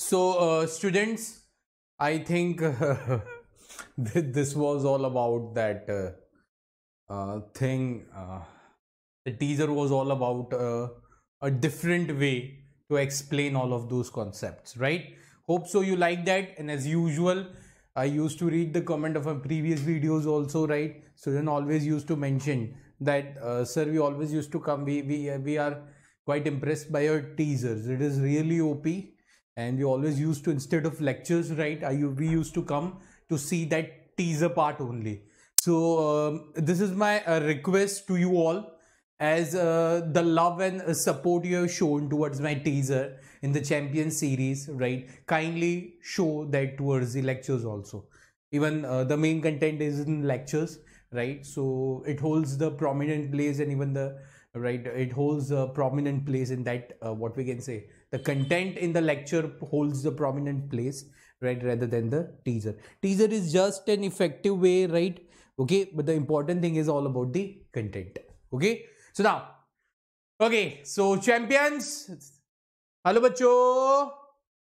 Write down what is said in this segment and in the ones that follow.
Students, I think this was all about that thing. The teaser was all about a different way to explain all of those concepts, right? Hope so you like that. And as usual, I used to read the comment of my previous videos also, right? Student always used to mention that, sir, we always used to come. We are quite impressed by your teasers. It is really OP. And we always used to, instead of lectures, right, we used to come to see that teaser part only. So this is my request to you all, as the love and support you have shown towards my teaser in the Champions series, right? Kindly show that towards the lectures also. Even the main content is in lectures, right? So it holds the prominent place, and even the it holds a prominent place in that, what we can say, the content in the lecture holds the prominent place, right, rather than the teaser. Teaser is just an effective way, right? Okay, but the important thing is all about the content. Okay, so now, okay, so champions, hello bacho,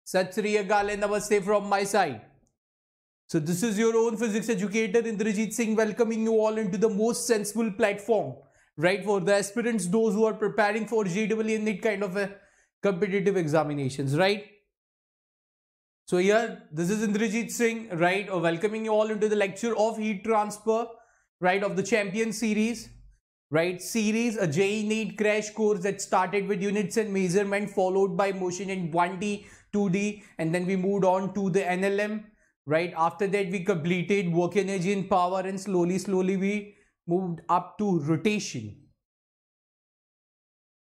Sat Sri Akal and Namaste from my side. So this is your own physics educator Indrajeet Singh, welcoming you all into the most sensible platform, right, for the aspirants, those who are preparing for JEE and NEET kind of a competitive examinations, right? So here, this is Indrajeet Singh, right, welcoming you all into the lecture of heat transfer, right, of the Champions series, right? Series, a JEE NEET crash course that started with units and measurement, followed by motion in 1D, 2D, and then we moved on to the NLM, right? After that, we completed work energy and power, and slowly we moved up to rotation.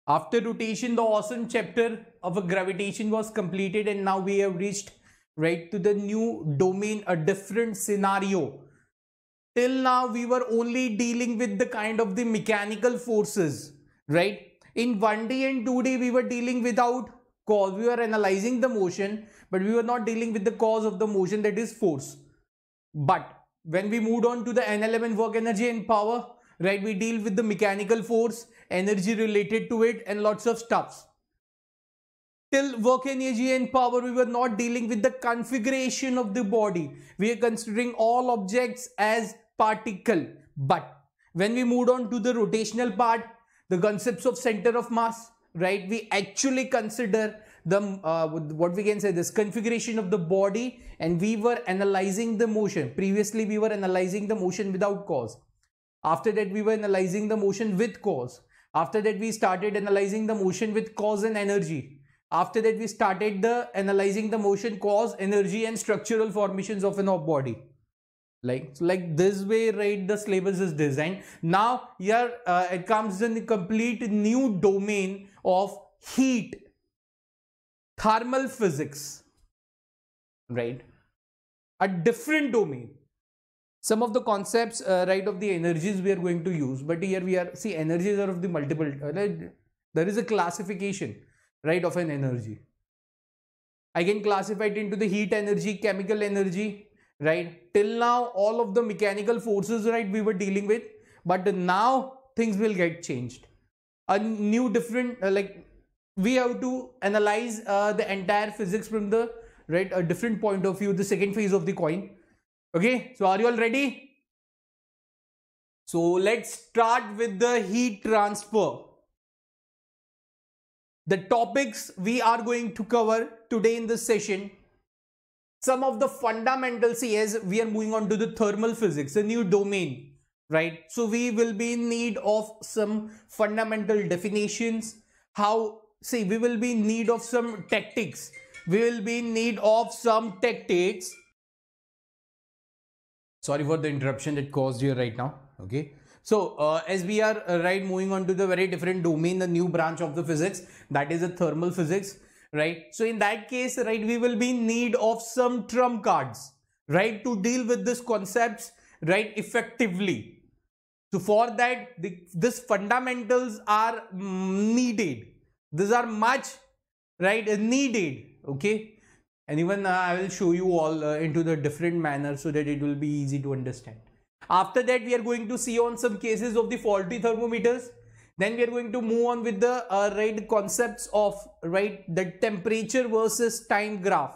After rotation, the awesome chapter of a gravitation was completed, and now we have reached, right, to the new domain, a different scenario. Till now, we were only dealing with the kind of the mechanical forces, right? In 1D and 2D, we were dealing without cause. We were analyzing the motion, but we were not dealing with the cause of the motion, that is force. But when we moved on to the NLM and work energy and power, right, we deal with the mechanical force, energy related to it, and lots of stuffs. Till work energy and power, we were not dealing with the configuration of the body. We are considering all objects as particle. But when we moved on to the rotational part, the concepts of center of mass, right, we actually consider the what we can say, this configuration of the body, and we were analyzing the motion. Previously, we were analyzing the motion without cause. After that, we were analyzing the motion with cause. After that, we started analyzing the motion with cause and energy. After that, we started analyzing the motion, cause, energy, and structural formations of an body. Like this way, right, the syllabus is designed. Now here it comes in the complete new domain of heat, thermal physics, right? A different domain. Some of the concepts, right, of the energies we are going to use, but here we are, see, energies are of the multiple, there is a classification, right, of an energy. I can classify it into the heat energy, chemical energy, right? Till now, all of the mechanical forces, right, we were dealing with, but now things will get changed. A new different, we have to analyze the entire physics from the, right, a different point of view, the second phase of the coin. Okay, so are you all ready? So let's start with the heat transfer. The topics we are going to cover today in this session, some of the fundamentals, as we are moving on to the thermal physics, a new domain, right? So we will be in need of some fundamental definitions. We will be in need of some tactics. We will be in need of some tactics. Sorry for the interruption that caused here right now. Okay. So as we are right moving on to the very different domain, the new branch of the physics, that is the thermal physics, right? So in that case, right, we will be in need of some trump cards, right, to deal with these concepts, right, effectively. So for that, these fundamentals are needed. These are much, right, needed. Okay. And even I will show you all into the different manner so that it will be easy to understand. After that, we are going to see on some cases of the faulty thermometers. Then we are going to move on with the right concepts of, right, the temperature versus time graph.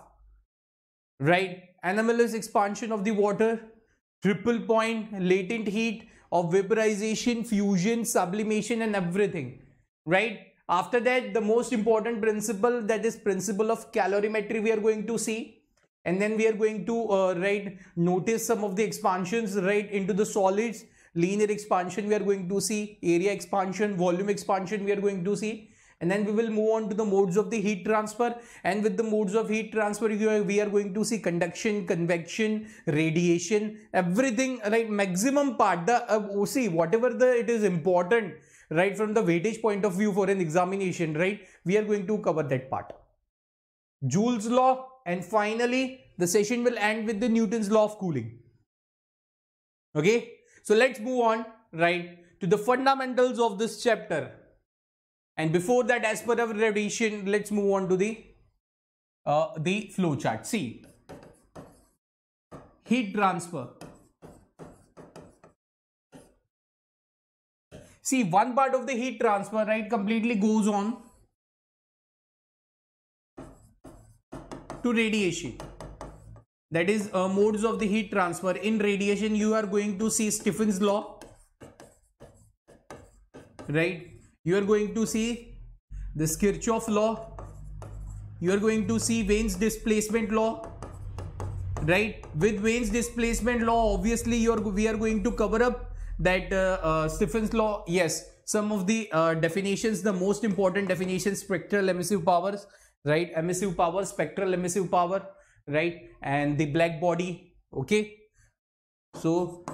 right? Anomalous expansion of the water, triple point, latent heat of vaporization, fusion, sublimation, and everything, right? After that, the most important principle, that is principle of calorimetry, we are going to see. And then we are going to notice some of the expansions right into the solids. Linear expansion we are going to see, area expansion, volume expansion we are going to see, and then we will move on to the modes of the heat transfer. And with the modes of heat transfer, we are going to see conduction, convection, radiation, everything, right? Maximum part, the see whatever it is important, right, from the weightage point of view for an examination, right, we are going to cover that part. Joule's law, and finally the session will end with the Newton's law of cooling. Okay, so let's move on, right, to the fundamentals of this chapter. And before that, as per our revision, let's move on to the flow chart. See, heat transfer. See, one part of the heat transfer, right, completely goes on to radiation. That is modes of the heat transfer. In radiation, you are going to see Stephen's law, right? You are going to see the Kirchhoff law. You are going to see Wien's displacement law, right? With Wien's displacement law, obviously we are going to cover up that Stephen's law. Yes, some of the definitions, the most important definitions: spectral emissive powers, right? Emissive power, spectral emissive power, right? And the black body. Okay, so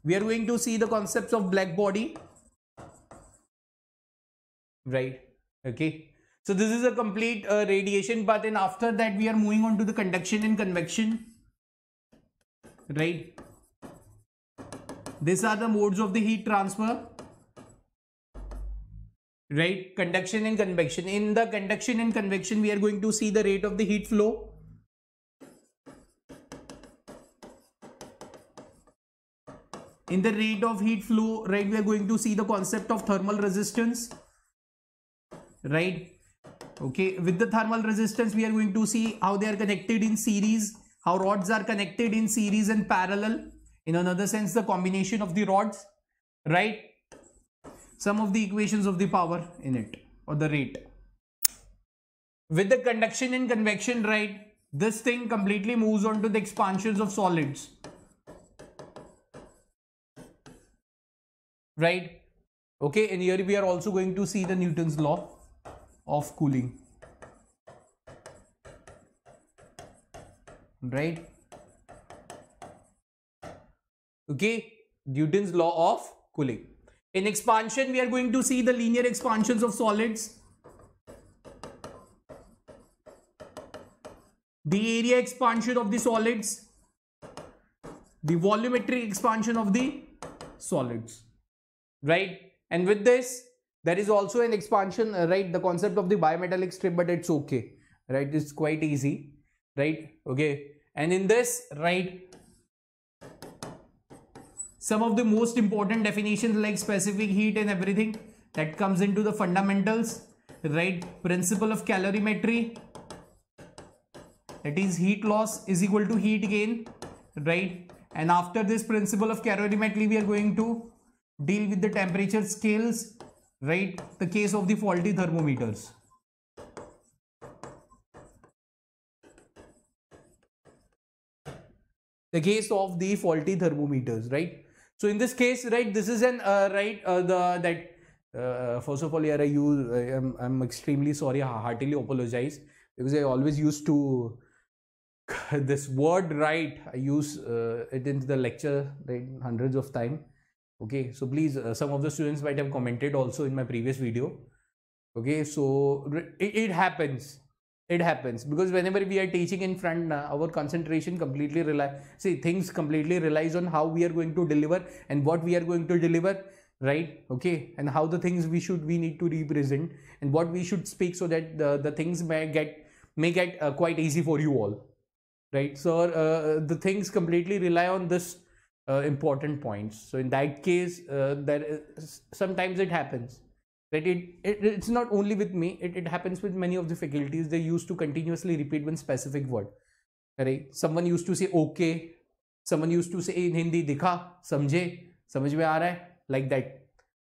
we are going to see the concepts of black body, right? Okay, so this is a complete radiation, but then after that we are moving on to the conduction and convection, right? These are the modes of the heat transfer, right? Conduction and convection. In the conduction and convection, we are going to see the rate of the heat flow, in the rate of heat flow, right, we are going to see the concept of thermal resistance, right? Okay, with the thermal resistance, we are going to see how they are connected in series, how rods are connected in series and parallel. In another sense, the combination of the rods, right? Some of the equations of the power in it, or the rate. With the conduction and convection, right, this thing completely moves on to the expansions of solids, right? Okay, and here we are also going to see the Newton's law of cooling, right? Okay, Newton's law of cooling. In expansion, we are going to see the linear expansions of solids, the area expansion of the solids, the volumetric expansion of the solids, right? And with this, there is also an expansion, right? The concept of the bimetallic strip, but it's okay, right? It's quite easy, right? Okay, and in this, right, some of the most important definitions like specific heat and everything that comes into the fundamentals, right? Principle of calorimetry, that is heat loss is equal to heat gain, right? And after this principle of calorimetry, we are going to deal with the temperature scales, right? The case of the faulty thermometers. The case of the faulty thermometers, right? So in this case, right, this is an first of all, here I'm extremely sorry, I heartily apologize, because I always used to this word, right, I use it in the lecture, right, hundreds of times. Okay, so please, some of the students might have commented also in my previous video. Okay, so it happens. It happens because whenever we are teaching in front, our concentration completely things completely relies on how we are going to deliver and what we are going to deliver, right? Okay, and how the things we need to represent and what we should speak, so that the things may get quite easy for you all, right? So the things completely rely on this important points. So in that case, sometimes it happens. That it's not only with me, it happens with many of the faculties. They used to continuously repeat one specific word. right? Someone used to say okay, someone used to say in Hindi dikha, samjhe, samajh mein aa raha hai, like that.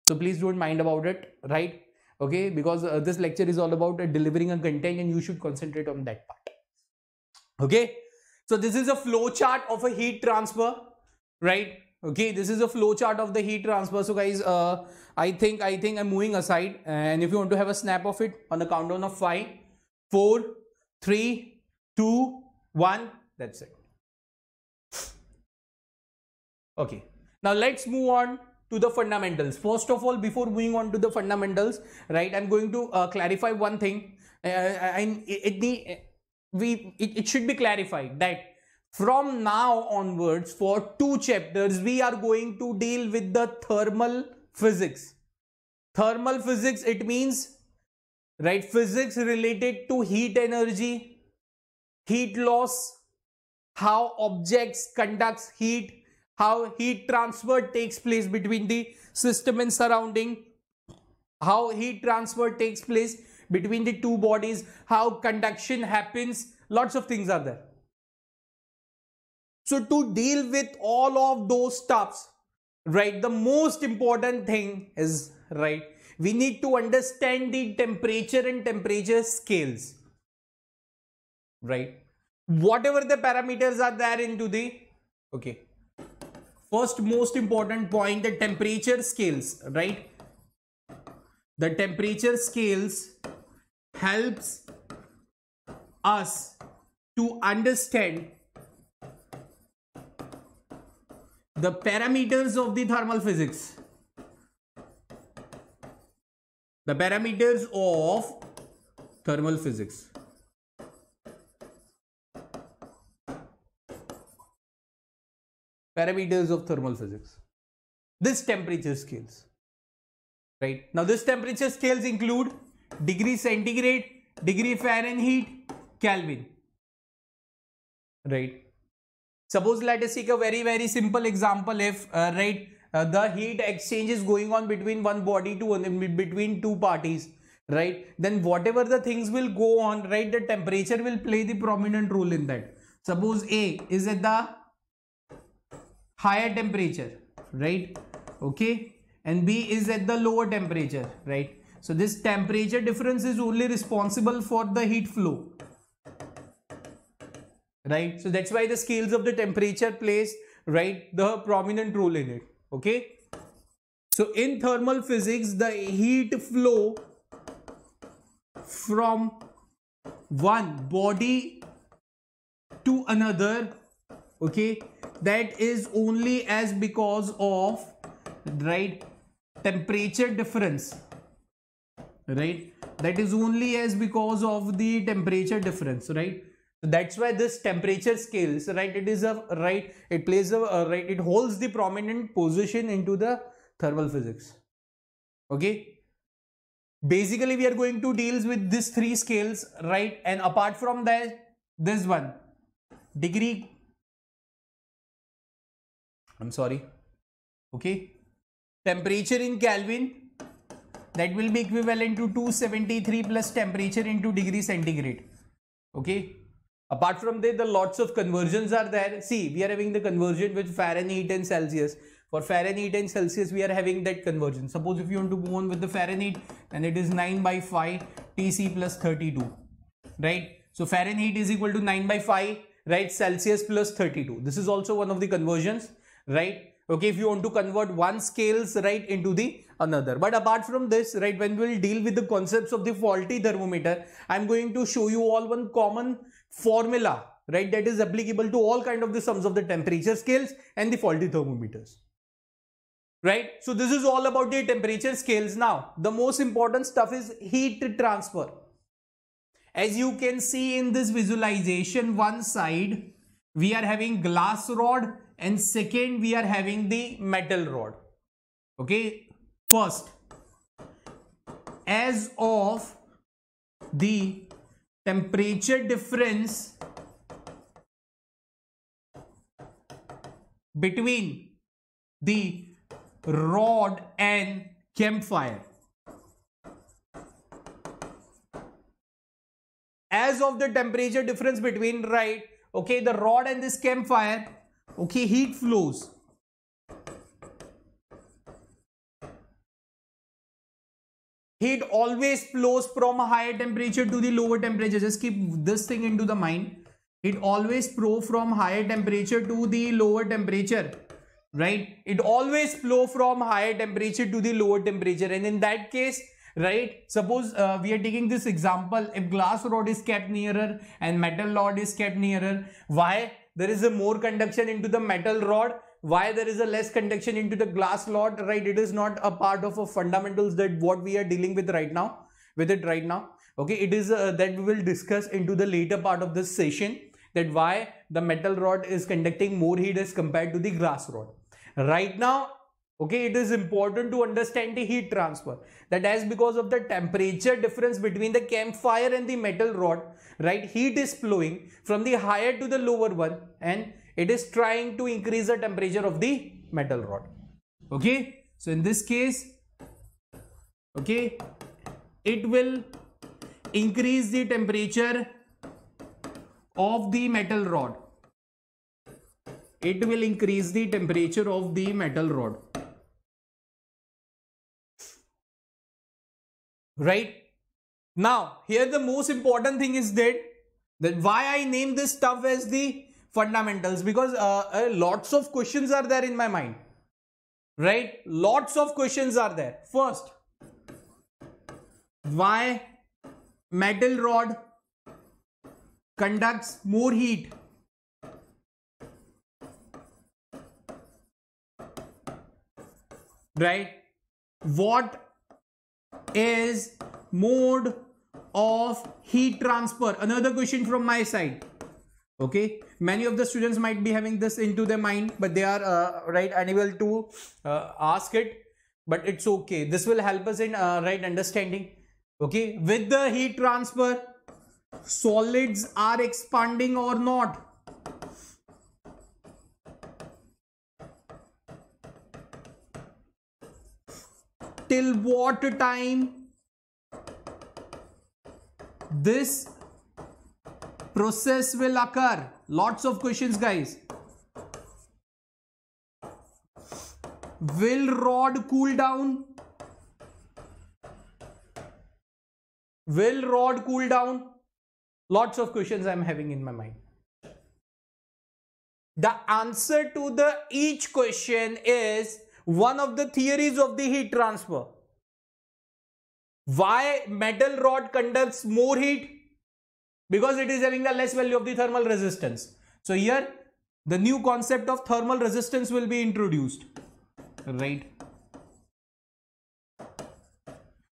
So please don't mind about it, right? Okay, because this lecture is all about delivering a content and you should concentrate on that part. Okay, so this is a flow chart of a heat transfer, right? Okay, this is a flow chart of the heat transfer. So guys, I think I'm moving aside, and if you want to have a snap of it on the countdown of 5, 4, 3, 2, 1, that's it. Okay, now let's move on to the fundamentals. First of all, before moving on to the fundamentals, right, I'm going to clarify one thing. It should be clarified that from now onwards, for 2 chapters, we are going to deal with the thermal physics. Thermal physics, it means, right, physics related to heat energy, heat loss, how objects conducts heat, how heat transfer takes place between the system and surrounding, how heat transfer takes place between the 2 bodies, how conduction happens, lots of things are there. So to deal with all of those stuffs, right, the most important thing is, right, we need to understand the temperature and temperature scales, right? Whatever the parameters are there into the, okay, first most important point, the temperature scales, right? The temperature scales helps us to understand the parameters of the thermal physics. The parameters of thermal physics. Parameters of thermal physics. This temperature scales. Right. Now this temperature scales include degree centigrade, degree Fahrenheit, Kelvin. Right. Suppose let us take a very simple example. If the heat exchange is going on between one body to between 2 parties, right, then whatever the things will go on, right, the temperature will play the prominent role in that. Suppose A is at the higher temperature, right, okay, and B is at the lower temperature, right. So this temperature difference is only responsible for the heat flow. Right, so that's why the scales of the temperature plays, right, the prominent role in it. Okay, so in thermal physics, the heat flow from one body to another, okay, that is only as because of, right, temperature difference, right, that is only as because of the temperature difference, right. So that's why this temperature scales, right, it is a, right, it plays a, right, it holds the prominent position into the thermal physics. Okay, basically we are going to deal with these 3 scales, right, and apart from that, this one, degree, I'm sorry, okay, temperature in Kelvin, that will be equivalent to 273 plus temperature into degree centigrade. Okay, apart from that, the lots of conversions are there. See, we are having the conversion with Fahrenheit and Celsius. For Fahrenheit and Celsius, we are having that conversion. Suppose if you want to go on with the Fahrenheit, then it is 9/5 TC plus 32, right? So Fahrenheit is equal to 9/5, right? Celsius plus 32. This is also one of the conversions, right? Okay, if you want to convert one scales, right, into the another. But apart from this, right, when we'll deal with the concepts of the faulty thermometer, I'm going to show you all one common formula, right, that is applicable to all kind of the sums of the temperature scales and the faulty thermometers. Right, so this is all about the temperature scales. Now, the most important stuff is heat transfer. As you can see in this visualization, one side we are having glass rod and second we are having the metal rod. Okay, first, as of the temperature difference between the rod and campfire, as of the temperature difference between, right, okay, the rod and this campfire, okay, heat flows. Heat always flows from a higher temperature to the lower temperature. Just keep this thing into the mind. It always flows from higher temperature to the lower temperature, right? It always flows from higher temperature to the lower temperature. And in that case, right, suppose we are taking this example, if glass rod is kept nearer and metal rod is kept nearer, why there is a more conduction into the metal rod, why there is a less conduction into the glass rod, right? It is not a part of a fundamentals that what we are dealing with right now, okay? It is that we will discuss into the later part of this session, that why the metal rod is conducting more heat as compared to the glass rod. Right now, okay, it is important to understand the heat transfer, that as because of the temperature difference between the campfire and the metal rod, right, heat is flowing from the higher to the lower one, and it is trying to increase the temperature of the metal rod. Okay, so in this case, okay, it will increase the temperature of the metal rod. It will increase the temperature of the metal rod. Right? Now, here the most important thing is that why I name this stuff as the fundamentals, because lots of questions are there in my mind. Right? Lots of questions are there. First, why metal rod conducts more heat? Right? What is mode of heat transfer? Another question from my side. Okay, many of the students might be having this into their mind, but they are right, unable to ask it, but it's okay. This will help us in right understanding. Okay, with the heat transfer, solids are expanding or not? Till what time this process will occur? Lots of questions, guys. Will rod cool down? Will rod cool down? Lots of questions I am having in my mind. The answer to each question is one of the theories of the heat transfer. Why metal rod conducts more heat? Because it is having the less value of the thermal resistance. So here the new concept of thermal resistance will be introduced. Right?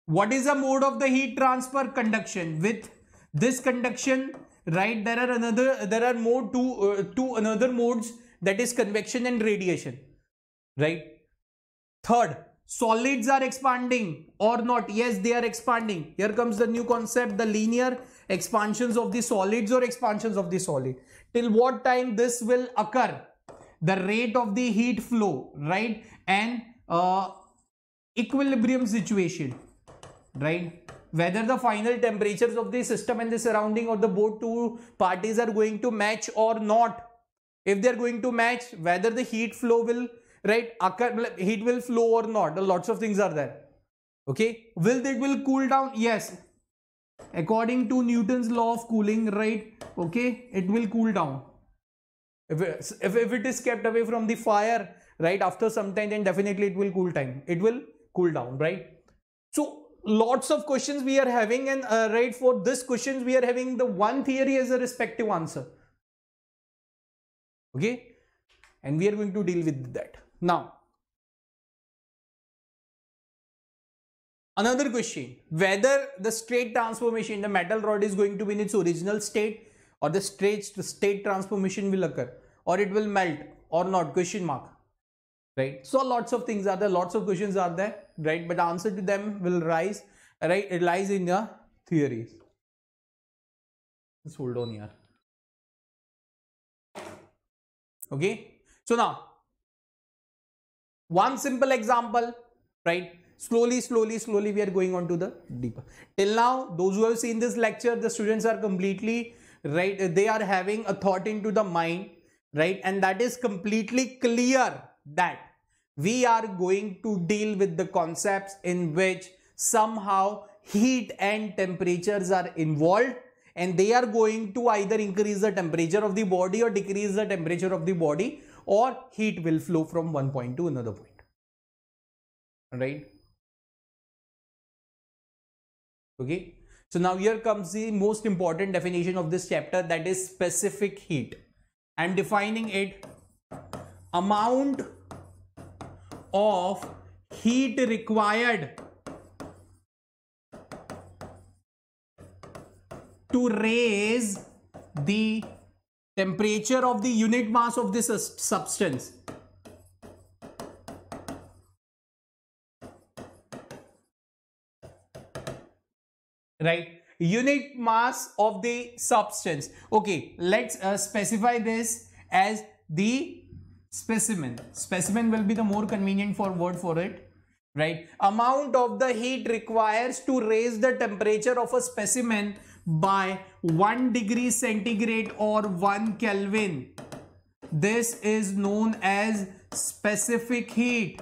What is the mode of the heat transfer? Conduction. With this conduction, right, there are two another modes, that is convection and radiation. Right? Third, solids are expanding or not? Yes, they are expanding. Here comes the new concept, the linear expansions of the solids or expansions of the solid. Till what time this will occur? The rate of the heat flow, right, and equilibrium situation, right? Whether the final temperatures of the system and the surrounding of the both two parties are going to match or not. If they are going to match, whether the heat flow will, right, occur, heat will flow or not. Lots of things are there. Okay, will cool down? Yes, according to Newton's law of cooling, right, okay, it will cool down. If it is kept away from the fire, right, after some time, then definitely it will cool down, right? So lots of questions we are having, and right, for this questions we are having the one theory as a respective answer. Okay, and we are going to deal with that. Now, another question, whether the state transformation, the metal rod is going to be in its original state, or the state transformation will occur, or it will melt or not, question mark, right? So lots of things are there, lots of questions are there, right? But the answer to them will rise, right? It lies in the theories. Just hold on here. Okay, so now one simple example, right? Slowly we are going on to the deeper. Till now, those who have seen this lecture, the students are completely right, they are having a thought into the mind, right, and that is completely clear that we are going to deal with the concepts in which somehow heat and temperatures are involved, and they are going to either increase the temperature of the body or decrease the temperature of the body, or heat will flow from one point to another point, right? Okay, so now here comes the most important definition of this chapter, that is specific heat. I'm defining it: amount of heat required to raise the temperature of the unit mass of this substance. Right, unit mass of the substance. Okay, let's specify this as the specimen. Specimen will be the more convenient for word for it, right? Amount of the heat requires to raise the temperature of a specimen by 1 degree centigrade or 1 Kelvin. This is known as specific heat,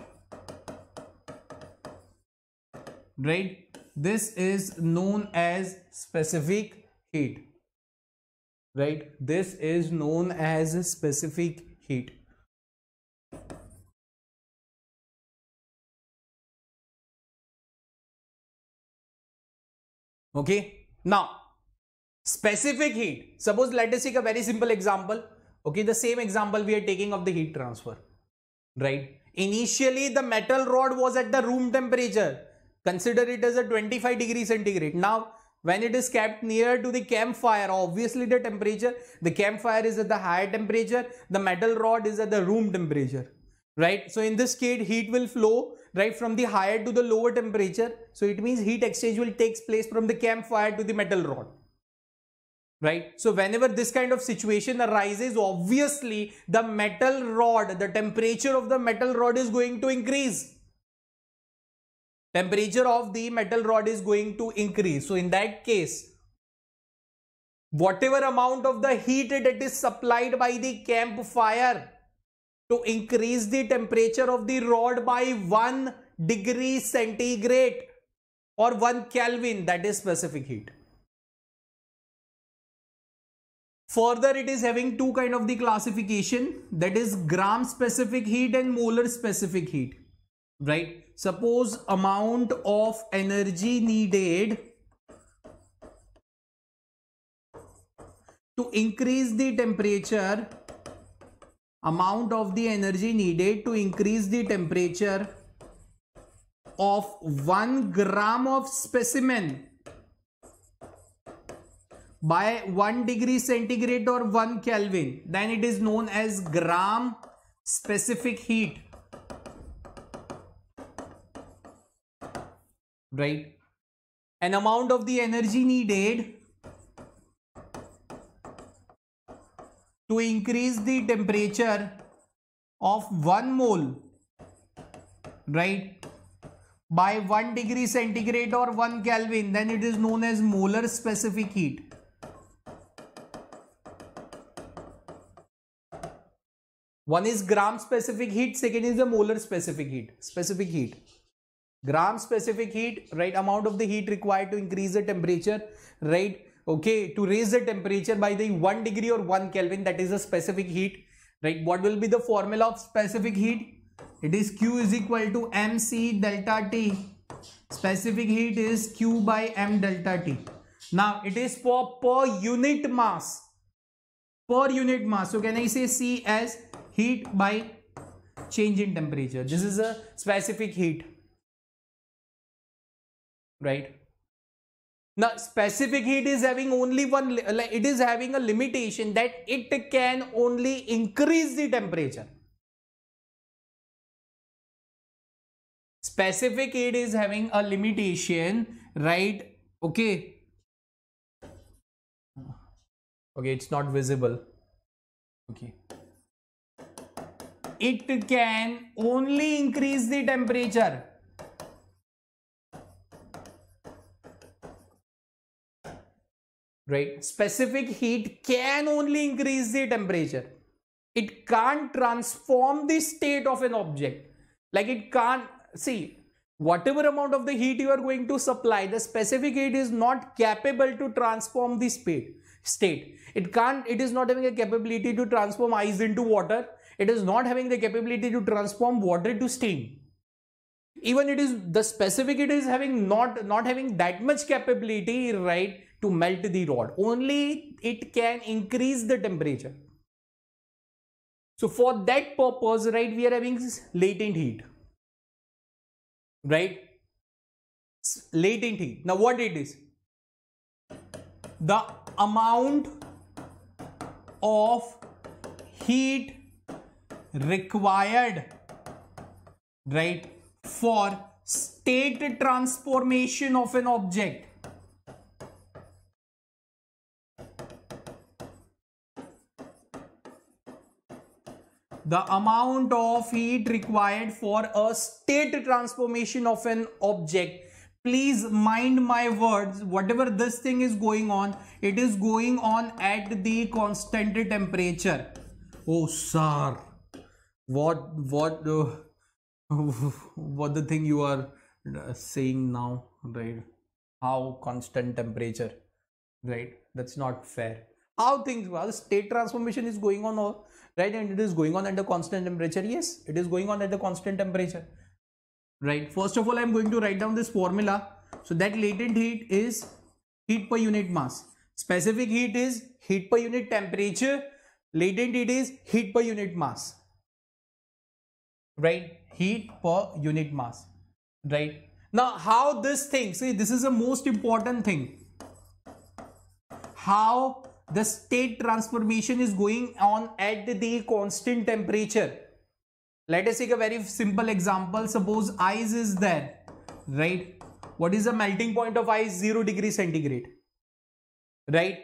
right? This is known as specific heat, right? This is known as specific heat. Okay, now specific heat. Suppose let us take a very simple example. Okay, the same example we are taking of the heat transfer, right? Initially the metal rod was at the room temperature. Consider it as a 25 degree centigrade. Now when it is kept near to the campfire, obviously the temperature, the campfire is at the higher temperature, the metal rod is at the room temperature, right? So in this case heat will flow right from the higher to the lower temperature. So it means heat exchange will take place from the campfire to the metal rod, right? So whenever this kind of situation arises, obviously the metal rod, the temperature of the metal rod is going to increase. Temperature of the metal rod is going to increase. So in that case, whatever amount of the heat that is supplied by the campfire to increase the temperature of the rod by 1 degree centigrade or 1 Kelvin, that is specific heat. Further, it is having two kind of the classification, that is gram specific heat and molar specific heat, right? Suppose amount of energy needed to increase the temperature, amount of the energy needed to increase the temperature of 1 gram of specimen by 1 degree centigrade or 1 Kelvin, then it is known as gram specific heat, right? An amount of the energy needed to increase the temperature of 1 mole, right, by 1 degree centigrade or 1 Kelvin, then it is known as molar specific heat. One is gram specific heat, second is the molar specific heat. Specific heat, gram specific heat, right, amount of the heat required to increase the temperature, right, okay, to raise the temperature by the 1 degree or 1 Kelvin, that is a specific heat, right? What will be the formula of specific heat? It is Q is equal to mc delta T. Specific heat is Q by m delta T. Now it is for per unit mass, per unit mass. So can I say C as heat by change in temperature? This is a specific heat, right? Now specific heat is having only one, it is having a limitation that it can only increase the temperature. Specific heat is having a limitation, right? Okay, it's not visible. Okay, it can only increase the temperature, right? Specific heat can only increase the temperature. It can't transform the state of an object. Like it can't, see, whatever amount of the heat you are going to supply, the specific heat is not capable to transform the state. It is not having a capability to transform ice into water. It is not having the capability to transform water to steam. Even it is the specific heat is having not having that much capability, right, to melt the rod. Only it can increase the temperature. So for that purpose, right, we are having latent heat, right? Latent heat. Now what it is? The amount of heat required, right, for state transformation of an object. The amount of heat required for a state transformation of an object. Please mind my words, whatever this thing is going on, it is going on at the constant temperature. Oh sir, what the thing you are saying now, right? How constant temperature, right? That's not fair. How things, well, state transformation is going on, right? And it is going on at the constant temperature. Yes, it is going on at the constant temperature, right? First of all, I'm going to write down this formula. So that latent heat is heat per unit mass. Specific heat is heat per unit temperature. Latent heat is heat per unit mass, right? Heat per unit mass, right? Now, how this thing, see, this is the most important thing. How the state transformation is going on at the constant temperature. Let us take a very simple example. Suppose ice is there, right? What is the melting point of ice? 0 degrees centigrade, right?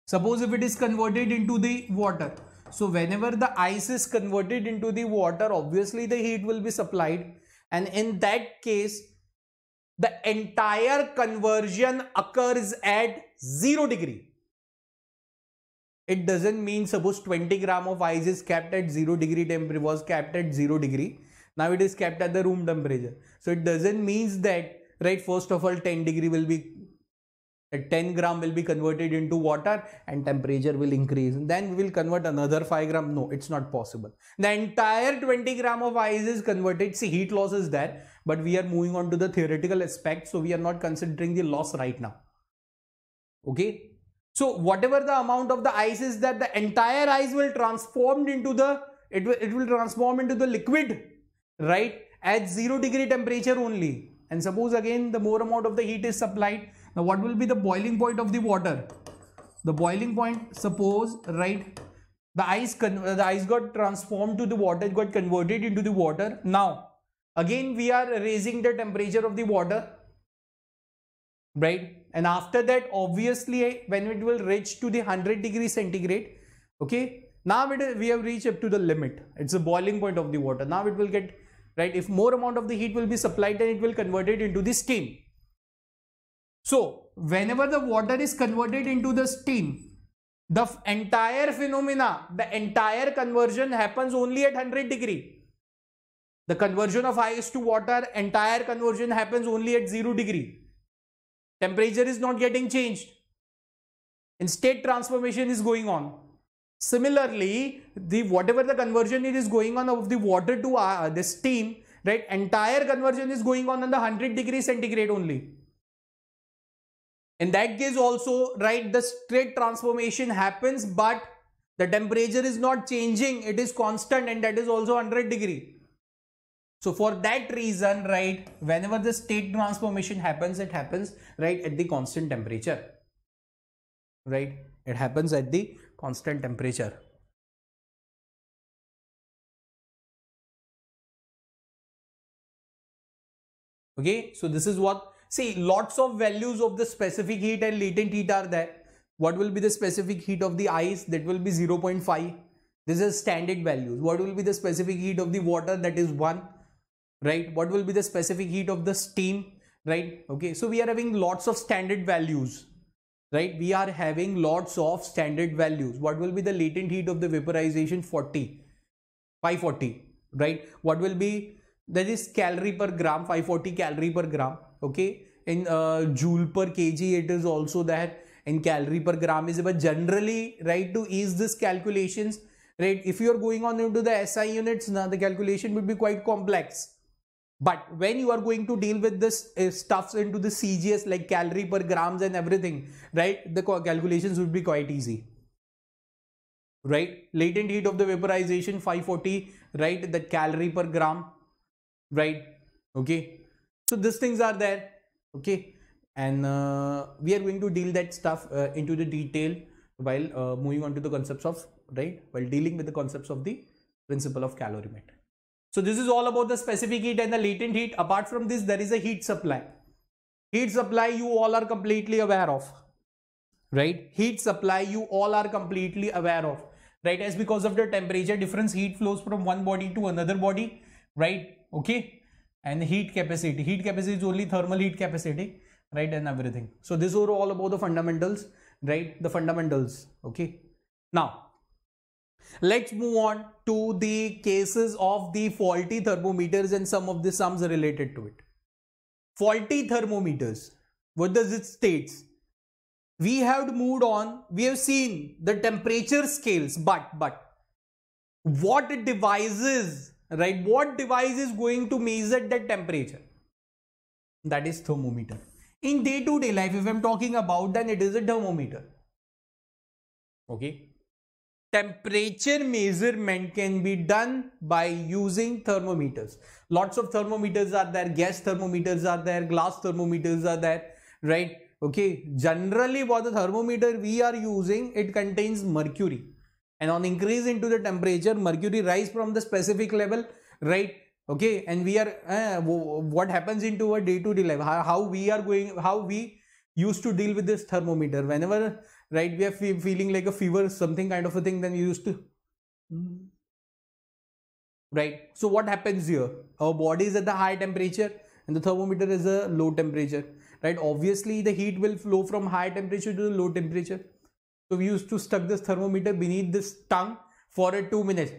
Suppose if it is converted into the water. So whenever the ice is converted into the water, obviously the heat will be supplied. And in that case, the entire conversion occurs at 0 degree. It doesn't mean suppose 20 gram of ice is kept at 0 degree temperature, was kept at 0 degree. Now it is kept at the room temperature. So it doesn't mean that, right, first of all 10 degree will be, 10 gram will be converted into water and temperature will increase. Then we will convert another 5 gram. No, it's not possible. The entire 20 gram of ice is converted. See, heat loss is there, but we are moving on to the theoretical aspect. So we are not considering the loss right now. Okay. So whatever the amount of the ice is, that the entire ice will transform into the, it will transform into the liquid, right, at 0 degree temperature only. And suppose again the more amount of the heat is supplied. Now what will be the boiling point of the water? The boiling point, suppose, right, the ice got transformed to the water, it got converted into the water. Now again we are raising the temperature of the water, right? And after that, obviously, when it will reach to the 100 degrees centigrade, okay, now we have reached up to the limit. It's the boiling point of the water. Now it will get, right, if more amount of the heat will be supplied, then it will convert it into the steam. So whenever the water is converted into the steam, the entire phenomena, the entire conversion happens only at 100 degree. The conversion of ice to water, entire conversion happens only at 0 degree. Temperature is not getting changed. And state transformation is going on. Similarly, whatever the conversion it is going on of the water to the steam, right, entire conversion is going on the 100 degrees centigrade only. In that case also, right, the state transformation happens, but the temperature is not changing. It is constant, and that is also 100 degree. So for that reason, right, whenever the state transformation happens, it happens, right, at the constant temperature, right? It happens at the constant temperature. Okay, so this is what, see, lots of values of the specific heat and latent heat are there. What will be the specific heat of the ice? That will be 0.5. This is standard values. What will be the specific heat of the water? That is 1. Right? What will be the specific heat of the steam? Right? Okay. So we are having lots of standard values. right, we are having lots of standard values. What will be the latent heat of the vaporization? 540, right? What will be, that is calorie per gram, 540 calorie per gram, okay? In joule per kg it is also there, in calorie per gram is, but generally, right, to ease this calculations, right, if you are going on into the SI units, now the calculation will be quite complex. But when you are going to deal with this stuffs into the CGS like calorie per grams and everything, right, the calculations would be quite easy, right? Latent heat of the vaporization 540, right, the calorie per gram, right? Okay, so these things are there, okay, and we are going to deal that stuff into the detail while moving on to the concepts of, right, while dealing with the concepts of the principle of calorimetry. So this is all about the specific heat and the latent heat. Apart from this, there is a heat supply. Heat supply you all are completely aware of, right? Heat supply you all are completely aware of, right? As because of the temperature difference, heat flows from one body to another body, right? Okay, and heat capacity is only thermal heat capacity, right, and everything. So this is all about the fundamentals, right? The fundamentals. Okay, now let's move on to the cases of the faulty thermometers and some of the sums related to it. Faulty thermometers, what does it states? We have moved on, we have seen the temperature scales, but what devices, right, what device is going to measure that temperature? That is thermometer. In day-to-day life, if I'm talking about, then it is a thermometer. Okay, temperature measurement can be done by using thermometers. Lots of thermometers are there, gas thermometers are there, glass thermometers are there, right? Okay, generally what the thermometer we are using, it contains mercury, and on increase into the temperature, mercury rise from the specific level, right? Okay, and we are what happens into our day-to-day life, how we used to deal with this thermometer. Whenever, right, we are feeling like a fever, something kind of a thing, then you used to, right? So what happens here? Our body is at the high temperature and the thermometer is a low temperature, right? Obviously the heat will flow from high temperature to the low temperature. So we used to stuck this thermometer beneath this tongue for 2 minutes.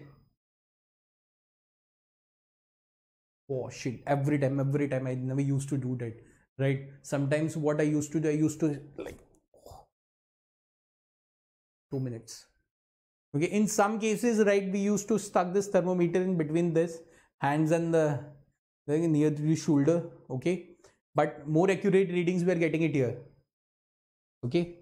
Oh shit, every time I never used to do that, right? Sometimes what I used to do, I used to like 2 minutes. Okay, in some cases, right, we used to stuck this thermometer in between this hands and the near to the shoulder. Okay, but more accurate readings we are getting it here. Okay,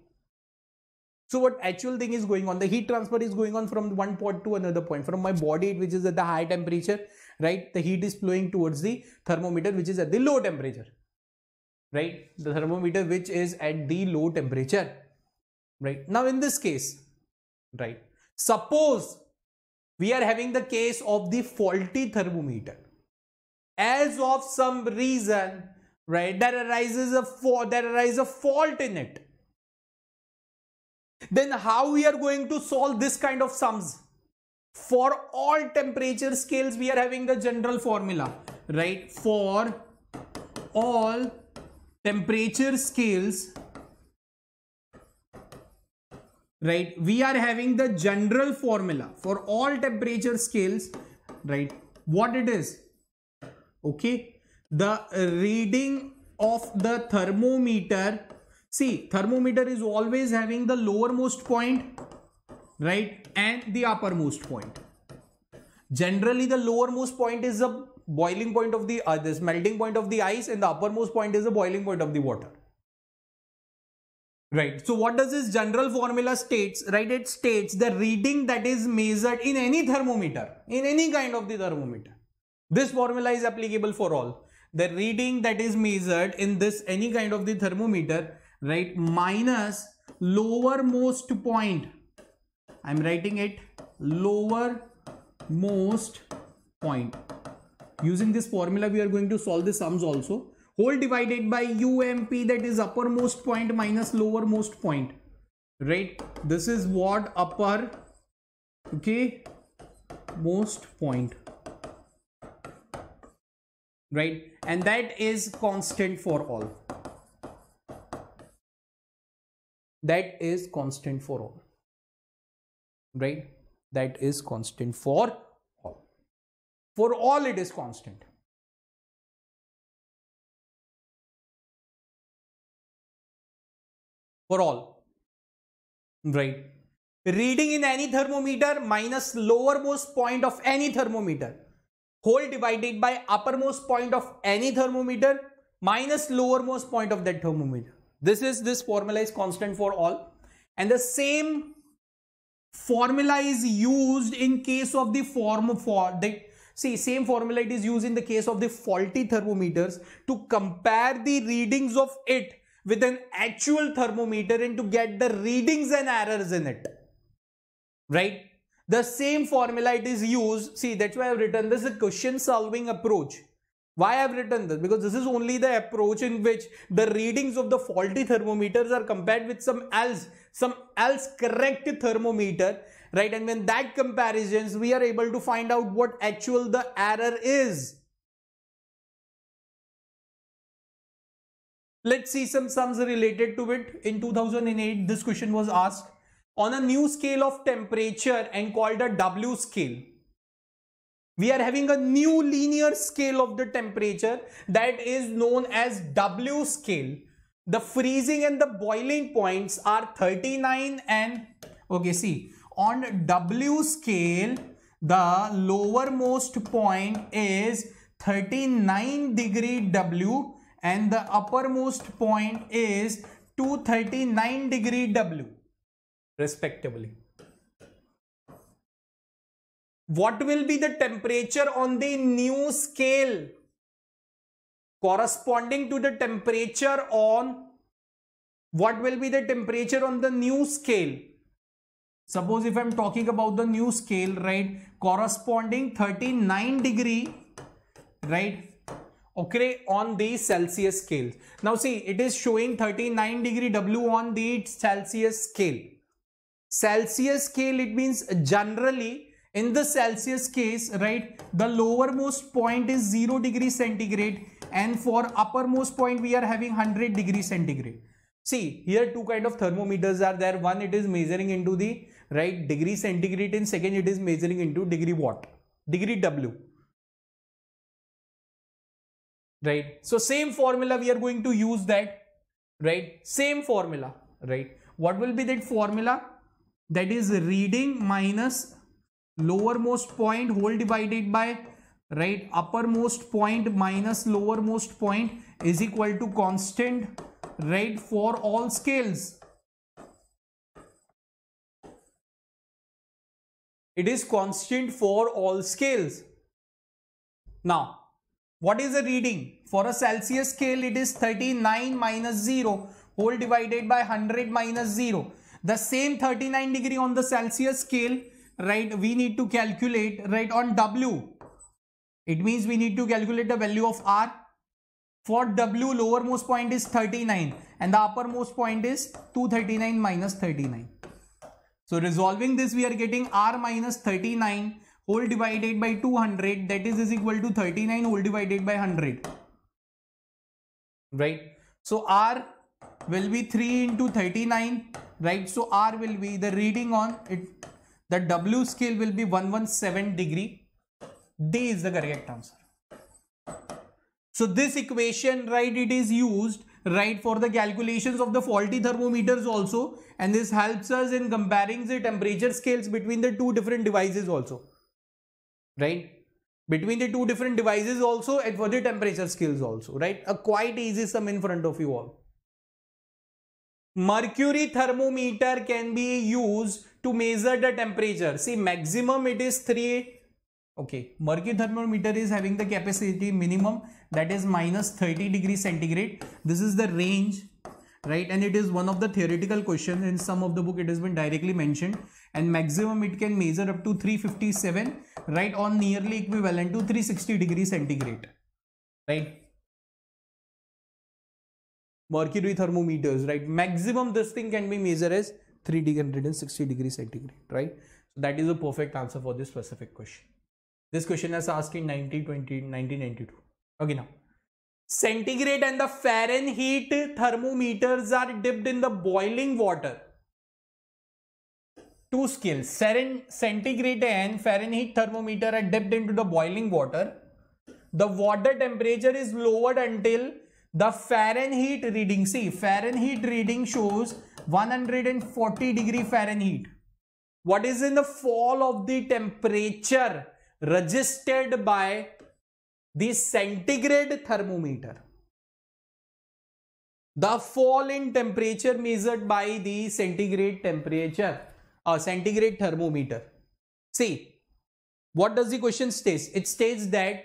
so what actual thing is going on, the heat transfer is going on from one point to another point, from my body which is at the high temperature, right, the heat is flowing towards the thermometer which is at the low temperature, right, the thermometer which is at the low temperature, right? Now in this case, right, suppose we are having the case of the faulty thermometer. As of some reason, right, there arises a fault in it. Then how we are going to solve this kind of sums? For all temperature scales, we are having the general formula, right? For all temperature scales, right, we are having the general formula for all temperature scales, right? What it is? Okay, the reading of the thermometer. See, thermometer is always having the lowermost point, right, and the uppermost point. Generally, the lowermost point is the boiling point of the this melting point of the ice, and the uppermost point is the boiling point of the water. Right. So what does this general formula states? Right, it states the reading that is measured in any thermometer, in any kind of the thermometer. This formula is applicable for all. The reading that is measured in this any kind of the thermometer, right, minus lowermost point. I'm writing it lowermost point. Using this formula, we are going to solve the sums also. Whole divided by UMP, that is uppermost point minus lowermost point, right? This is what upper, okay, most point, right? And that is constant for all. that is constant for all, right? That is constant for all. For all it is constant. For all, right? Reading in any thermometer minus lowermost point of any thermometer, whole divided by uppermost point of any thermometer minus lowermost point of that thermometer. This formula is constant for all, and the same formula is used in case of the same formula it is used in the case of the faulty thermometers to compare the readings of it with an actual thermometer and to get the readings and errors in it, right? The same formula it is used. See, that's why I've written this is a question solving approach. Why I've written this? Because this is only the approach in which the readings of the faulty thermometers are compared with some else correct thermometer, right? And when that comparisons, we are able to find out what actual the error is. Let's see some sums related to it. In 2008, this question was asked on a new scale of temperature and called a W scale. We are having a new linear scale of the temperature that is known as W scale. The freezing and the boiling points are 39 and okay, see, on W scale, the lowermost point is 39 degree W and the uppermost point is 239 degree W respectively. What will be the temperature on the new scale corresponding to the temperature on what will be the temperature on the new scale? Suppose if I'm talking about the new scale, right, corresponding 39 degree, right, okay, on the Celsius scale. Now see, it is showing 39 degree W on the Celsius scale. Celsius scale, it means generally in the Celsius case, right, the lowermost point is 0 degree centigrade and for uppermost point we are having 100 degree centigrade. See, here two kind of thermometers are there. One, it is measuring into the right degree centigrade, and second, it is measuring into degree what? Degree W. Right. So same formula we are going to use that, right? Same formula, right? What will be that formula? That is reading minus lowermost point whole divided by right uppermost point minus lowermost point is equal to constant, right, for all scales. It is constant for all scales. Now, what is the reading? For a Celsius scale, it is 39 minus 0 whole divided by 100 minus 0. The same 39 degree on the Celsius scale, right, we need to calculate, right, on W. It means we need to calculate the value of R. For W, lowermost point is 39 and the uppermost point is 239 minus 39. So resolving this, we are getting R minus 39 whole divided by 200, that is equal to 39 whole divided by 100. Right. So R will be 3 into 39, right? So R will be the reading on it. The W scale will be 117 degree. D is the correct answer. So this equation, right, it is used, right, for the calculations of the faulty thermometers also, and this helps us in comparing the temperature scales between the two different devices also, right? Between the two different devices also and for the temperature scales also, right? A quite easy sum in front of you all. Mercury thermometer can be used to measure the temperature. See, maximum it is 3. Okay, mercury thermometer is having the capacity minimum, that is minus 30 degrees centigrade. This is the range, right? And it is one of the theoretical questions. In some of the book it has been directly mentioned. And maximum it can measure up to 357, right, on nearly equivalent to 360 degrees centigrade, right? Mercury thermometers, right? Maximum this thing can be measured as 360 degrees centigrade, right? So that is a perfect answer for this specific question. This question is asked in 1992. Okay, now centigrade and the Fahrenheit thermometers are dipped in the boiling water. Two scales, centigrade and Fahrenheit thermometer are dipped into the boiling water. The water temperature is lowered until the Fahrenheit reading, see, Fahrenheit reading shows 140 degree Fahrenheit. What is in the fall of the temperature registered by the centigrade thermometer? The fall in temperature measured by the centigrade temperature or centigrade thermometer. See, what does the question state? It states that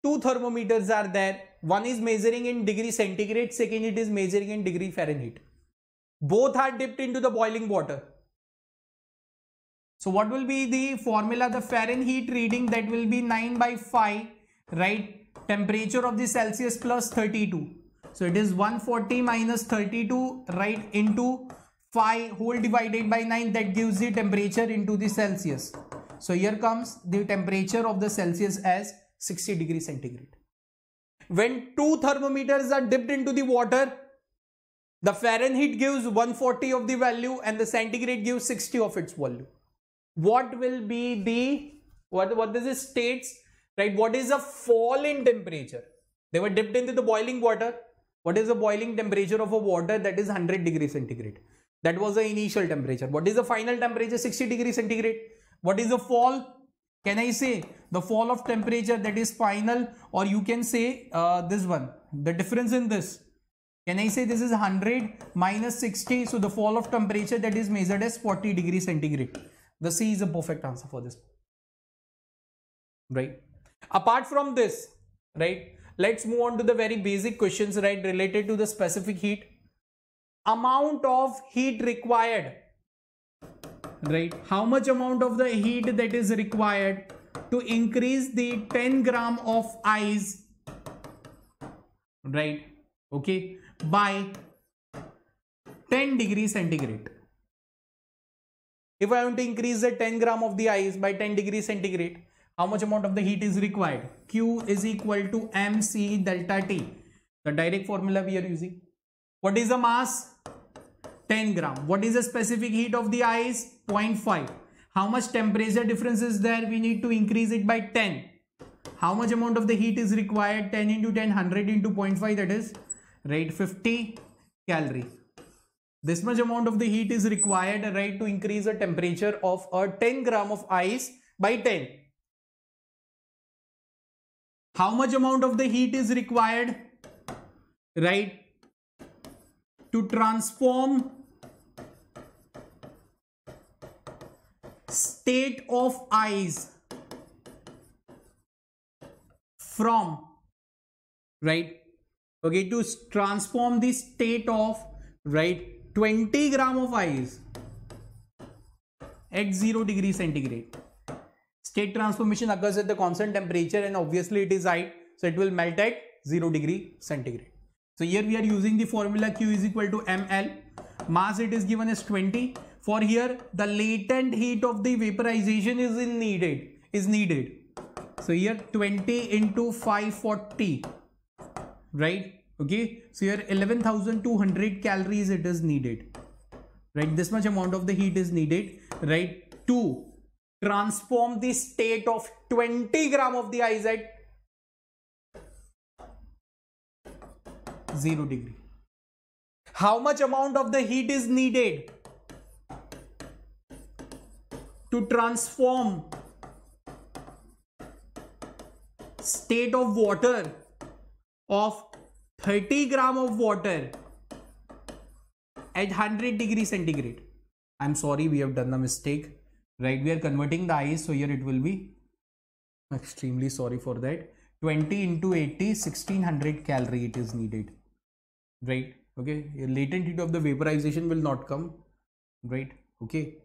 two thermometers are there. One is measuring in degree centigrade, second it is measuring in degree Fahrenheit. Both are dipped into the boiling water. So what will be the formula? The Fahrenheit reading, that will be 9/5, right? Temperature of the Celsius plus 32. So it is 140 minus 32, right, into 5 whole divided by 9. That gives the temperature into the Celsius. So here comes the temperature of the Celsius as 60 degrees centigrade. When two thermometers are dipped into the water, the Fahrenheit gives 140 of the value and the centigrade gives 60 of its value. What will be the, what does it states, right? What is the fall in temperature? They were dipped into the boiling water. What is the boiling temperature of a water? That is 100 degrees centigrade. That was the initial temperature. What is the final temperature? 60 degrees centigrade. What is the fall? Can I say the fall of temperature, that is final, or you can say this one, the difference in this. Can I say this is 100 minus 60? So the fall of temperature, that is measured as 40 degrees centigrade. The C is a perfect answer for this. Right. Apart from this, right, let's move on to the very basic questions, right, related to the specific heat. Amount of heat required, right? How much amount of the heat that is required to increase the 10 gram of ice, right, okay, by 10 degrees centigrade. If I want to increase the 10 gram of the ice by 10 degrees centigrade, how much amount of the heat is required? Q is equal to mc delta T. The direct formula we are using. What is the mass? 10 gram. What is the specific heat of the ice? 0.5. How much temperature difference is there? We need to increase it by 10. How much amount of the heat is required? 10 into 10, 100 into 0.5, that is, right, 50 calorie. This much amount of the heat is required, right, to increase the temperature of a 10 gram of ice by 10. How much amount of the heat is required, right, to transform state of ice from, right, okay, to transform the state of, right, 20 gram of ice at 0 degree centigrade. State transformation occurs at the constant temperature and obviously it is high, so it will melt at 0 degree centigrade. So here we are using the formula Q is equal to ml. Mass it is given as 20. For here the latent heat of the vaporization is needed. So here 20 into 540, right? Okay, so here 11,200 calories it is needed, right? This much amount of the heat is needed, right, to transform the state of 20 gram of the ice at 0 degree. How much amount of the heat is needed to transform state of water of 30 gram of water at 100 degree centigrade? I'm sorry, we have done the mistake, right? We are converting the ice, so here it will be, extremely sorry for that, 20 into 80, 1600 calorie it is needed, right? Okay, latent heat of the vaporization will not come, right? Okay,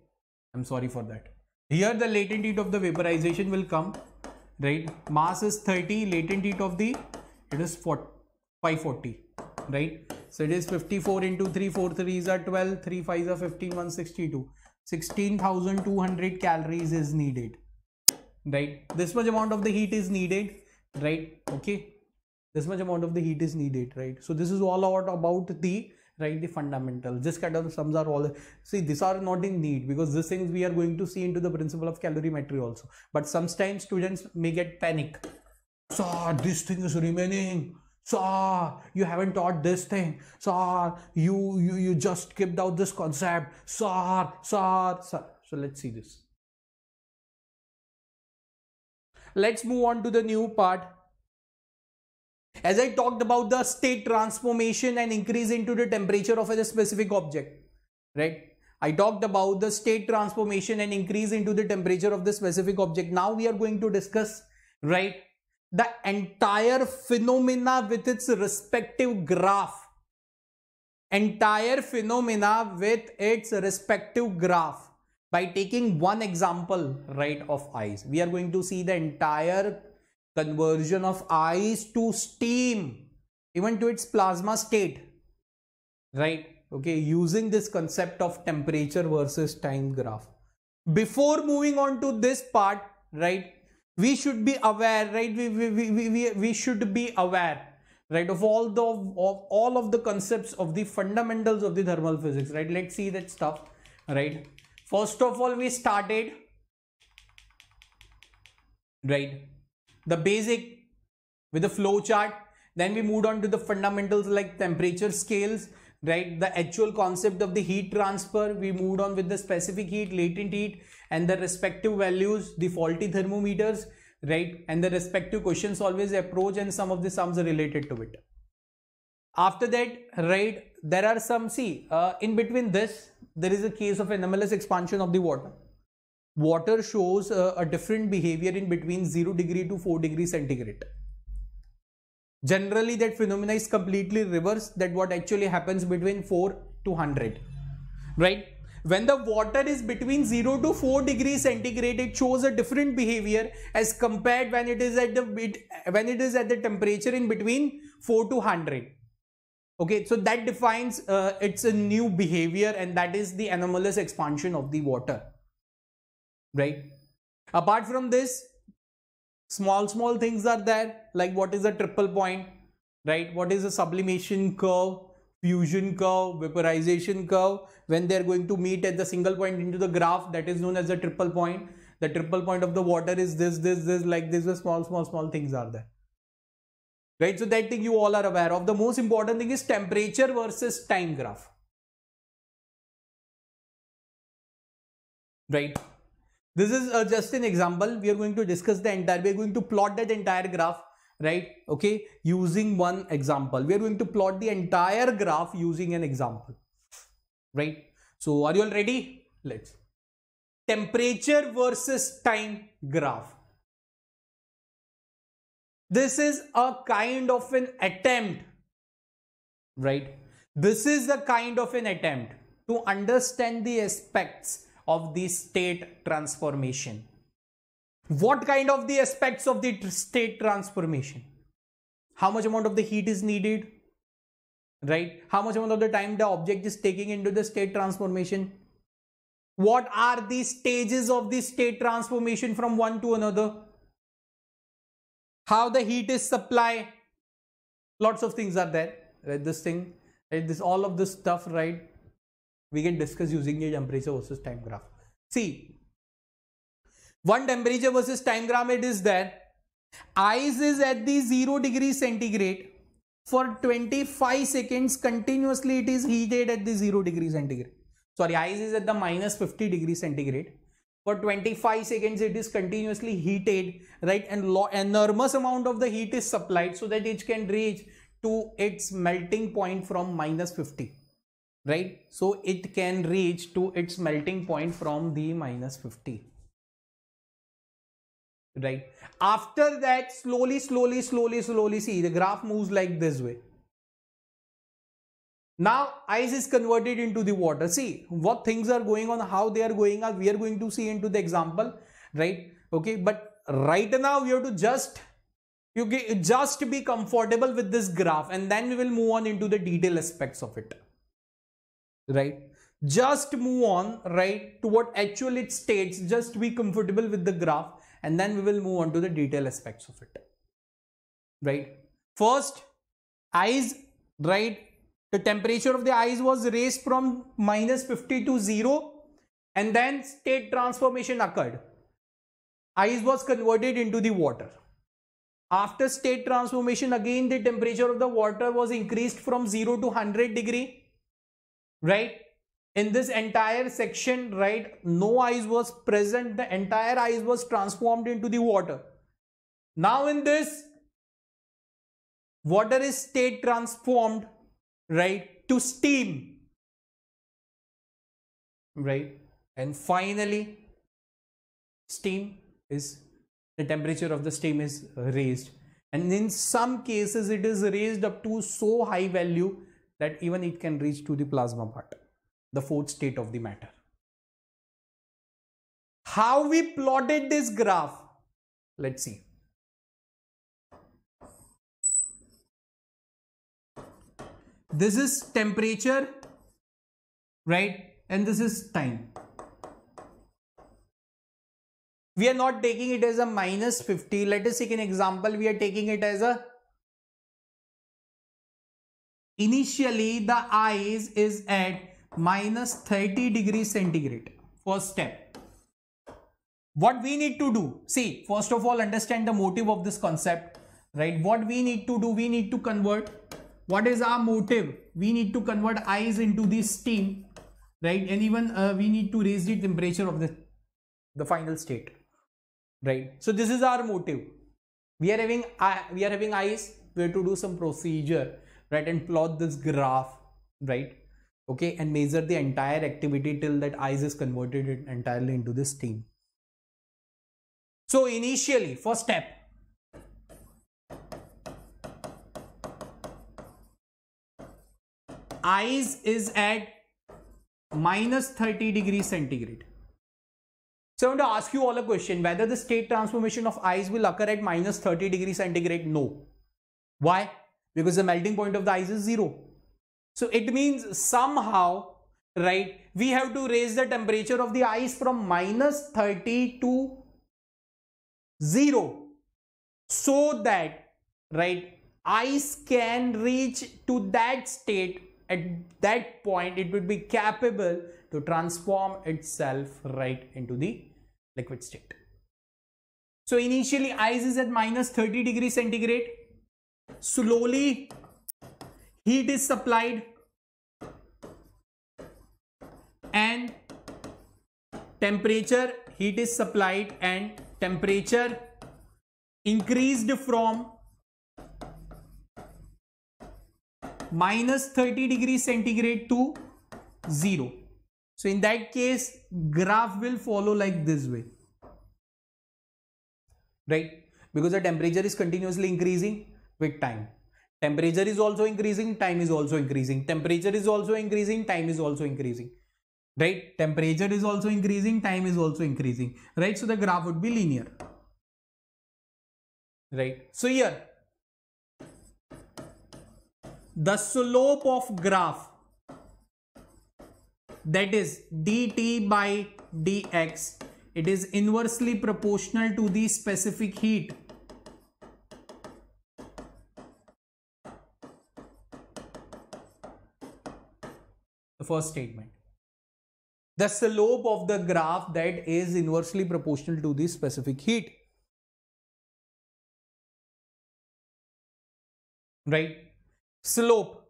I'm sorry for that. Here the latent heat of the vaporization will come, right? Mass is 30, latent heat of the, it is 540, right? So it is 54 into 3, 4 3s are 12, 3 5s are 15, 162. 16,200 calories is needed, right? This much amount of the heat is needed, right? Okay, this much amount of the heat is needed, right? So this is all about the, right, the fundamentals. This kind of sums are all, see, these are not in NEET, because these things we are going to see into the principle of calorimetry also. But sometimes students may get panic. Sir, this thing is remaining. Sir, you haven't taught this thing. Sir, you just skipped out this concept. Sir. So let's see this. Let's move on to the new part. As I talked about the state transformation and increase into the temperature of a specific object, right? I talked about the state transformation and increase into the temperature of the specific object. Now we are going to discuss, right, the entire phenomena with its respective graph. Entire phenomena with its respective graph. By taking one example, right, of ice. We are going to see the entire conversion of ice to steam, even to its plasma state, right? Okay, using this concept of temperature versus time graph. Before moving on to this part, right, we should be aware, right? We should be aware, right, of all of the concepts of the fundamentals of the thermal physics, right? Let's see that stuff, right? First of all, we started, right, the basic with the flow chart. Then we moved on to the fundamentals like temperature scales, right, the actual concept of the heat transfer. We moved on with the specific heat, latent heat, and the respective values, the faulty thermometers, right, and the respective questions always approach and some of the sums are related to it. After that, right, there are some, see, in between this, there is a case of anomalous expansion of the water. Water shows a different behavior in between 0 degree to 4 degrees centigrade. Generally, that phenomena is completely reversed, that what actually happens between 4 to 100, right? When the water is between 0 to 4 degrees centigrade, it shows a different behavior as compared when it is at the temperature in between 4 to 100. Okay, so that defines it's a new behavior, and that is the anomalous expansion of the water. Right. Apart from this, small things are there, like what is a triple point, right? What is a sublimation curve, fusion curve, vaporization curve. When they are going to meet at the single point into the graph, that is known as a triple point. The triple point of the water is this, like this. Small things are there. Right. So that thing you all are aware of. The most important thing is temperature versus time graph. Right. This is just an example. We are going to discuss we are going to plot that entire graph, right? Okay, using one example. We are going to plot the entire graph using an example, right? So are you all ready? Let's. Temperature versus time graph. This is a kind of an attempt, right? This is a kind of an attempt to understand the aspects of the state transformation. What kind of the aspects of the state transformation? How much amount of the heat is needed, right? How much amount of the time the object is taking into the state transformation? What are the stages of the state transformation from one to another? How the heat is supplied? Lots of things are there, right? This thing, right? This, all of this stuff, right? We can discuss using the temperature versus time graph. See, one temperature versus time graph, it is there. Ice is at the 0 degrees centigrade. For 25 seconds continuously it is heated at the 0 degrees centigrade. Sorry, ice is at the minus 50 degrees centigrade. For 25 seconds it is continuously heated, right? And enormous amount of the heat is supplied so that it can reach to its melting point from minus 50. Right, so it can reach to its melting point from the minus 50. Right, after that slowly see the graph moves like this way. Now ice is converted into the water. See what things are going on, how they are going on, we are going to see into the example, right? Okay, but right now you have to just be comfortable with this graph, and then we will move on into the detail aspects of it. Right, just move on, right, to what actually it states. Just be comfortable with the graph, and then we will move on to the detail aspects of it. Right, First, ice, right? The temperature of the ice was raised from -50 to 0, and then state transformation occurred. Ice was converted into the water. After state transformation, again the temperature of the water was increased from 0 to 100 degree, right? In this entire section, right, no ice was present. The entire ice was transformed into the water. Now in this, water is state transformed, right, to steam, right? And finally, steam is, the temperature of the steam is raised. And in some cases, it is raised up to so high value that even it can reach to the plasma part, the fourth state of the matter. How we plotted this graph? Let's see. This is temperature, right? And this is time. We are not taking it as a -50. Let us take an example. We are taking it as a, initially the ice is at -30 degrees centigrade. First step. What we need to do? See, first of all, understand the motive of this concept, right? What we need to do, we need to convert. What is our motive? We need to convert ice into the steam, right? And even we need to raise the temperature of the final state, right? So this is our motive. We are having ice. We have to do some procedure, right, and plot this graph, right? Okay, and measure the entire activity till that ice is converted entirely into the steam. So initially, first step, ice is at -30 degrees centigrade. So I want to ask you all a question, whether the state transformation of ice will occur at -30 degrees centigrade? No. Why? Because the melting point of the ice is 0. So it means somehow, right, we have to raise the temperature of the ice from -30 to 0 so that, right, ice can reach to that state. At that point, it would be capable to transform itself right into the liquid state. So initially, ice is at -30 degrees centigrade. Slowly, heat is supplied and temperature, heat is supplied and temperature increased from -30 degrees centigrade to 0. So in that case, graph will follow like this way, right? Because the temperature is continuously increasing with time. Temperature is also increasing, time is also increasing. Temperature is also increasing, time is also increasing, right? Temperature is also increasing, time is also increasing, right? So the graph would be linear, right? So here, the slope of graph, that is dt by dx, it is inversely proportional to the specific heat. The first statement. The slope of the graph, that is inversely proportional to the specific heat. Right? Slope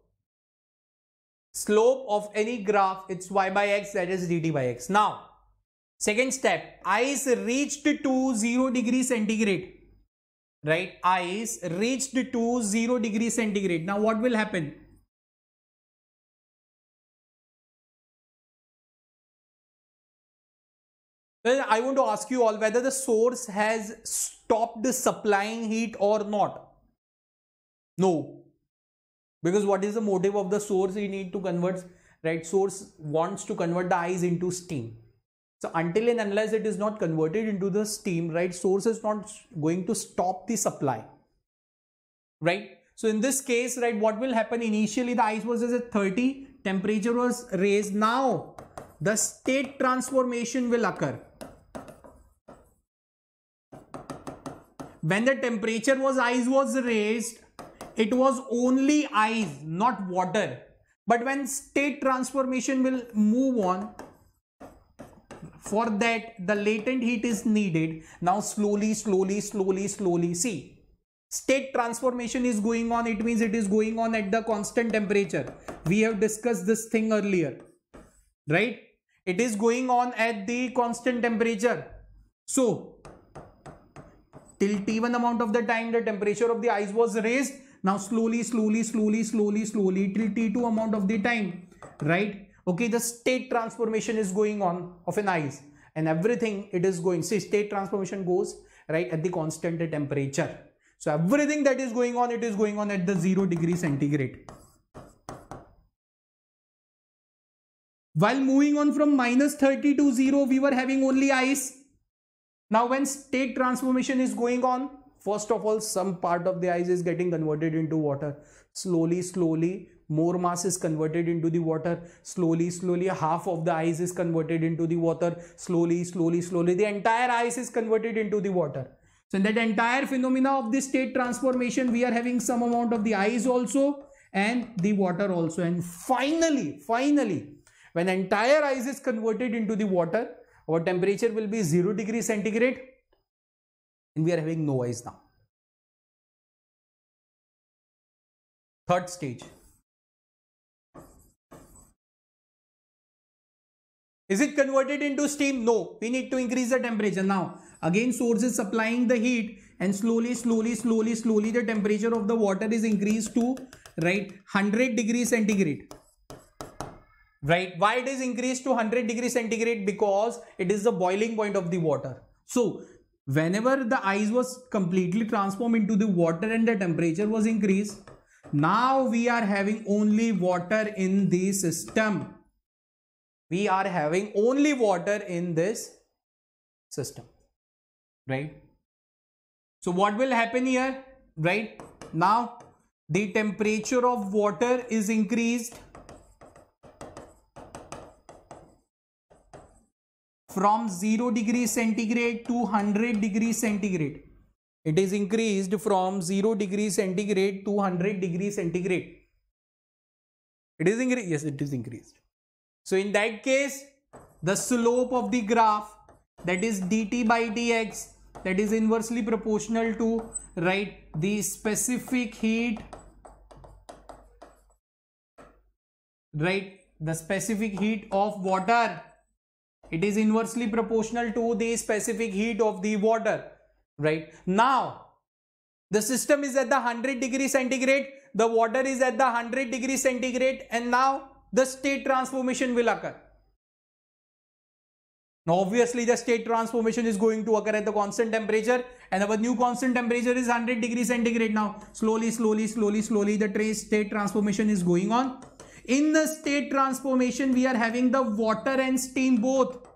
of any graph, it's y by x, that is dt by x. Now, second step, ice reached to 0 degrees centigrade, right? Ice reached to 0 degrees centigrade. Now what will happen? Well, I want to ask you all whether the source has stopped supplying heat or not. No. Because what is the motive of the source? We need to convert, right? Source wants to convert the ice into steam. So until and unless it is not converted into the steam, right, source is not going to stop the supply, right? So in this case, right, what will happen? Initially the ice was at 30, temperature was raised. Now the state transformation will occur. When the temperature was, ice was raised, it was only ice, not water. But when state transformation will move on, for that the latent heat is needed. Now slowly, see, state transformation is going on. It means it is going on at the constant temperature. We have discussed this thing earlier, right? It is going on at the constant temperature. So till T1 amount of the time the temperature of the ice was raised. Now slowly till T2 amount of the time, right? Okay, the state transformation is going on of an ice, and everything it is going. See, state transformation goes right at the constant temperature. So everything that is going on, it is going on at the 0 degree centigrade. While moving on from -30 to 0, we were having only ice. Now when state transformation is going on, first of all, some part of the ice is getting converted into water. Slowly, more mass is converted into the water. Slowly, half of the ice is converted into the water. Slowly, the entire ice is converted into the water. So in that entire phenomena of the state transformation, we are having some amount of the ice also and the water also. And finally, when entire ice is converted into the water, our temperature will be 0 degree centigrade, and we are having no ice now. Third stage. Is it converted into steam? No. We need to increase the temperature. Now, again source is supplying the heat, and slowly the temperature of the water is increased to, right, 100 degrees centigrade. Right? Why it is increased to 100 degrees centigrade? Because it is the boiling point of the water. So whenever the ice was completely transformed into the water and the temperature was increased, now we are having only water in the system. We are having only water in this system, right? So what will happen here, right? Now the temperature of water is increased from 0 degrees centigrade to 100 degrees centigrade. It is increased from 0 degrees centigrade to 100 degrees centigrade. It is increased. Yes, it is increased. So in that case, the slope of the graph, that is dt by dx, that is inversely proportional to, right, the specific heat, right, the specific heat of water. It is inversely proportional to the specific heat of the water, right? Now, the system is at the 100 degree centigrade, the water is at the 100 degree centigrade, and now the state transformation will occur. Now, obviously, the state transformation is going to occur at the constant temperature, and our new constant temperature is 100 degree centigrade. Now, slowly, the state transformation is going on. In the state transformation, we are having the water and steam both.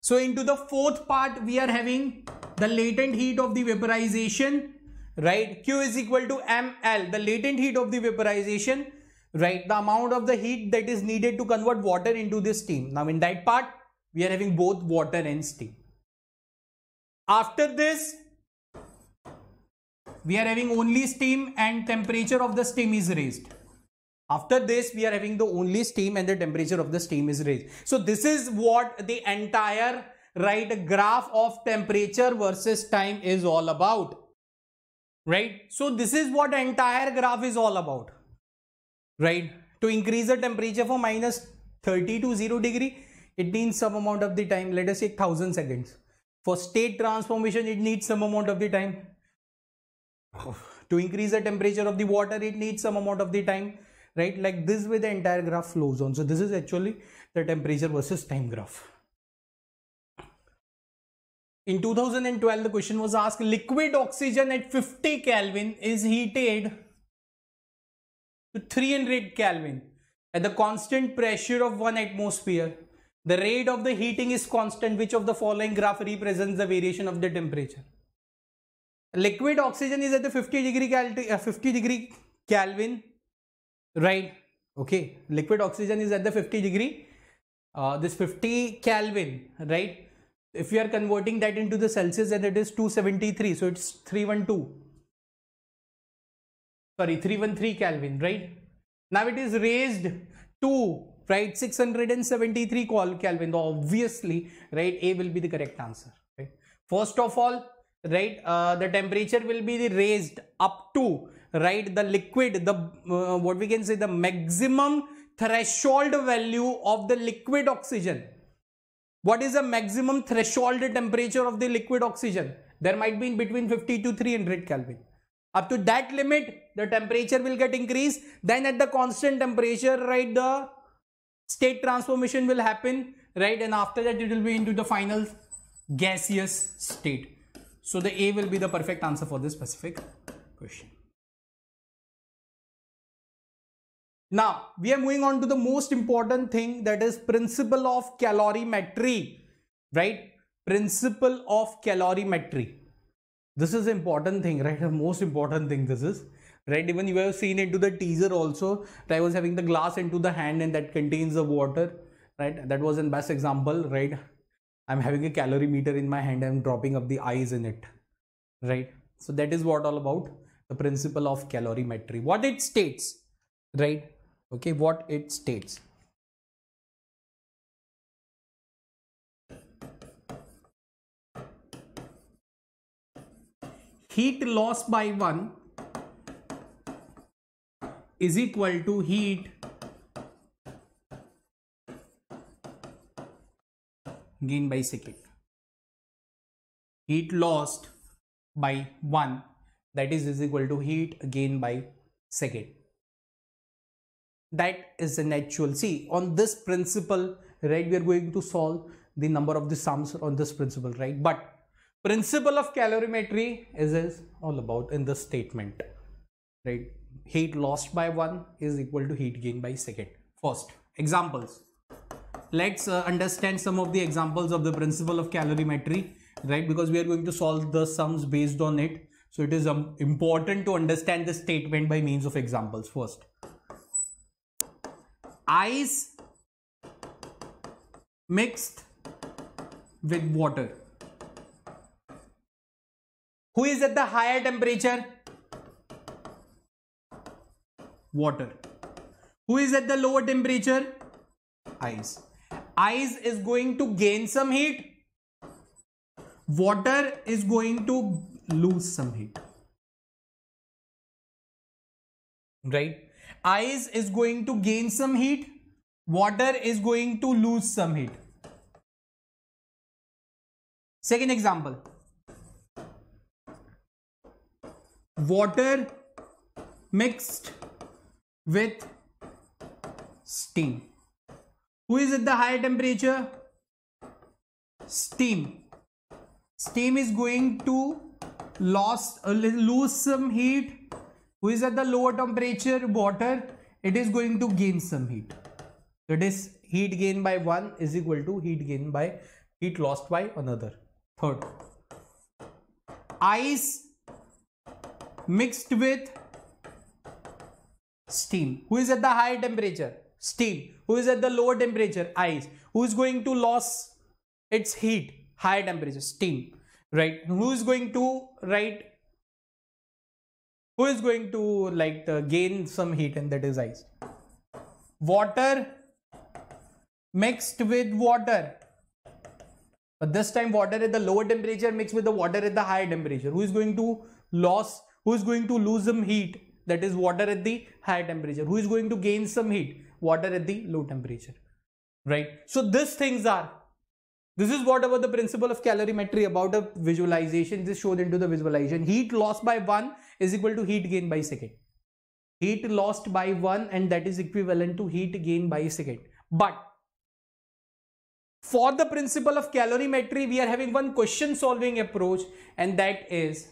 So into the fourth part, we are having the latent heat of the vaporization, right? Q is equal to ml, the latent heat of the vaporization, right? The amount of the heat that is needed to convert water into the steam. Now in that part, we are having both water and steam. After this, we are having only steam and temperature of the steam is raised. After this, we are having the only steam and the temperature of the steam is raised. So this is what the entire, right, graph of temperature versus time is all about, right? So this is what entire graph is all about, right? To increase the temperature from -30 to 0 degree, it needs some amount of the time. Let us say 1000 seconds. For state transformation, it needs some amount of the time. To increase the temperature of the water, it needs some amount of the time, right? Like this way the entire graph flows on. So this is actually the temperature versus time graph. In 2012, the question was asked, liquid oxygen at 50 Kelvin is heated to 300 Kelvin at the constant pressure of 1 atmosphere. The rate of the heating is constant. Which of the following graph represents the variation of the temperature? Liquid oxygen is at the 50 degree Kelvin, right? Okay, liquid oxygen is at the 50 degree, this 50 Kelvin, right? If we are converting that into the Celsius, then it is 273, so it's 312. sorry, 313 Kelvin, right? Now it is raised to, right, 673 Kelvin. Obviously, right, A will be the correct answer, right? First of all, right, the temperature will be raised up to, right, the liquid, the what we can say, the maximum threshold value of the liquid oxygen. What is the maximum threshold temperature of the liquid oxygen? There might be in between 50 to 300 Kelvin. Up to that limit, the temperature will get increased. Then at the constant temperature, right, the state transformation will happen, right? And after that, it will be into the final gaseous state. So the A will be the perfect answer for this specific question. Now, we are moving on to the most important thing, that is principle of calorimetry, right? Principle of calorimetry. This is important thing, right? The most important thing this is, right? Even you have seen into the teaser also, I was having the glass into the hand and that contains the water, right? That was in best example, right? I'm having a calorimeter in my hand, I'm dropping up the ice in it, right? So that is what all about the principle of calorimetry. What it states, right? Okay, what it states. Heat loss by 1 is equal to heat gain by second. Heat lost by 1, that is equal to heat gain by second. That is the natural. See, on this principle, right, we are going to solve the number of the sums on this principle, right? But principle of calorimetry is all about in this statement, right? Heat lost by 1 is equal to heat gain by second. First, examples. Let's understand some of the examples of the principle of calorimetry, right? Because we are going to solve the sums based on it. So it is important to understand the statement by means of examples. First, ice mixed with water. Who is at the higher temperature? Water. Who is at the lower temperature? Ice. Ice is going to gain some heat. Water is going to lose some heat. Right? Ice is going to gain some heat. Water is going to lose some heat. Second example. Water mixed with steam. Who is at the higher temperature? Steam. Steam is going to lose some heat. Who is at the lower temperature? Water. It is going to gain some heat. That is heat gain by 1 is equal to heat gain by heat lost by another. Third, ice mixed with steam. Who is at the higher temperature? Steam. Who is at the lower temperature? Ice. Who is going to lose its heat? Higher temperature? Steam. Right? Who is going to, right? Who is going to gain some heat, and that is ice. Water mixed with water. But this time water at the lower temperature mixed with the water at the higher temperature. Who is going to lose some heat? That is water at the higher temperature. Who is going to gain some heat? Water at the low temperature. Right? So this is what about the principle of calorimetry about a visualization. This showed into the visualization. Heat lost by 1 is equal to heat gain by second. Heat lost by 1, and that is equivalent to heat gain by second. But for the principle of calorimetry, we are having one question solving approach, and that is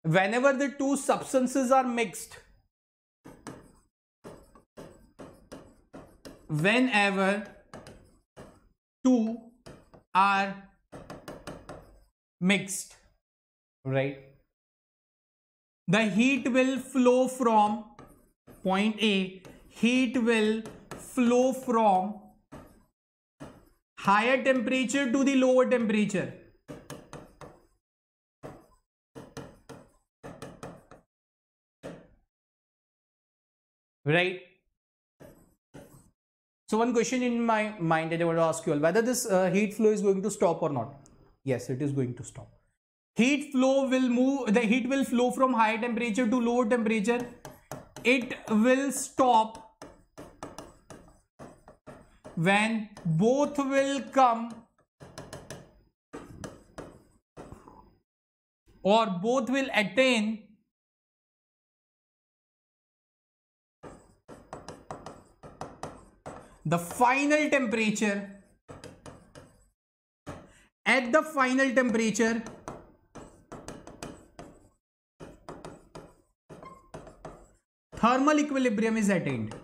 whenever the two substances are mixed, whenever two are mixed, right, the heat will flow from point A, heat will flow from higher temperature to the lower temperature. right? So one question in my mind that I want to ask you all, whether this heat flow is going to stop or not. Yes, it is going to stop. Heat flow will move, the heat will flow from higher temperature to lower temperature. It will stop when both will come or both will attain the final temperature. At the final temperature, thermal equilibrium is attained.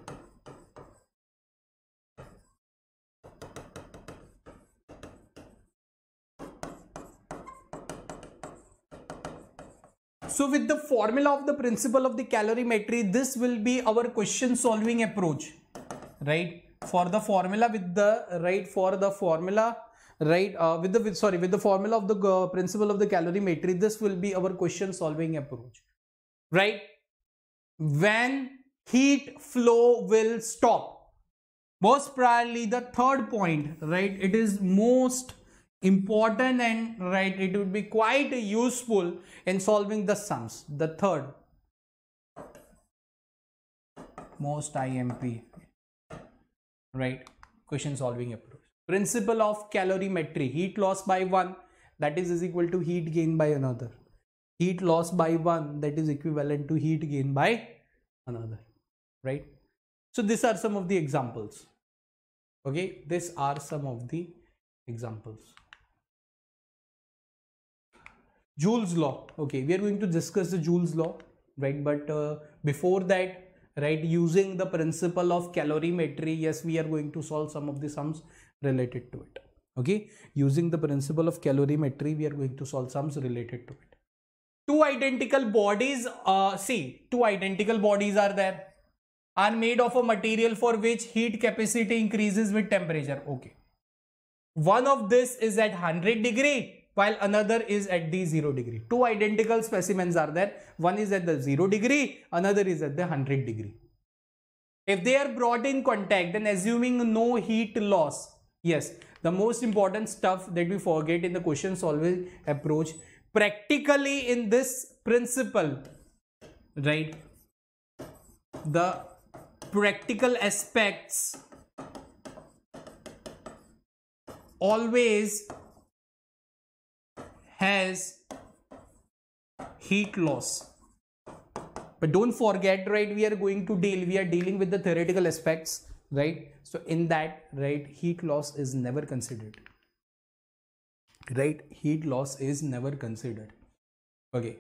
So with the formula of the principle of the calorimetry, this will be our question solving approach, right? For the formula with the with the formula of the principle of the calorimetry, this will be our question solving approach, right? When heat flow will stop. Most probably the third point, right? It is most important and right, it would be quite useful in solving the sums. The third most IMP, right? Question solving approach. Principle of calorimetry, heat loss by one, that is equal to heat gain by another. Heat loss by one, that is equivalent to heat gain by another, right? So these are some of the examples. Okay, these are some of the examples. Joule's law. Okay, we are going to discuss the Joule's law, right? But before that, right, using the principle of calorimetry, yes, we are going to solve some of the sums related to it. Okay, using the principle of calorimetry, we are going to solve sums related to it. Two identical bodies, two identical bodies are there, are made of a material for which heat capacity increases with temperature. Okay, one of this is at 100 degree while another is at the 0 degree. Two identical specimens are there. One is at the 0 degree, another is at the 100 degree. If they are brought in contact, then assuming no heat loss, yes, the most important stuff that we forget in the question solving approach, practically in this principle, right, the practical aspects always has heat loss. But don't forget, right, we are dealing with the theoretical aspects, right? So in that, right, heat loss is never considered, right? Heat loss is never considered. Okay,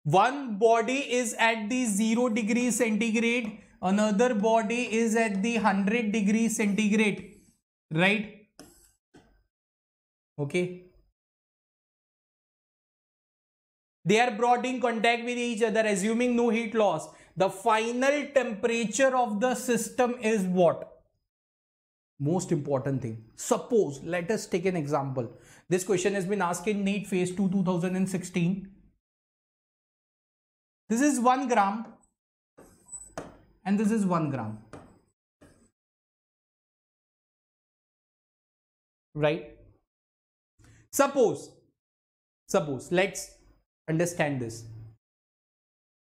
one body is at the 0 degree centigrade, another body is at the 100 degree centigrade, right? Okay, they are brought in contact with each other, assuming no heat loss. The final temperature of the system is what? Most important thing. Suppose, let us take an example. This question has been asked in NEET Phase 2 2016. This is 1 gram and this is 1 gram. Right? Suppose, let's understand this.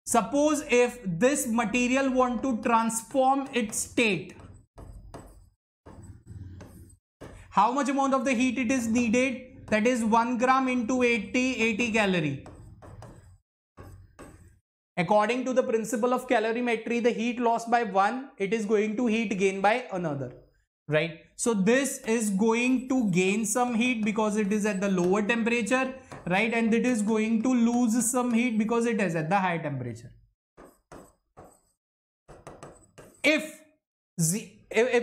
Suppose if this material want to transform its state, how much amount of the heat it is needed? That is 1 gram into 80 calorie. According to the principle of calorimetry, the heat lost by one, it is going to heat gain by another, right? So this is going to gain some heat because it is at the lower temperature, right? And it is going to lose some heat because it is at the higher temperature. If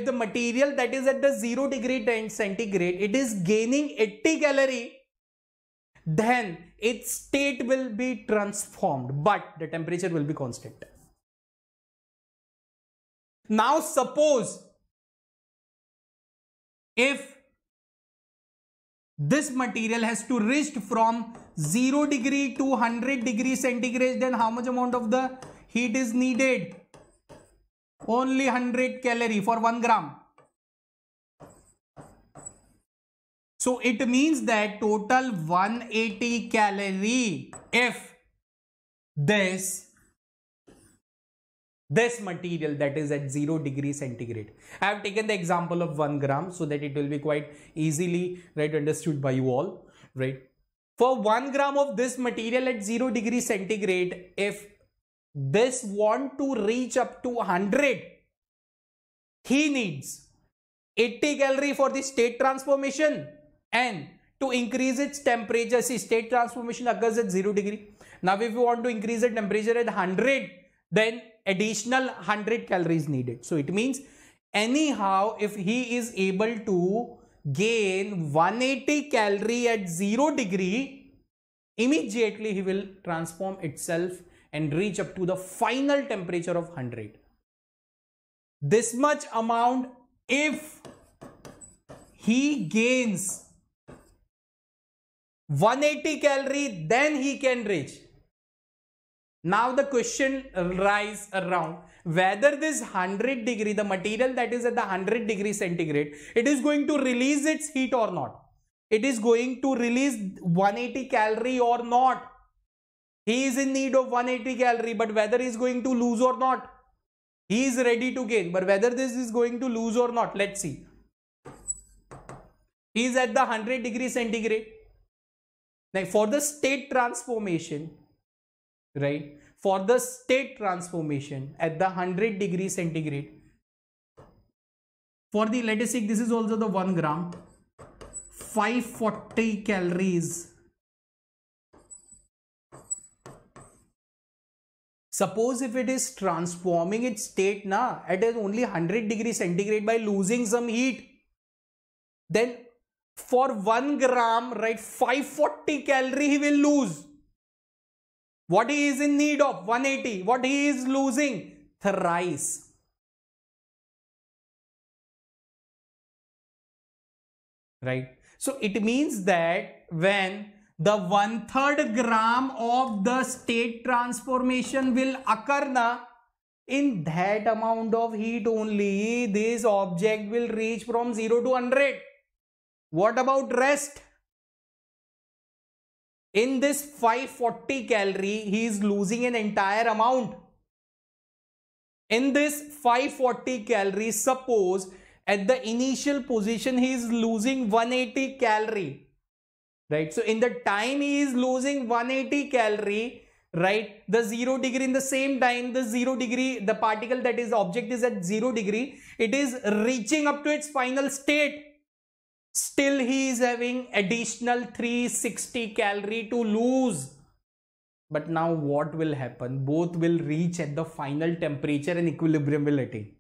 the material that is at the 0 degree centigrade, it is gaining 80 calorie, then its state will be transformed, but the temperature will be constant. Now suppose if this material has to reach from 0 degree to 100 degree centigrade, then how much amount of the heat is needed? Only 100 calorie for 1 gram. So it means that total 180 calorie if this material that is at 0 degrees centigrade. I have taken the example of 1 gram so that it will be quite easily understood by you all, right? For 1 gram of this material at 0 degrees centigrade, if this want to reach up to 100, he needs 80 calorie for the state transformation, and to increase its temperature, see state transformation occurs at 0 degree. Now if you want to increase the temperature at 100, then additional 100 calories needed. So it means anyhow if he is able to gain 180 calorie at 0 degree, immediately he will transform itself and reach up to the final temperature of 100. This much amount, if he gains 180 calorie, then he can reach. Now the question arises around whether this 100 degree, the material that is at the 100 degree centigrade, it is going to release its heat or not. It is going to release 180 calorie or not. He is in need of 180 calorie, but whether he is going to lose or not, he is ready to gain. But whether this is going to lose or not, let's see. He is at the 100 degree centigrade. Now for the state transformation, right, for the state transformation at the 100 degree centigrade, for the, let us say this is also the 1 gram, 540 calories. Suppose if it is transforming its state now at only 100 degree centigrade by losing some heat, then for 1 gram, right, 540 calorie he will lose. What he is in need of? 180. What he is losing? Thrice. Right. So it means that when the 1/3 gram of the state transformation will occur na, in that amount of heat only this object will reach from 0 to 100. What about rest? In this 540 calorie, he is losing an entire amount. In this 540 calories, suppose at the initial position he is losing 180 calorie, right? So in the time he is losing 180 calorie, right, the 0 degree, in the same time the 0 degree, the particle that is object is at 0 degree, it is reaching up to its final state. Still he is having additional 360 calorie to lose. But now what will happen? Both will reach at the final temperature and equilibrium will attain.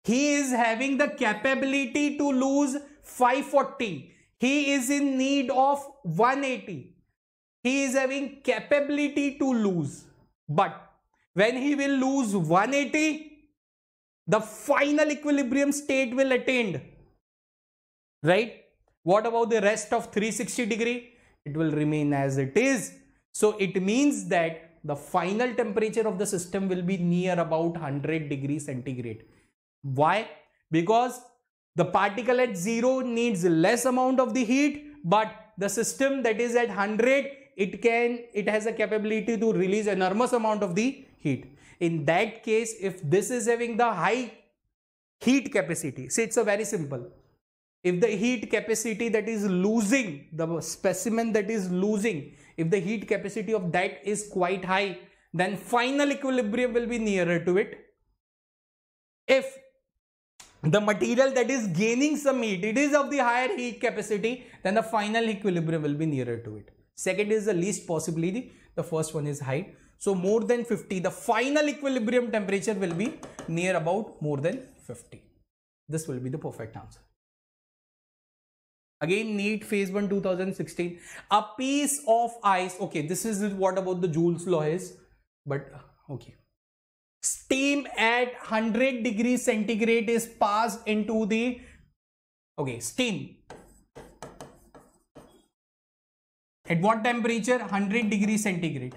He is having the capability to lose 540. He is in need of 180. He is having capability to lose. But when he will lose 180, the final equilibrium state will attain. Right? What about the rest of 360 degree? It will remain as it is. So it means that the final temperature of the system will be near about 100 degrees centigrade. Why? Because the particle at 0 needs less amount of the heat, but the system that is at 100, it has a capability to release enormous amount of the heat. In that case, if this is having the high heat capacity, see, it's a very simple. If the heat capacity that is losing, the specimen that is losing, if the heat capacity of that is quite high, then final equilibrium will be nearer to it. If the material that is gaining some heat, it is of the higher heat capacity, then the final equilibrium will be nearer to it. Second is the least possibility, the first one is high. So more than 50, the final equilibrium temperature will be near about more than 50. This will be the perfect answer. Again, NEET phase 1 2016. A piece of ice. Okay, this is what about the Joule's law is. But okay. Steam at 100 degrees centigrade is passed into the, okay, steam. At what temperature? 100 degrees centigrade.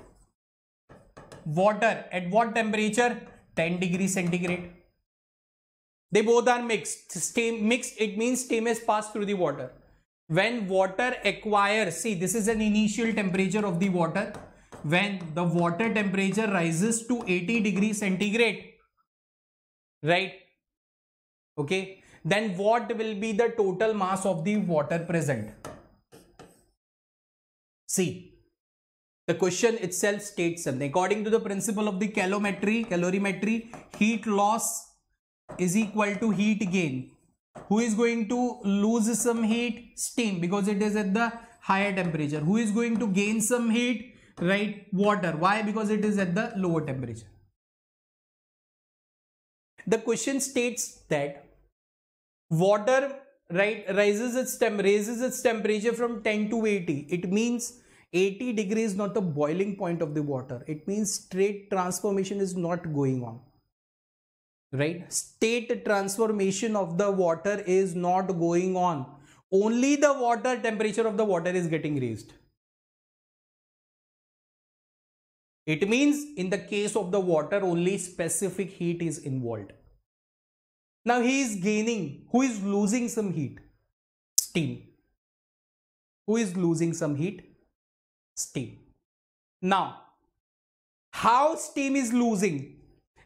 Water at what temperature? 10 degrees centigrade. They both are mixed. Steam mixed, it means steam has passed through the water. When water acquires, see, this is an initial temperature of the water. When the water temperature rises to 80 degrees centigrade, right? Okay, then what will be the total mass of the water present? See, the question itself states something. According to the principle of the calorimetry, heat loss is equal to heat gain. Who is going to lose some heat? Steam, because it is at the higher temperature. Who is going to gain some heat? Right, water. Why? Because it is at the lower temperature. The question states that water, right, raises its temperature from 10 to 80. It means 80 degrees is not the boiling point of the water. It means state transformation is not going on. Right? State transformation of the water is not going on. Only the water temperature of the water is getting raised. It means in the case of the water, only specific heat is involved. Now he is gaining. Who is losing some heat? Steam. Who is losing some heat? Steam. Now, how steam is losing?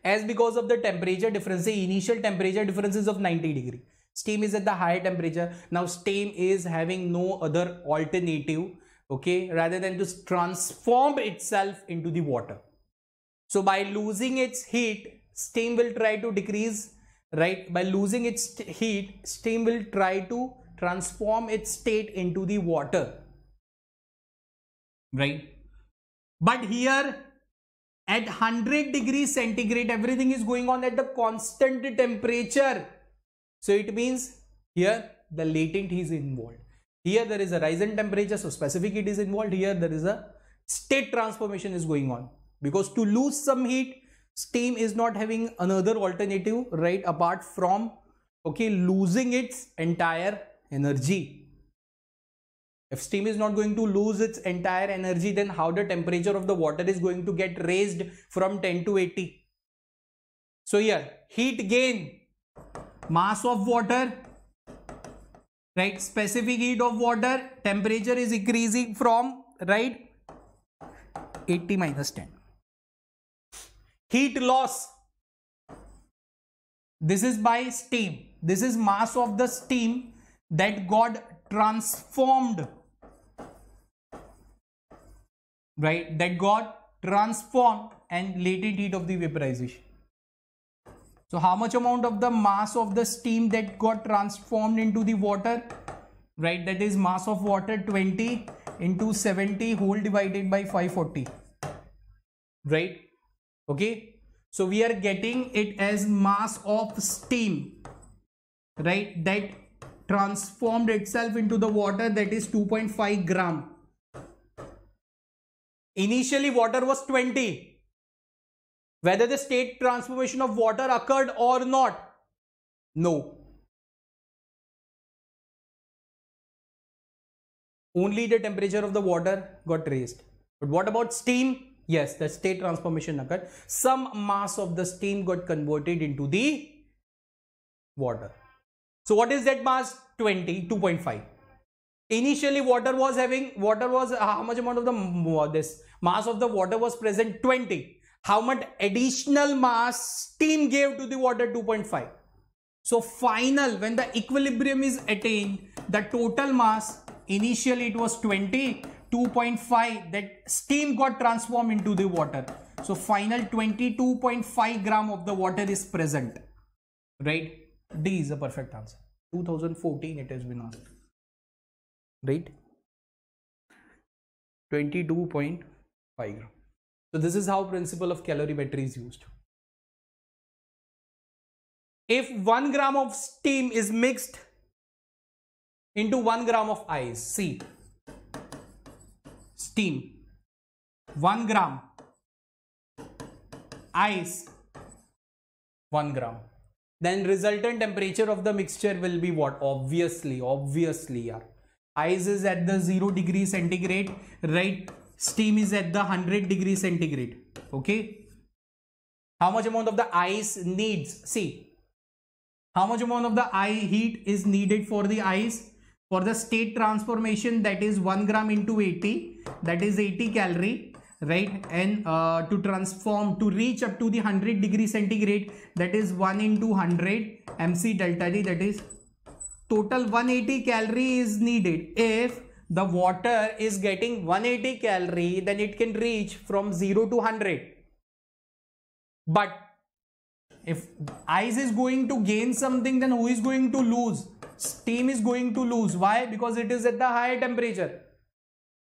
As because of the temperature difference, the initial temperature difference is of 90 degrees. Steam is at the higher temperature. Now steam is having no other alternative, okay, rather than to transform itself into the water. So by losing its heat, steam will try to decrease, right? By losing its heat, steam will try to transform its state into the water, right? But here at 100 degrees centigrade, everything is going on at the constant temperature. So it means here the latent heat is involved. Here there is a rise in temperature, so specific heat is involved. Here there is a state transformation is going on. Because to lose some heat, steam is not having another alternative, right, apart from, okay, losing its entire energy. If steam is not going to lose its entire energy, then how the temperature of the water is going to get raised from 10 to 80? So here, heat gain, mass of water, right, specific heat of water, temperature is increasing from, right, 80 minus 10. Heat loss, this is by steam. This is mass of the steam that got transformed, right, that got transformed, and latent heat of the vaporization. So how much amount of the mass of the steam that got transformed into the water, right, that is mass of water 20 into 70 whole divided by 540, right? Okay, so we are getting it as mass of steam, right, that transformed itself into the water, that is 2.5 gram. Initially water was 20. Whether the state transformation of water occurred or not? No. Only the temperature of the water got raised. But what about steam? Yes, the state transformation occurred. Some mass of the steam got converted into the water. So what is that mass? 20, 2.5. Initially water was how much amount of the this mass of the water was present? 20. How much additional mass steam gave to the water? 2.5. So final, when the equilibrium is attained, the total mass, initially it was 20, 2.5, that steam got transformed into the water. So final 22.5 gram of the water is present, right? D is a perfect answer. 2014 it has been asked, right? 22.5 gram. So this is how principle of calorimetry is used. If 1 gram of steam is mixed into 1 gram of ice, see, steam 1 gram, ice 1 gram, then resultant temperature of the mixture will be what? Obviously, yeah. Ice is at the 0 degree centigrade, right? Steam is at the 100 degree centigrade. Okay. How much amount of the ice needs? See, how much amount of the heat is needed for the ice? For the state transformation, that is 1 gram into 80, that is 80 calorie, right? And to transform, to reach up to the 100 degree centigrade, that is 1 into 100 mc delta T, that is total 180 calorie is needed. If the water is getting 180 calorie, then it can reach from 0 to 100. But if ice is going to gain something, then who is going to lose? Steam is going to lose. Why? Because it is at the higher temperature.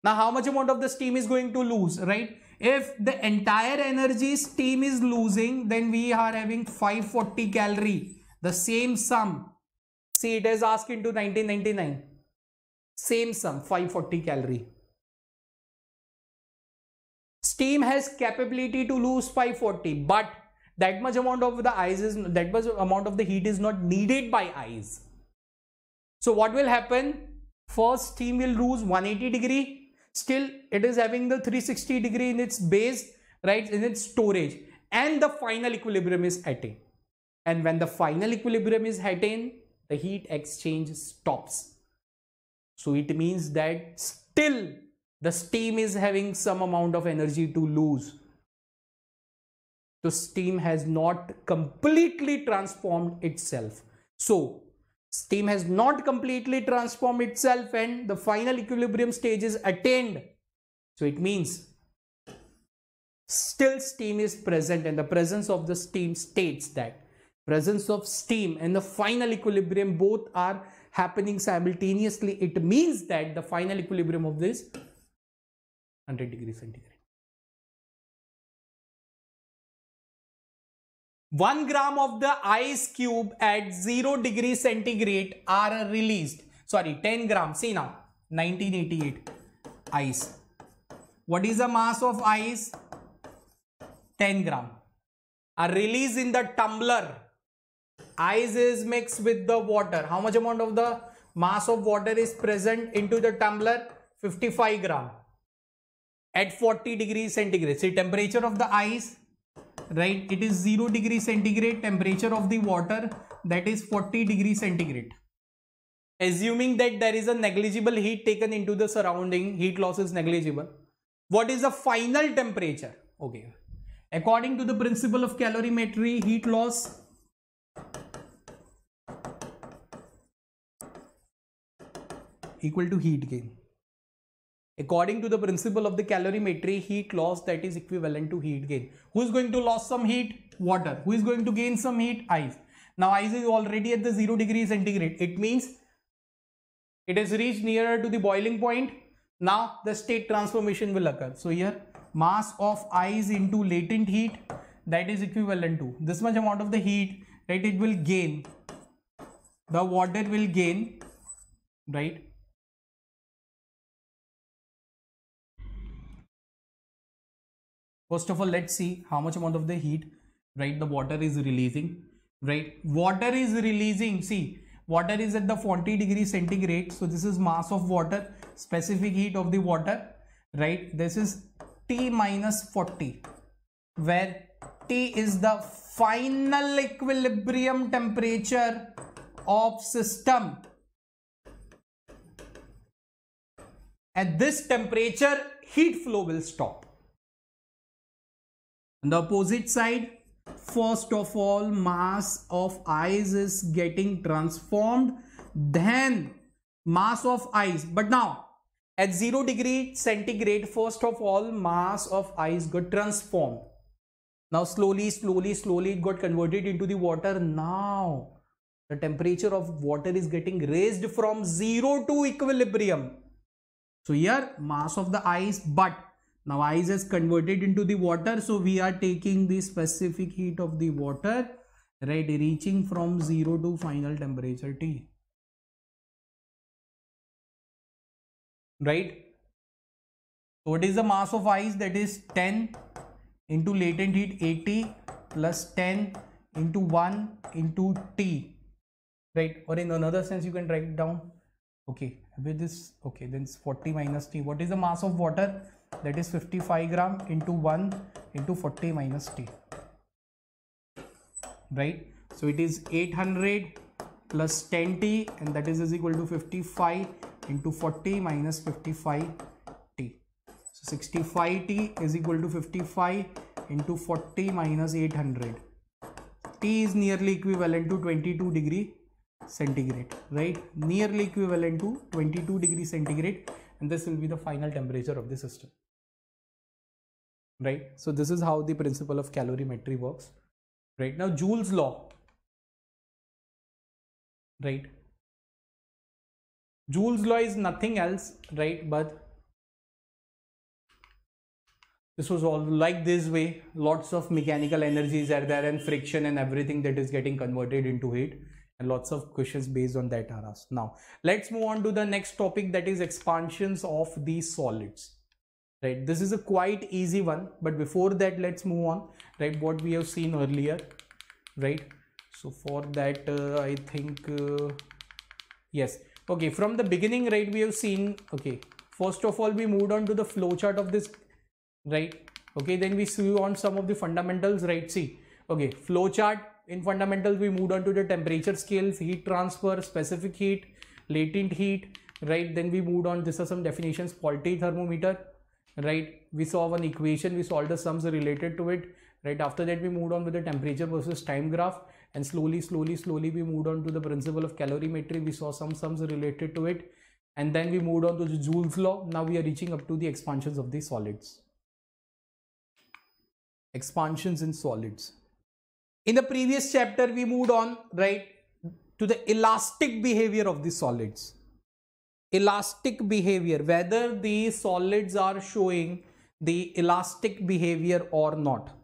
Now, how much amount of the steam is going to lose, right? If the entire energy steam is losing, then we are having 540 calorie. The same sum. See, it is asked into 1999. Same sum, 540 calorie. Steam has capability to lose 540, but that much amount of the ice is, that much amount of the heat is not needed by ice. So what will happen? First, steam will lose 180 degree. Still, it is having the 360 degree in its base, right, in its storage, and the final equilibrium is attained. And when the final equilibrium is attained, the heat exchange stops. So it means that still the steam is having some amount of energy to lose. So steam has not completely transformed itself. So steam has not completely transformed itself and the final equilibrium stage is attained. So it means still steam is present, and the presence of the steam states that presence of steam and the final equilibrium both are happening simultaneously. It means that the final equilibrium of this 100 degrees centigrade. 1 gram of the ice cube at 0 degrees centigrade are released. Sorry, 10 grams. See now, 1988 ice. What is the mass of ice? 10 gram. Are released in the tumbler. Ice is mixed with the water. How much amount of the mass of water is present into the tumbler? 55 gram. At 40 degrees centigrade. See, temperature of the ice, right, it is 0 degrees centigrade. Temperature of the water, that is 40 degrees centigrade. Assuming that there is a negligible heat taken into the surrounding, heat loss is negligible. What is the final temperature? Okay, according to the principle of calorimetry, heat loss equal to heat gain. According to the principle of the calorimetry, heat loss, that is equivalent to heat gain. Who is going to lose some heat? Water. Who is going to gain some heat? Ice. Now ice is already at the 0 degree centigrade. It means it has reached nearer to the boiling point. Now the state transformation will occur. So here mass of ice into latent heat, that is equivalent to this much amount of the heat, right? It will gain. The water will gain, right? First of all, let's see how much amount of the heat, right, the water is releasing, right? Water is releasing, see, water is at the 40 degrees centigrade. So this is mass of water, specific heat of the water, right? This is T minus 40, where T is the final equilibrium temperature of system. At this temperature, heat flow will stop. On the opposite side, first of all, mass of ice is getting transformed, then mass of ice. But now, at 0 degree centigrade, first of all, mass of ice got transformed. Now, slowly, it got converted into the water. Now, the temperature of water is getting raised from 0 to equilibrium. So, here, mass of the ice, but now ice is converted into the water, so we are taking the specific heat of the water, right, reaching from 0 to final temperature T. Right? So what is the mass of ice? That is 10 into latent heat 80 plus 10 into 1 into T. Right? Or in another sense you can write it down. Okay, with this, okay, then it's 40 minus T. What is the mass of water? That is 55 gram into 1 into 40 minus T. right? So it is 800 plus 10t, and that is equal to 55 into 40 minus 55t. So 65t is equal to 55 into 40 minus 800. T is nearly equivalent to 22 degree centigrade, right? Nearly equivalent to 22 degree centigrade, and this will be the final temperature of the system, right? So this is how the principle of calorimetry works, right? Now Joule's law, right? Joule's law is nothing else, right, but this was all like this way. Lots of mechanical energies are there and friction and everything that is getting converted into heat, and lots of questions based on that are asked. Now let's move on to the next topic, that is expansions of the solids, right? This is a quite easy one, but before that let's move on, right, what we have seen earlier, right? So for that I think yes, okay, from the beginning, right, we have seen, okay, first of all we moved on to the flow chart of this, right? Okay, then we see on some of the fundamentals, right? See, okay, flow chart. In fundamentals we moved on to the temperature scales, heat transfer, specific heat, latent heat, right? Then we moved on, these are some definitions, faulty thermometer, right? We saw one equation, we solved the sums related to it, right? After that we moved on with the temperature versus time graph, and slowly we moved on to the principle of calorimetry. We saw some sums related to it, and then we moved on to the Joule's law. Now we are reaching up to the expansions of the solids. Expansions in solids. In the previous chapter we moved on, right, to the elastic behavior of the solids. Elastic behavior, whether the solids are showing the elastic behavior or not.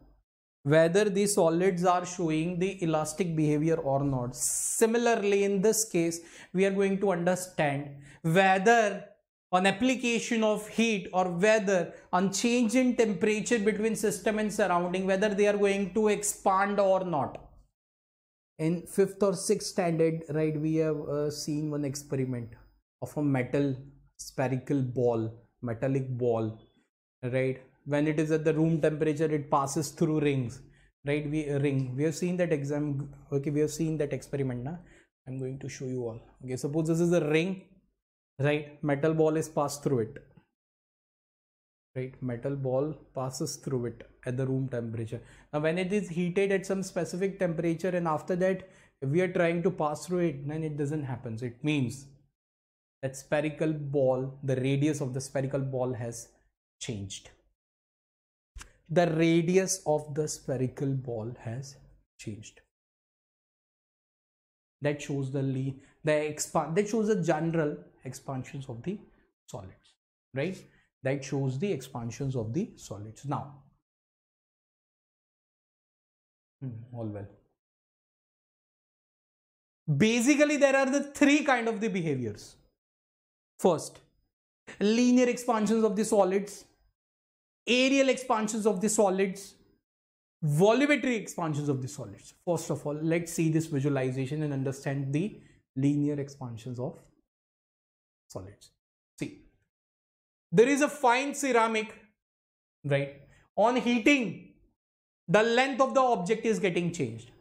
Whether the solids are showing the elastic behavior or not. Similarly, in this case, we are going to understand whether on application of heat or whether on change in temperature between system and surrounding, whether they are going to expand or not. In 5th or 6th standard, right, we have seen one experiment of a metal spherical ball, metallic ball, right? When it is at the room temperature, it passes through rings, right? We have seen that exam. Okay, we have seen that experiment. Now I'm going to show you all. Okay, suppose this is a ring, right? Metal ball is passed through it, right? Metal ball passes through it at the room temperature. Now when it is heated at some specific temperature, and after that if we are trying to pass through it, then it doesn't happen. So it means that spherical ball, the radius of the spherical ball has changed. The radius of the spherical ball has changed. That shows that shows the general expansions of the solids, right? That shows the expansions of the solids. Now, all well. Basically, there are the three kind of the behaviors. First, linear expansions of the solids, aerial expansions of the solids, volumetric expansions of the solids. First of all, let's see this visualization and understand the linear expansions of solids. See, there is a fine ceramic, right? On heating, the length of the object is getting changed.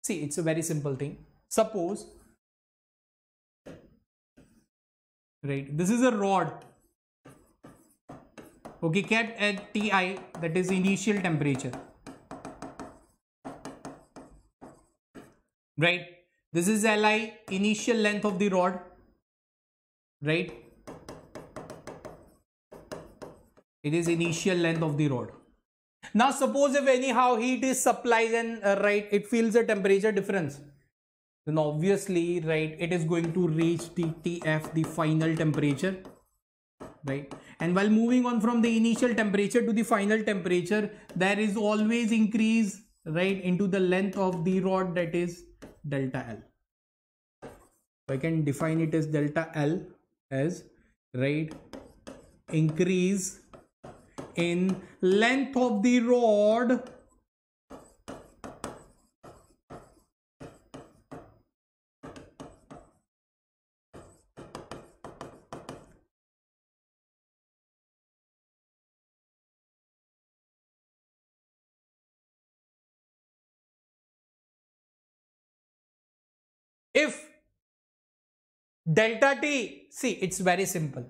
See, it's a very simple thing. Suppose, right, this is a rod, okay, kept at Ti, that is initial temperature, right? This is Li, initial length of the rod, right? It is initial length of the rod. Now suppose if anyhow heat is supplied and right, it feels a temperature difference, then obviously, right, it is going to reach the Tf, the final temperature, right? And while moving on from the initial temperature to the final temperature, there is always increase, right, into the length of the rod, that is delta L. So I can define it as delta L as, right, increase in length of the rod If delta T, see, it's very simple.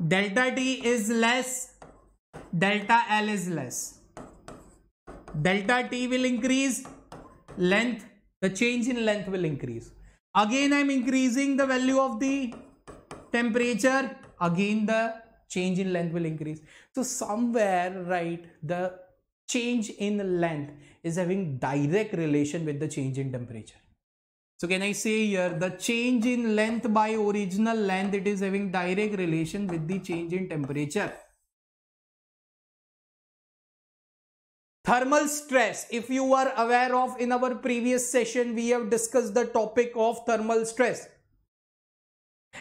Delta T is less, delta L is less. Delta T will increase, length, the change in length will increase. Again, I'm increasing the value of the temperature. Again, the change in length will increase. So somewhere, right, the change in length is having direct relation with the change in temperature. So can I say here, the change in length by original length, it is having direct relation with the change in temperature. Thermal stress, if you are aware of, in our previous session, we have discussed the topic of thermal stress.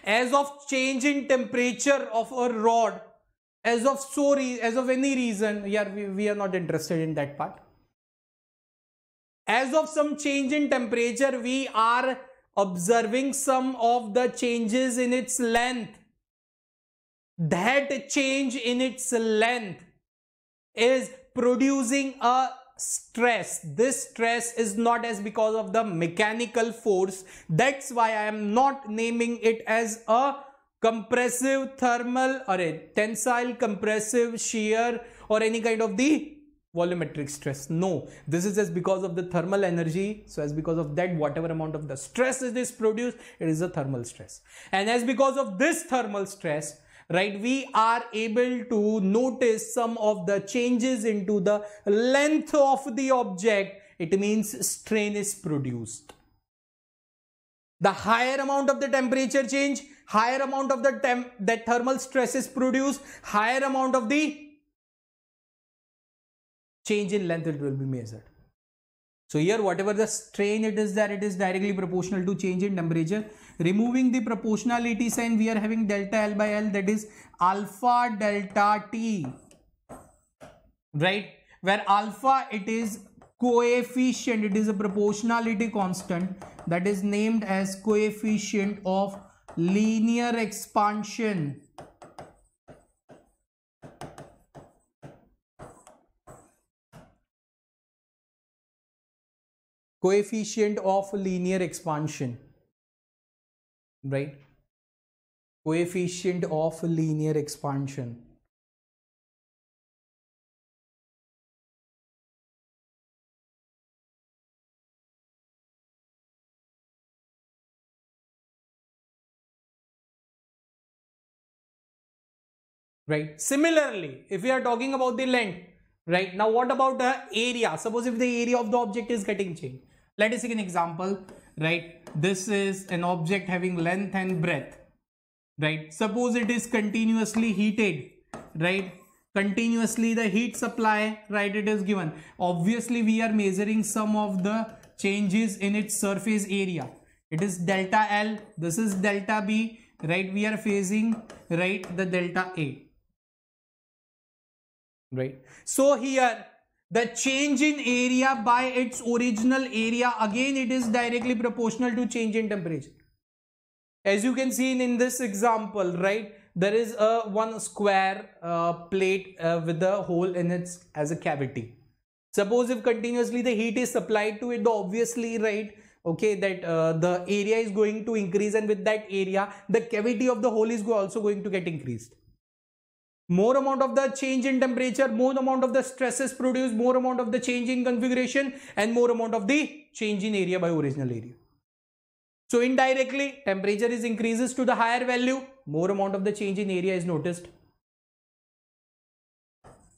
As of change in temperature of a rod, as of any reason, we are not interested in that part. As of some change in temperature, we are observing some of the changes in its length. That change in its length is producing a stress. This stress is not as because of the mechanical force. That's why I am not naming it as a compressive, thermal, or a tensile, compressive, shear, or any kind of the volumetric stress. No, this is just because of the thermal energy. So as because of that, whatever amount of the stress is produced, it is a thermal stress. And as because of this thermal stress, right, we are able to notice some of the changes into the length of the object. It means strain is produced. The higher amount of the temperature change, higher amount of the that thermal stress is produced, higher amount of the change in length it will be measured. So here, whatever the strain it is there, it is directly proportional to change in temperature. Removing the proportionality sign, we are having delta L by L, that is alpha delta T, right? Where alpha, it is coefficient, it is a proportionality constant that is named as coefficient of linear expansion. Coefficient of linear expansion, right? Coefficient of linear expansion. Right? Similarly, if we are talking about the length, right? Now what about the area? Suppose if the area of the object is getting changed. Let us take an example, right? This is an object having length and breadth, right? Suppose it is continuously heated, right? Continuously the heat supply, right, it is given. Obviously we are measuring some of the changes in its surface area. It is delta L, this is delta B, right? We are facing, right, the delta A, right? So here the change in area by its original area, again it is directly proportional to change in temperature. As you can see in this example, right, there is a one square plate with a hole in it as a cavity. Suppose if continuously the heat is supplied to it, obviously, right, okay, that the area is going to increase, and with that area the cavity of the hole is also going to get increased. More amount of the change in temperature, more amount of the stress is produced, more amount of the change in configuration, and more amount of the change in area by original area. So indirectly, temperature is increases to the higher value, more amount of the change in area is noticed.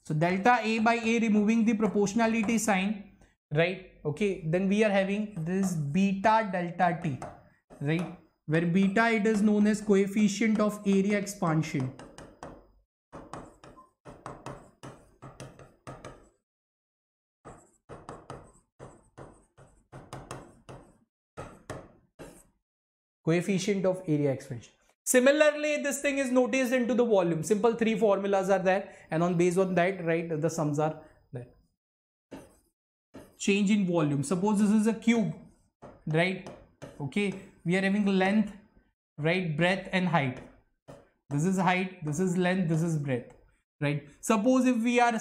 So delta A by A, removing the proportionality sign, right? Okay, then we are having this beta delta T, right? Where beta, it is known as coefficient of area expansion. Coefficient of area expansion. Similarly, this thing is noticed into the volume. Simple three formulas are there, and on based on that, right, the sums are there. Change in volume. Suppose this is a cube, right? Okay, we are having length, right, breadth and height. This is height, this is length, this is breadth, right? Suppose if we are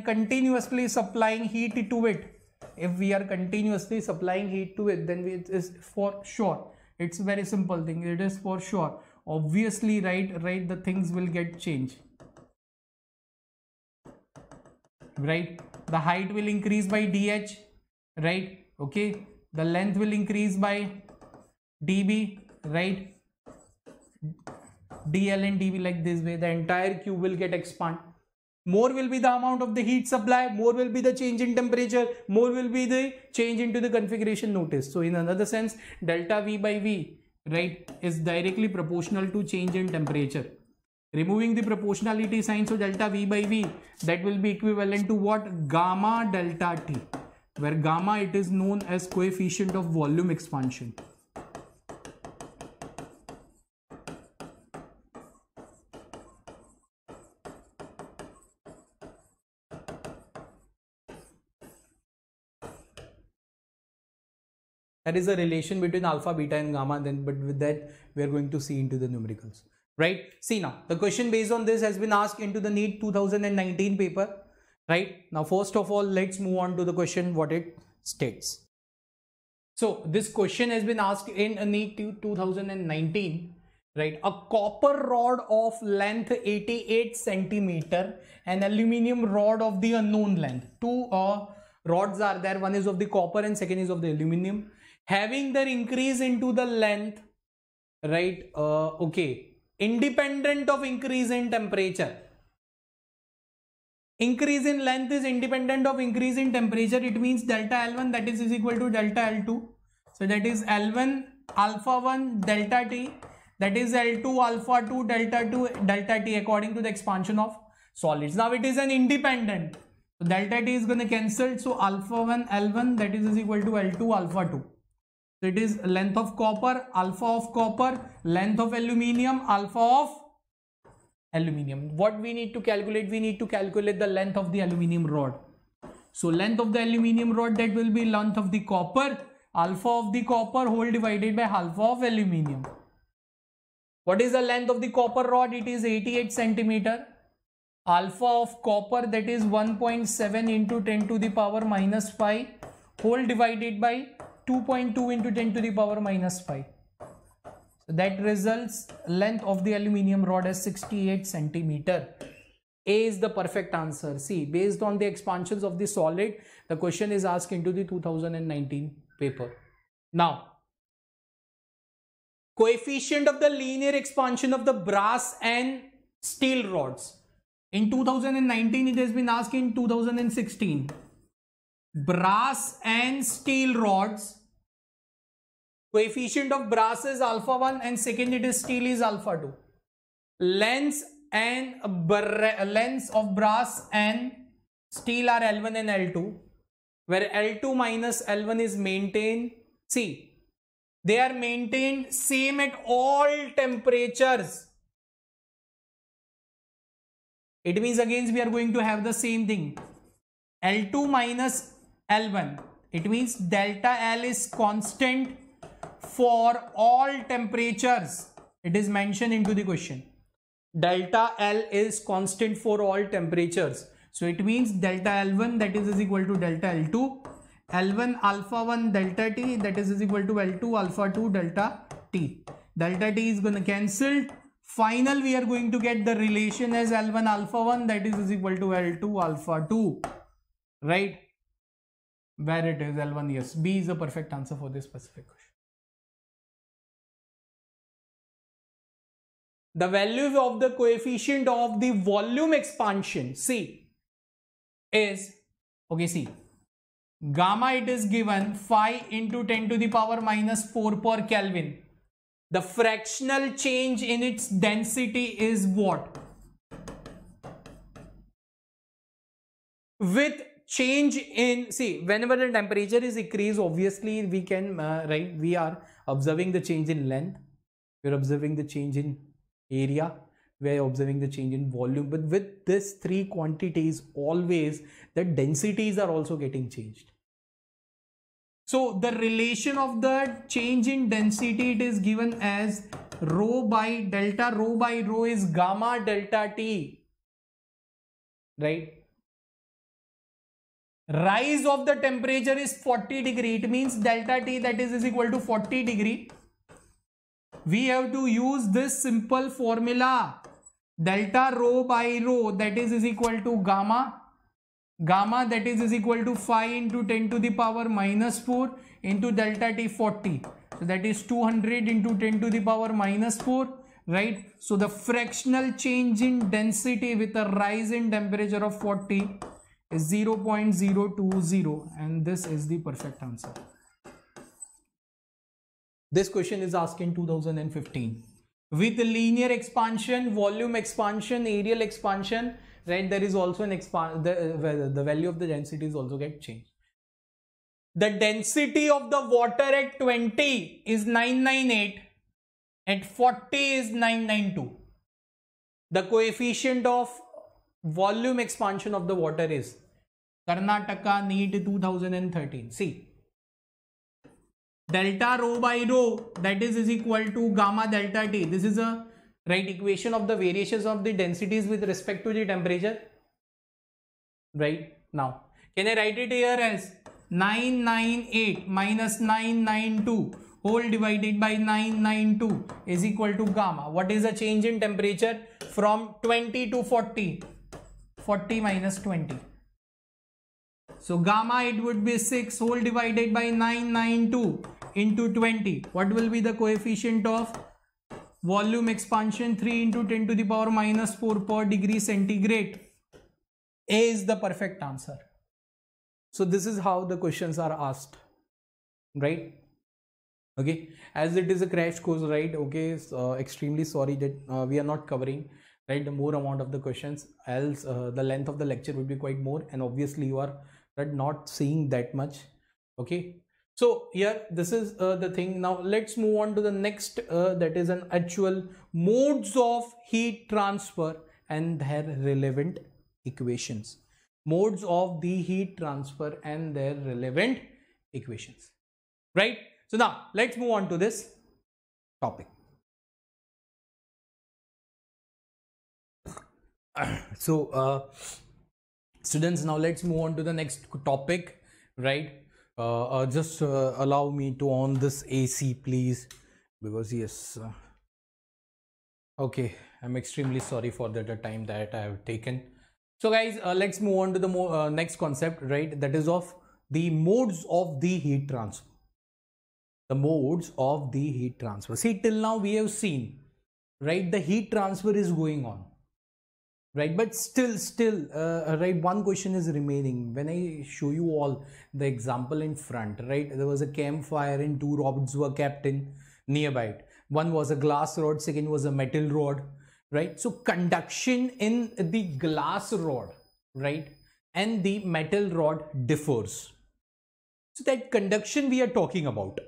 continuously supplying heat to it, if we are continuously supplying heat to it, then it is for sure. It's a very simple thing. It is for sure. Obviously, right, the things will get changed. Right, the height will increase by dh, right? Okay, the length will increase by dB, right? dl and dB, like this way the entire cube will get expand. More will be the amount of the heat supply, more will be the change in temperature, more will be the change into the configuration notice. So in another sense, delta V by V, right, is directly proportional to change in temperature. Removing the proportionality sign, so delta V by V, that will be equivalent to what? Gamma delta T, where gamma, it is known as coefficient of volume expansion. That is a relation between alpha, beta and gamma, then, but with that we are going to see into the numericals. Right, see now the question based on this has been asked into the NEET 2019 paper. Right, now first of all, let's move on to the question, what it states. So this question has been asked in a NEET 2019. Right, a copper rod of length 88 centimeter, an aluminium rod of the unknown length. Two rods are there, one is of the copper and second is of the aluminium, having their increase into the length, right, okay, independent of increase in temperature. Increase in length is independent of increase in temperature. It means delta L1, that is equal to delta L2. So that is L1 alpha 1 delta T, that is L2 alpha 2 delta 2 delta T, according to the expansion of solids. Now it is an independent, so delta T is going to cancel. So alpha 1 L1, that is equal to L2 alpha 2. So it is length of copper, alpha of copper, length of aluminium, alpha of aluminium. What we need to calculate? We need to calculate the length of the aluminium rod. So length of the aluminium rod, that will be length of the copper, alpha of the copper whole divided by alpha of aluminium. What is the length of the copper rod? It is 88 centimeter. Alpha of copper, that is 1.7 into 10 to the power minus 5 whole divided by 2.2 into 10 to the power minus 5. So that results length of the aluminium rod as 68 centimeter. A is the perfect answer. See, based on the expansions of the solid, the question is asked into the 2019 paper. Now, coefficient of the linear expansion of the brass and steel rods. In 2019, it has been asked in 2016. Brass and steel rods, coefficient of brass is alpha 1 and second it is steel is alpha 2. Lengths of brass and steel are L1 and L2, where L2 minus L1 is maintained. See, they are maintained same at all temperatures. It means again we are going to have the same thing. L2 minus L1. It means delta L is constant for all temperatures. It is mentioned into the question. Delta L is constant for all temperatures. So it means delta L1, that is equal to delta L2. L1 alpha 1 delta T, that is equal to L2 alpha 2 delta T. Delta T is going to cancel. Final, we are going to get the relation as L1 alpha 1, that is equal to L2 alpha 2. Right? Where it is L1, yes. B is the perfect answer for this specific question. The value of the coefficient of the volume expansion, C, is, okay, see, gamma, it is given 5 into 10 to the power minus 4 per Kelvin. The fractional change in its density is what? With change in, see, whenever the temperature is increased, obviously we can, right, we are observing the change in length, we are observing the change in area, we are observing the change in volume, but with this three quantities, always the densities are also getting changed. So the relation of the change in density, it is given as rho by delta. Rho by rho is gamma delta T, right? rise of the temperature is 40 degree. It means delta T, that is equal to 40 degree. We have to use this simple formula. Delta rho by rho, that is equal to gamma. Gamma, that is equal to 5 into 10 to the power minus 4 into delta T 40. So that is 200 into 10 to the power minus 4, right? So the fractional change in density with a rise in temperature of 40 is 0.020, and this is the perfect answer. This question is asked in 2015. With linear expansion, volume expansion, areal expansion, right, there is also an the value of the densities also get changed. The density of the water at 20 is 998, at 40 is 992. The coefficient of volume expansion of the water is Karnataka NEET 2013. See, delta rho by rho, that is equal to gamma delta T. This is a right equation of the variations of the densities with respect to the temperature. Right now, can I write it here as 998 minus 992 whole divided by 992 is equal to gamma. What is the change in temperature from 20 to 40? 40 minus 20. So gamma, it would be 6 whole divided by 992 into 20. What will be the coefficient of volume expansion? 3 into 10 to the power minus 4 per degree centigrade. A is the perfect answer. So this is how the questions are asked, right? Okay, as it is a crash course, right? Okay, so, extremely sorry that we are not covering, right, the more amount of the questions, else the length of the lecture will be quite more, and obviously you are not seeing that much. Okay, so here this is the thing. Now let's move on to the next, that is an actual modes of heat transfer and their relevant equations. Modes of the heat transfer and their relevant equations, right? So now let's move on to this topic. So students, now let's move on to the next topic, right? Just allow me to on this AC, please, because yes, okay, I'm extremely sorry for the time that I have taken. So guys, let's move on to the next concept, right? That is of the modes of the heat transfer. The modes of the heat transfer. See, till now we have seen, right, the heat transfer is going on, right, but still right, one question is remaining. When I show you all the example in front, right, there was a campfire and two rods were kept in nearby it. One was a glass rod, second was a metal rod, right? So conduction in the glass rod, right, and the metal rod differs. So that conduction we are talking about,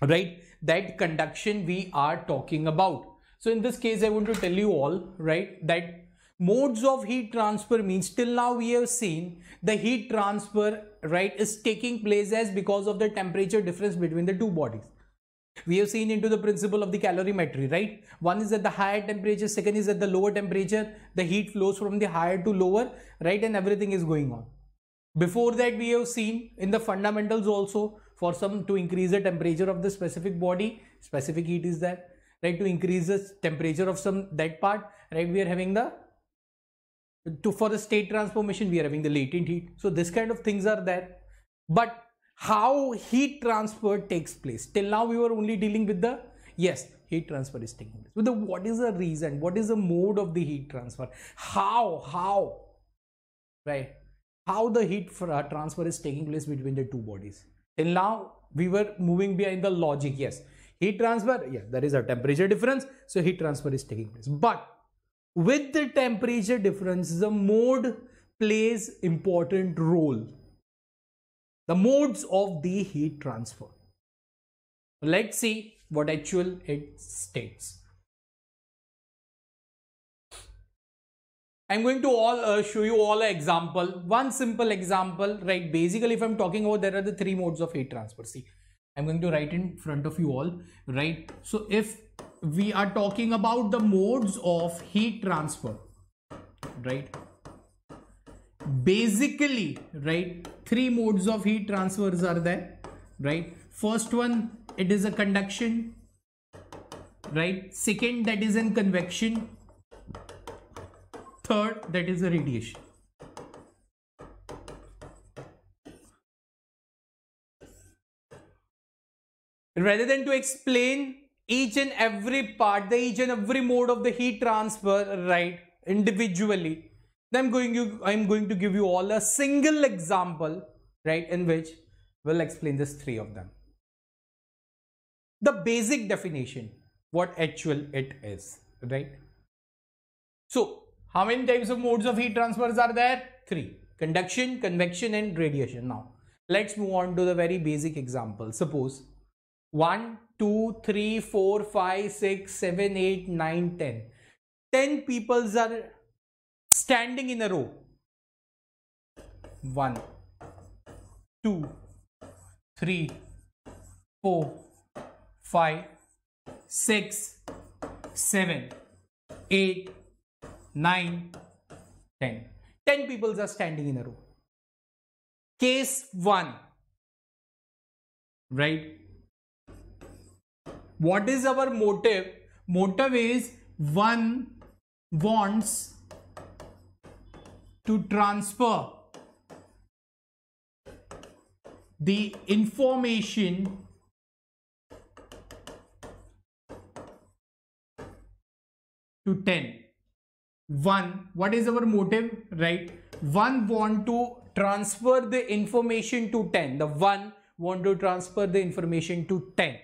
right, that conduction we are talking about. So in this case, I want to tell you all, right, that modes of heat transfer means till now we have seen the heat transfer, right, is taking place as because of the temperature difference between the two bodies. We have seen into the principle of the calorimetry, right? One is at the higher temperature, second is at the lower temperature. The heat flows from the higher to lower, right, and everything is going on. Before that, we have seen in the fundamentals also, for some to increase the temperature of the specific body, specific heat is there, right? To increase the temperature of some that part, right, we are having the for the state transformation we are having the latent heat. So this kind of things are there, but how heat transfer takes place, till now we were only dealing with the, yes, heat transfer is taking place. With the what is the reason, what is the mode of the heat transfer, how, right, how the heat transfer is taking place between the two bodies. Till now we were moving behind the logic, yes, heat transfer, yeah, there is a temperature difference, so heat transfer is taking place. But with the temperature difference, the mode plays important role. The modes of the heat transfer. Let's see what actual it states. I'm going to show you all an example, one simple example, right? Basically, if I'm talking about, there are the three modes of heat transfer. See, I'm going to write in front of you all, right? So if we are talking about the modes of heat transfer, right? basically, right, three modes of heat transfers are there, right? First one, it is a conduction, right? Second, that is in convection. Third, that is a radiation. Rather than to explain each and every part, each and every mode of the heat transfer, right, individually, then I'm going to give you all a single example, right, in which we'll explain this three of them. The basic definition, what actual it is, right? So, how many types of modes of heat transfers are there? Three: conduction, convection, and radiation. Now, let's move on to the very basic example. Suppose 1, 2, 3, 4, 5, 6, 7, 8, 9, 10. 10 people are standing in a row. 1, 2, 3, 4, 5, 6, 7, 8, 9, 10. 10 people are standing in a row. Case 1, right? What is our motive? Motive is one wants to transfer the information to 10. One, what is our motive, right? One want to transfer the information to 10. The one want to transfer the information to 10.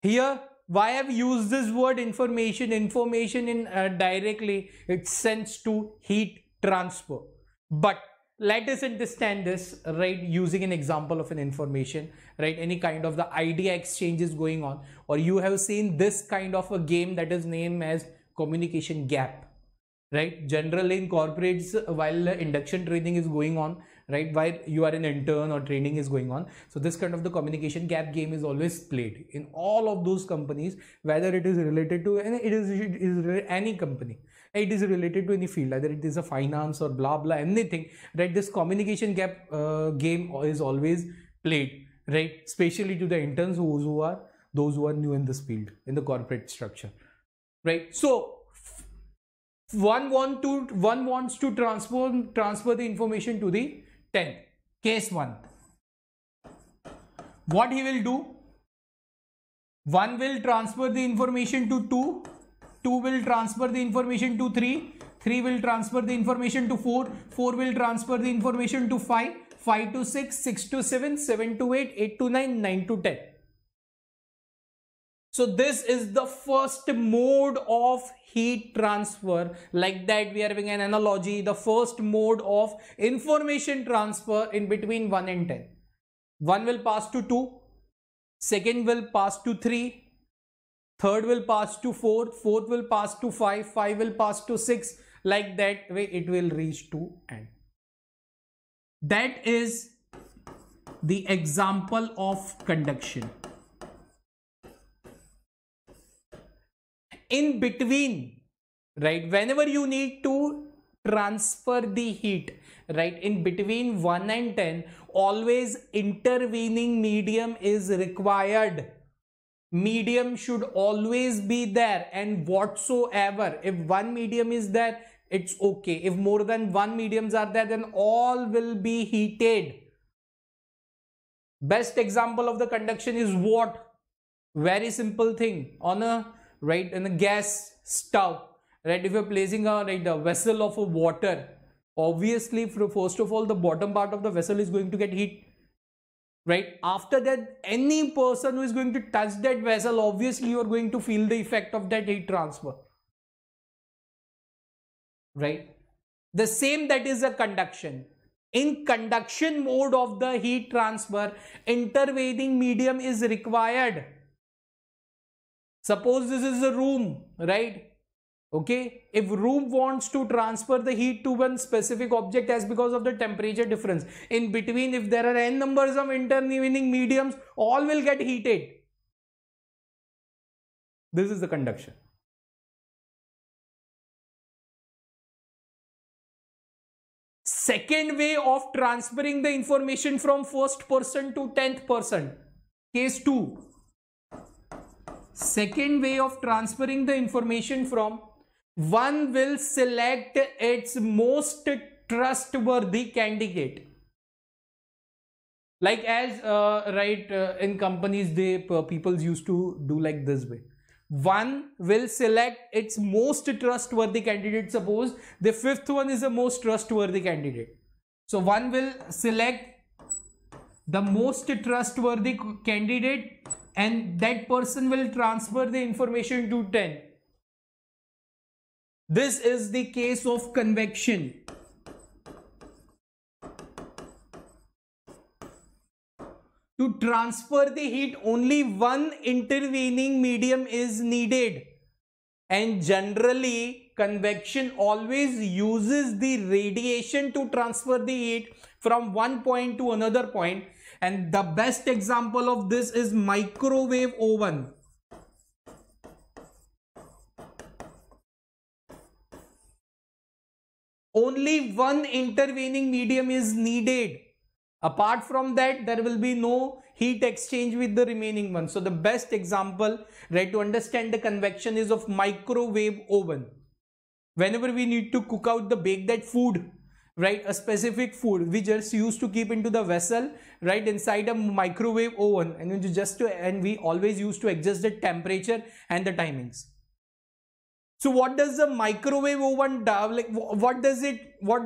Here, why I've used this word information in directly, it sends to heat transfer. But let us understand this, right, using an example of an information, right? Any kind of the idea exchange is going on, or you have seen this kind of a game that is named as communication gap, right? Generally in corporates, while induction training is going on, right, while you are an intern or training is going on, so this kind of the communication gap game is always played in all of those companies, whether it is related to any company, it is related to any field, either it is a finance or blah blah anything, right? This communication gap game is always played, right, especially to the interns who are new in this field, in the corporate structure, right? So one wants to transfer the information to the 10th. Case 1, what he will do? 1 will transfer the information to 2, 2 will transfer the information to 3, 3 will transfer the information to 4, 4 will transfer the information to 5, 5 to 6, 6 to 7, 7 to 8, 8 to 9, 9 to 10. So this is the first mode of heat transfer. Like that, we are having an analogy, the first mode of information transfer in between 1 and 10. 1 will pass to 2, second will pass to 3, third will pass to 4, fourth will pass to 5, 5 will pass to 6, like that way it will reach to n. That is the example of conduction. In between, right, whenever you need to transfer the heat, right, in between 1 and 10, always intervening medium is required. Medium should always be there, and whatsoever, if one medium is there, it's okay. If more than one mediums are there, then all will be heated. Best example of the conduction is what? Very simple thing. On a in a gas stove, right, if you're placing a vessel of water, obviously first of all the bottom part of the vessel is going to get heat, right? After that, any person who is going to touch that vessel, obviously you are going to feel the effect of that heat transfer, right? The same, that is a conduction. In conduction mode of the heat transfer, intervening medium is required. Suppose this is a room, right? Okay, if room wants to transfer the heat to one specific object as because of the temperature difference, in between if there are n numbers of intervening mediums, all will get heated. This is the conduction. Second way of transferring the information from first person to 10th person. Case 2. Second way of transferring the information from, one will select its most trustworthy candidate. Like as in companies, people used to do like this way. One will select its most trustworthy candidate. Suppose the fifth one is the most trustworthy candidate. So one will select the most trustworthy candidate and that person will transfer the information to 10. This is the case of convection. To transfer the heat, only one intervening medium is needed. And generally, convection always uses the radiation to transfer the heat from one point to another point. And the best example of this is microwave oven. Only one intervening medium is needed. Apart from that, there will be no heat exchange with the remaining one. So the best example, right, to understand the convection is of microwave oven. Whenever we need to cook out bake that food, right, a specific food, we just used to keep into the vessel, right, inside a microwave oven, and we always used to adjust the temperature and the timings. So what does the microwave oven do? Like what does it, what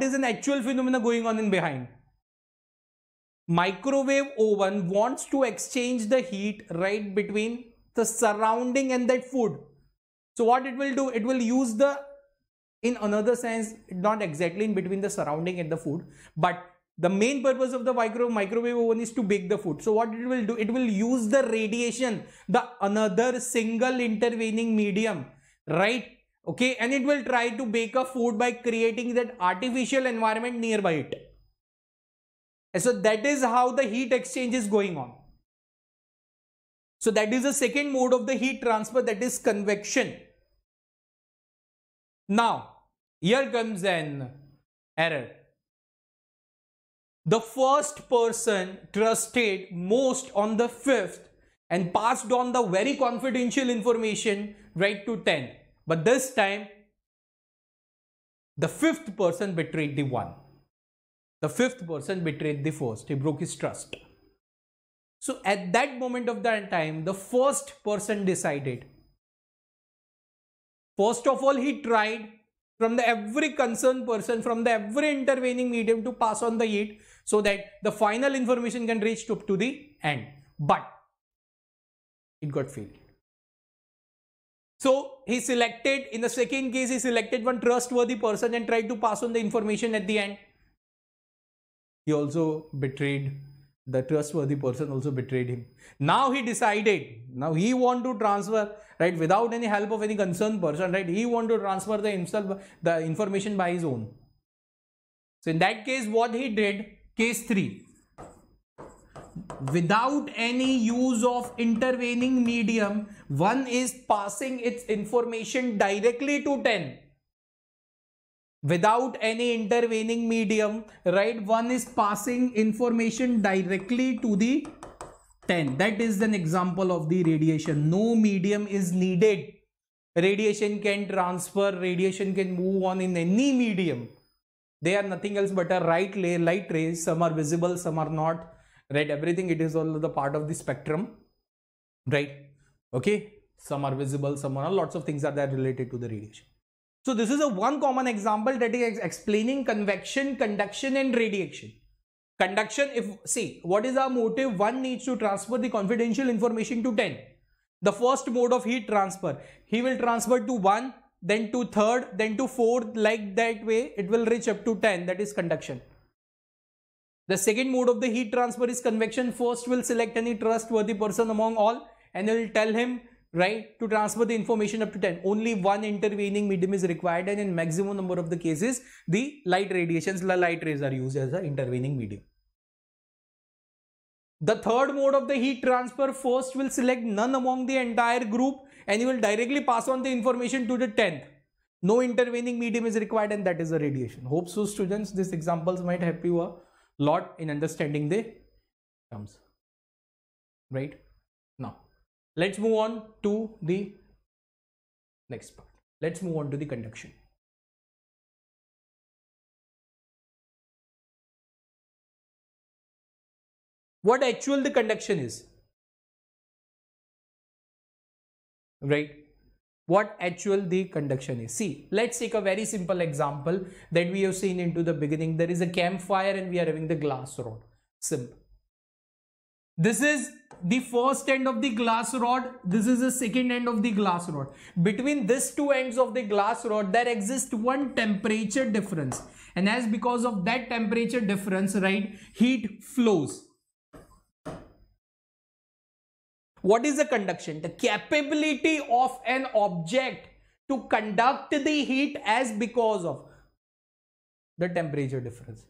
is an actual phenomena going on in behind? Microwave oven wants to exchange the heat, right, between the surrounding and that food. So what it will do, it will use the, in another sense, not exactly in between the surrounding and the food, but the main purpose of the microwave oven is to bake the food. So what it will do, it will use the radiation, the another single intervening medium, right? Okay, and it will try to bake a food by creating that artificial environment nearby it. And so that is how the heat exchange is going on. So that is the second mode of the heat transfer, that is convection. Now, here comes an error. The first person trusted most on the fifth and passed on the very confidential information right to 10. But this time, the fifth person betrayed the one. The fifth person betrayed the first. He broke his trust. So at that moment of that time, the first person decided. First of all, he tried from every concerned person, from every intervening medium to pass on the heat so that the final information can reach to the end. But it got failed. So he selected, in the second case, he selected one trustworthy person and tried to pass on the information at the end. He also betrayed, the trustworthy person also betrayed him. Now he decided, now he want to transfer, right, without any help of any concerned person, right, he want to transfer the information by his own. So in that case, what he did, case 3, without any use of intervening medium, one is passing its information directly to 10. Without any intervening medium, right, one is passing information directly to the 10. That is an example of the radiation. No medium is needed. Radiation can transfer, radiation can move on in any medium. They are nothing else but a light rays. Some are visible, some are not. Right, everything, it is all the part of the spectrum. Right, okay. Some are visible, some are not. Lots of things are there related to the radiation. So this is a one common example that is explaining convection, conduction and radiation. Conduction, see, what is our motive? One needs to transfer the confidential information to 10. The first mode of heat transfer, he will transfer to 1, then to 3rd, then to 4th, like that way it will reach up to 10, that is conduction. The second mode of the heat transfer is convection. First will select any trustworthy person among all and will tell him, right, to transfer the information up to 10. Only one intervening medium is required, and in maximum number of the cases, the light radiations, the light rays are used as an intervening medium. The third mode of the heat transfer, first will select none among the entire group and he will directly pass on the information to the 10th. No intervening medium is required, and that is the radiation. Hope so, students. These examples might help you a lot in understanding the terms. Right? Now, let's move on to the next part. Let's move on to the conduction. What actual the conduction is? Right? What actual the conduction is? See, let's take a very simple example that we have seen into the beginning. There is a campfire and we are having the glass rod. Simple. This is the first end of the glass rod. This is the second end of the glass rod. Between these two ends of the glass rod, there exists one temperature difference. And as because of that temperature difference, right, heat flows. What is the conduction? The capability of an object to conduct the heat as because of the temperature difference.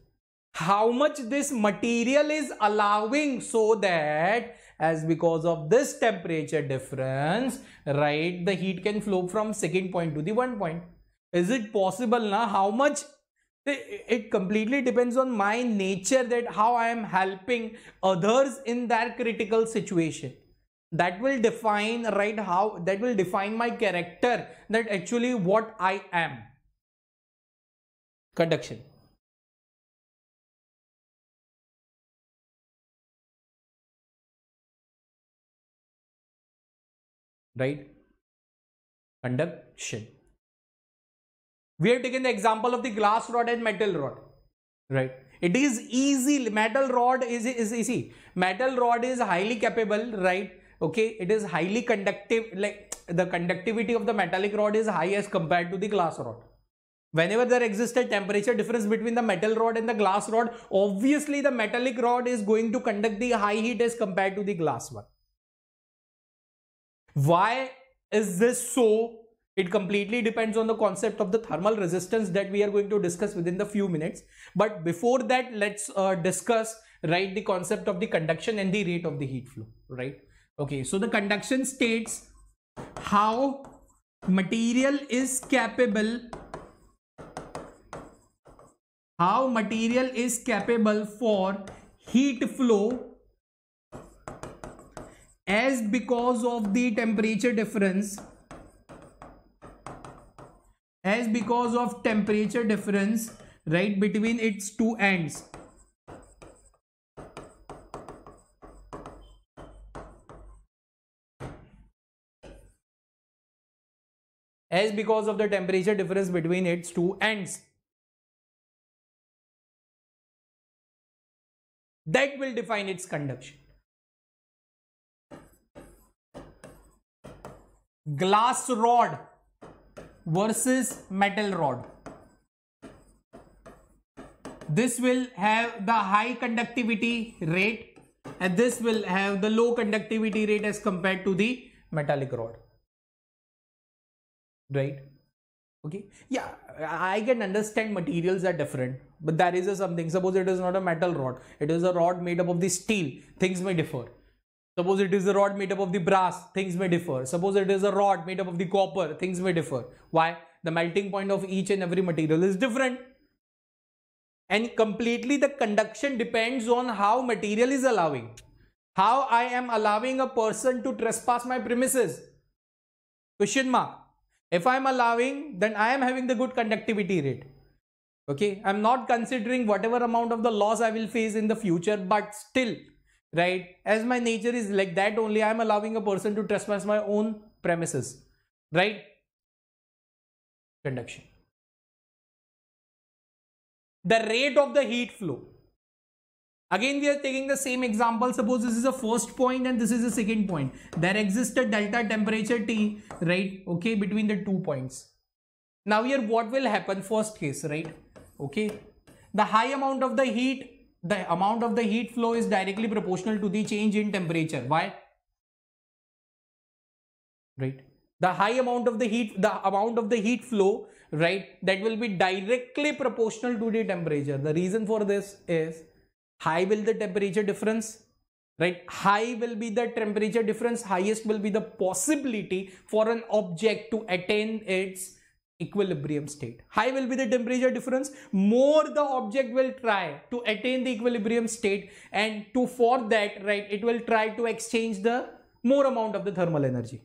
How much this material is allowing, so that as because of this temperature difference, right, the heat can flow from second point to the one point. Is it possible now? How much? It completely depends on my nature, that how I am helping others in their critical situation. That will define, right, how that will define my character, that actually what I am. Conduction. Right? Conduction. We have taken the example of the glass rod and metal rod. Right? It is easy. Metal rod is easy. Metal rod is highly capable, right? Okay, it is highly conductive, like the conductivity of the metallic rod is high as compared to the glass rod. Whenever there exists a temperature difference between the metal rod and the glass rod, obviously the metallic rod is going to conduct the high heat as compared to the glass one. Why is this so? It completely depends on the concept of the thermal resistance that we are going to discuss within the few minutes. But before that, let's discuss, right, the concept of the conduction and the rate of the heat flow, right? Okay, so the conduction states how material is capable for heat flow as because of the temperature difference, right, between its two ends. As because of the temperature difference between its two ends. That will define its conduction. Glass rod versus metal rod. This will have the high conductivity rate and this will have the low conductivity rate as compared to the metallic rod. Right? Okay. Yeah, I can understand materials are different, but there is something. Suppose it is not a metal rod, it is a rod made up of the steel, things may differ. Suppose it is a rod made up of the brass, things may differ. Suppose it is a rod made up of the copper, things may differ. Why? The melting point of each and every material is different. And completely the conduction depends on how material is allowing. How I am allowing a person to trespass my premises. Question mark. If I am allowing, then I am having the good conductivity rate. Okay, I am not considering whatever amount of the loss I will face in the future, but still, right, as my nature is like that only, I am allowing a person to trespass my own premises. Right? Conduction. The rate of the heat flow. Again, we are taking the same example. Suppose this is the first point and this is the second point. There exists a delta temperature T, right? Okay, between the 2 points. Now here what will happen? First case, right? Okay, the high amount of the heat flow is directly proportional to the change in temperature. Why? Right? The high amount of the heat flow, right, that will be directly proportional to the temperature. The reason for this is high will the temperature difference, right? High will be the temperature difference, highest will be the possibility for an object to attain its equilibrium state. High will be the temperature difference. More the object will try to attain the equilibrium state, and for that, right, it will try to exchange the more amount of the thermal energy.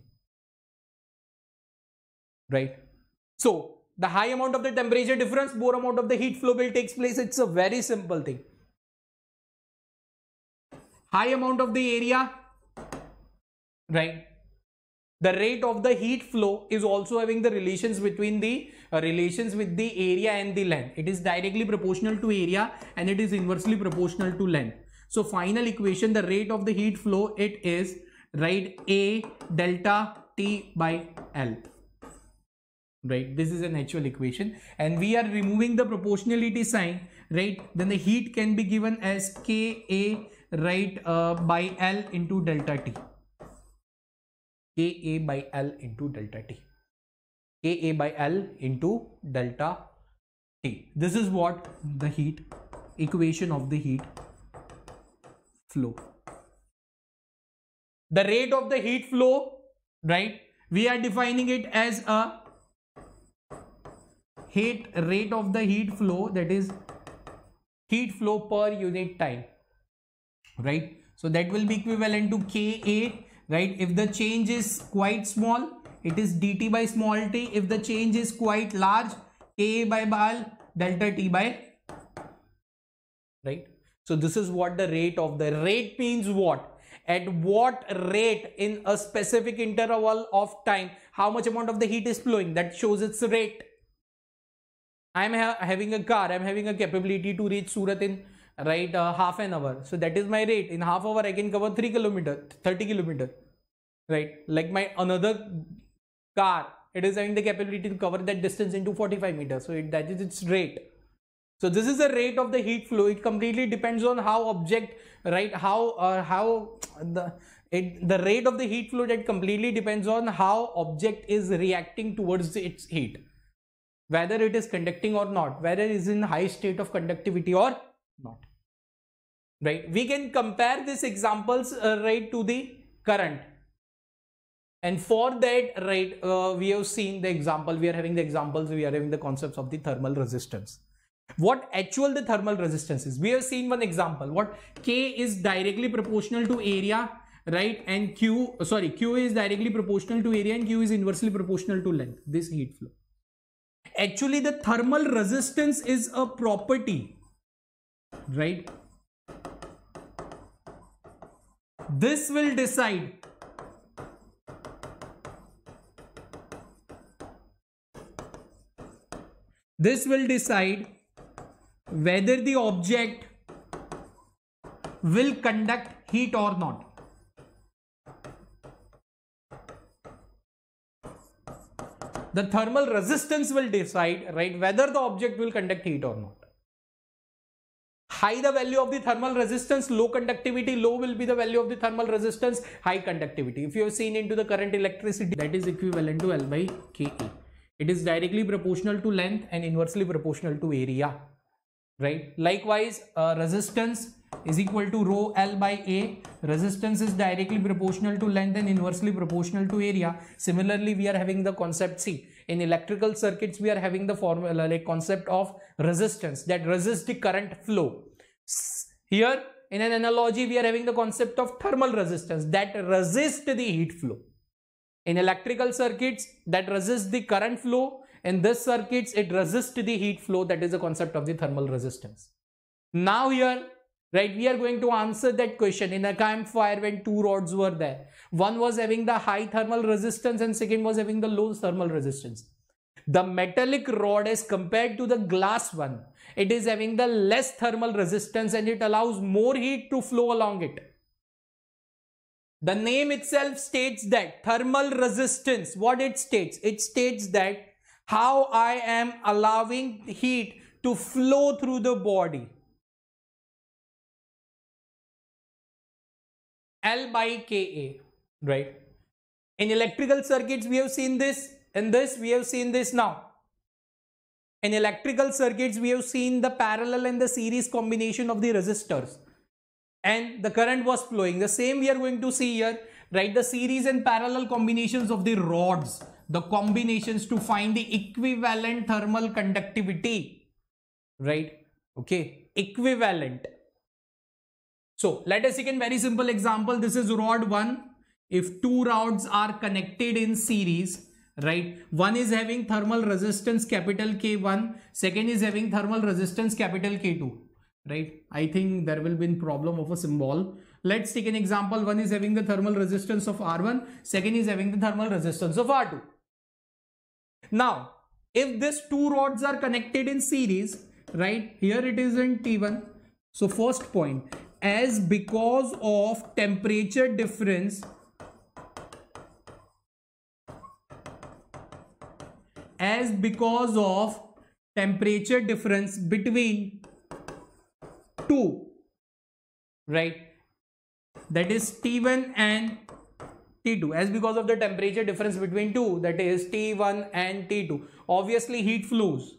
Right. So the high amount of the temperature difference, more amount of the heat flow will take place. It's a very simple thing. High amount of the area, right? The rate of the heat flow is also having the relations between the relations with the area and the length. It is directly proportional to area and it is inversely proportional to length. So final equation, the rate of the heat flow, it is, right, A delta T by L. Right, this is an actual equation, and we are removing the proportionality sign, right? Then the heat can be given as Ka, right, by L into delta T. Ka by L into delta T. Ka by L into delta T. This is what the heat equation of the heat flow. The rate of the heat flow, right? We are defining it as a rate of the heat flow, that is heat flow per unit time, right? So that will be equivalent to Ka, right? If the change is quite small, it is dt by small t. If the change is quite large, Ka by L delta T by, right? So this is what the rate of the rate means. What? At what rate in a specific interval of time, how much amount of the heat is flowing, that shows its rate. I am having a car, I am having a capability to reach Surat in, right, half an hour. So that is my rate. In half hour I can cover 30 kilometer, right? Like my another car, it is having the capability to cover that distance into 45 meters. So that is its rate. So this is the rate of the heat flow. It completely depends on how object, right, the rate of the heat flow, that completely depends on how object is reacting towards its heat. Whether it is conducting or not, whether it is in high state of conductivity or not, right? We can compare these examples, right, to the current, and for that, right, we have seen the example, we are having the examples, we are having the concepts of the thermal resistance. What actual the thermal resistance is, we have seen one example. What? K is directly proportional to area, right, and Q is directly proportional to area and Q is inversely proportional to length, this heat flow. Actually, the thermal resistance is a property, right? This will decide whether the object will conduct heat or not. The thermal resistance will decide, right, whether the object will conduct heat or not. High the value of the thermal resistance, low conductivity, low will be the value of the thermal resistance, high conductivity. If you have seen into the current electricity, that is equivalent to L by Ka. It is directly proportional to length and inversely proportional to area, right? Likewise, resistance is equal to rho L by A. Resistance is directly proportional to length and inversely proportional to area. Similarly, we are having the concept C. In electrical circuits, we are having the formula, like concept of resistance, that resists the current flow. Here, in an analogy, we are having the concept of thermal resistance, that resists the heat flow. In electrical circuits, that resists the current flow. In this circuits, it resists the heat flow. That is the concept of the thermal resistance. Now here, right, we are going to answer that question. In a campfire, when two rods were there, one was having the high thermal resistance and second was having the low thermal resistance. The metallic rod as compared to the glass one, it is having the less thermal resistance and it allows more heat to flow along it. The name itself states that thermal resistance, what it states? It states that how I am allowing heat to flow through the body. L by Ka, right? In electrical circuits, we have seen this. In this, we have seen this now. In electrical circuits, we have seen the parallel and the series combination of the resistors. And the current was flowing. The same we are going to see here, right? The series and parallel combinations of the rods. the combinations to find the equivalent thermal conductivity, right? Okay, equivalent. So let us take a very simple example. This is rod 1. If two rods are connected in series, right, one is having thermal resistance capital K1, second is having thermal resistance capital K2, right? I think there will be a problem of a symbol. Let's take an example. One is having the thermal resistance of R1, second is having the thermal resistance of R2. Now, if these two rods are connected in series, right, here it is in T1. So first point, as because of temperature difference, between two, right, that is T1 and T2, as because of the temperature difference between two, that is T1 and T2, obviously heat flows.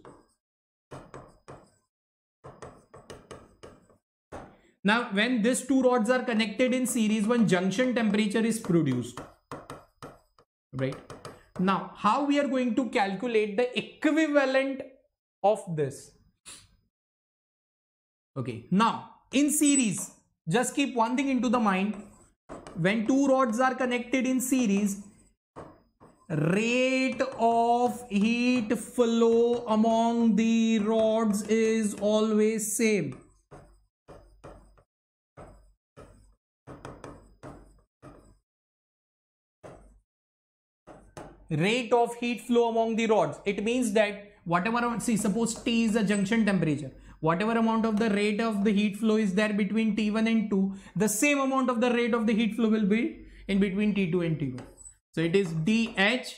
Now when these two rods are connected in series, one junction temperature is produced, right? Now how we are going to calculate the equivalent of this? Okay, now in series, just keep one thing into the mind. When two rods are connected in series, rate of heat flow among the rods is always same. Rate of heat flow among the rods. It means that whatever, see, suppose T is a junction temperature. Whatever amount of the rate of the heat flow is there between T1 and 2, the same amount of the rate of the heat flow will be in between T2 and T1. So it is dH,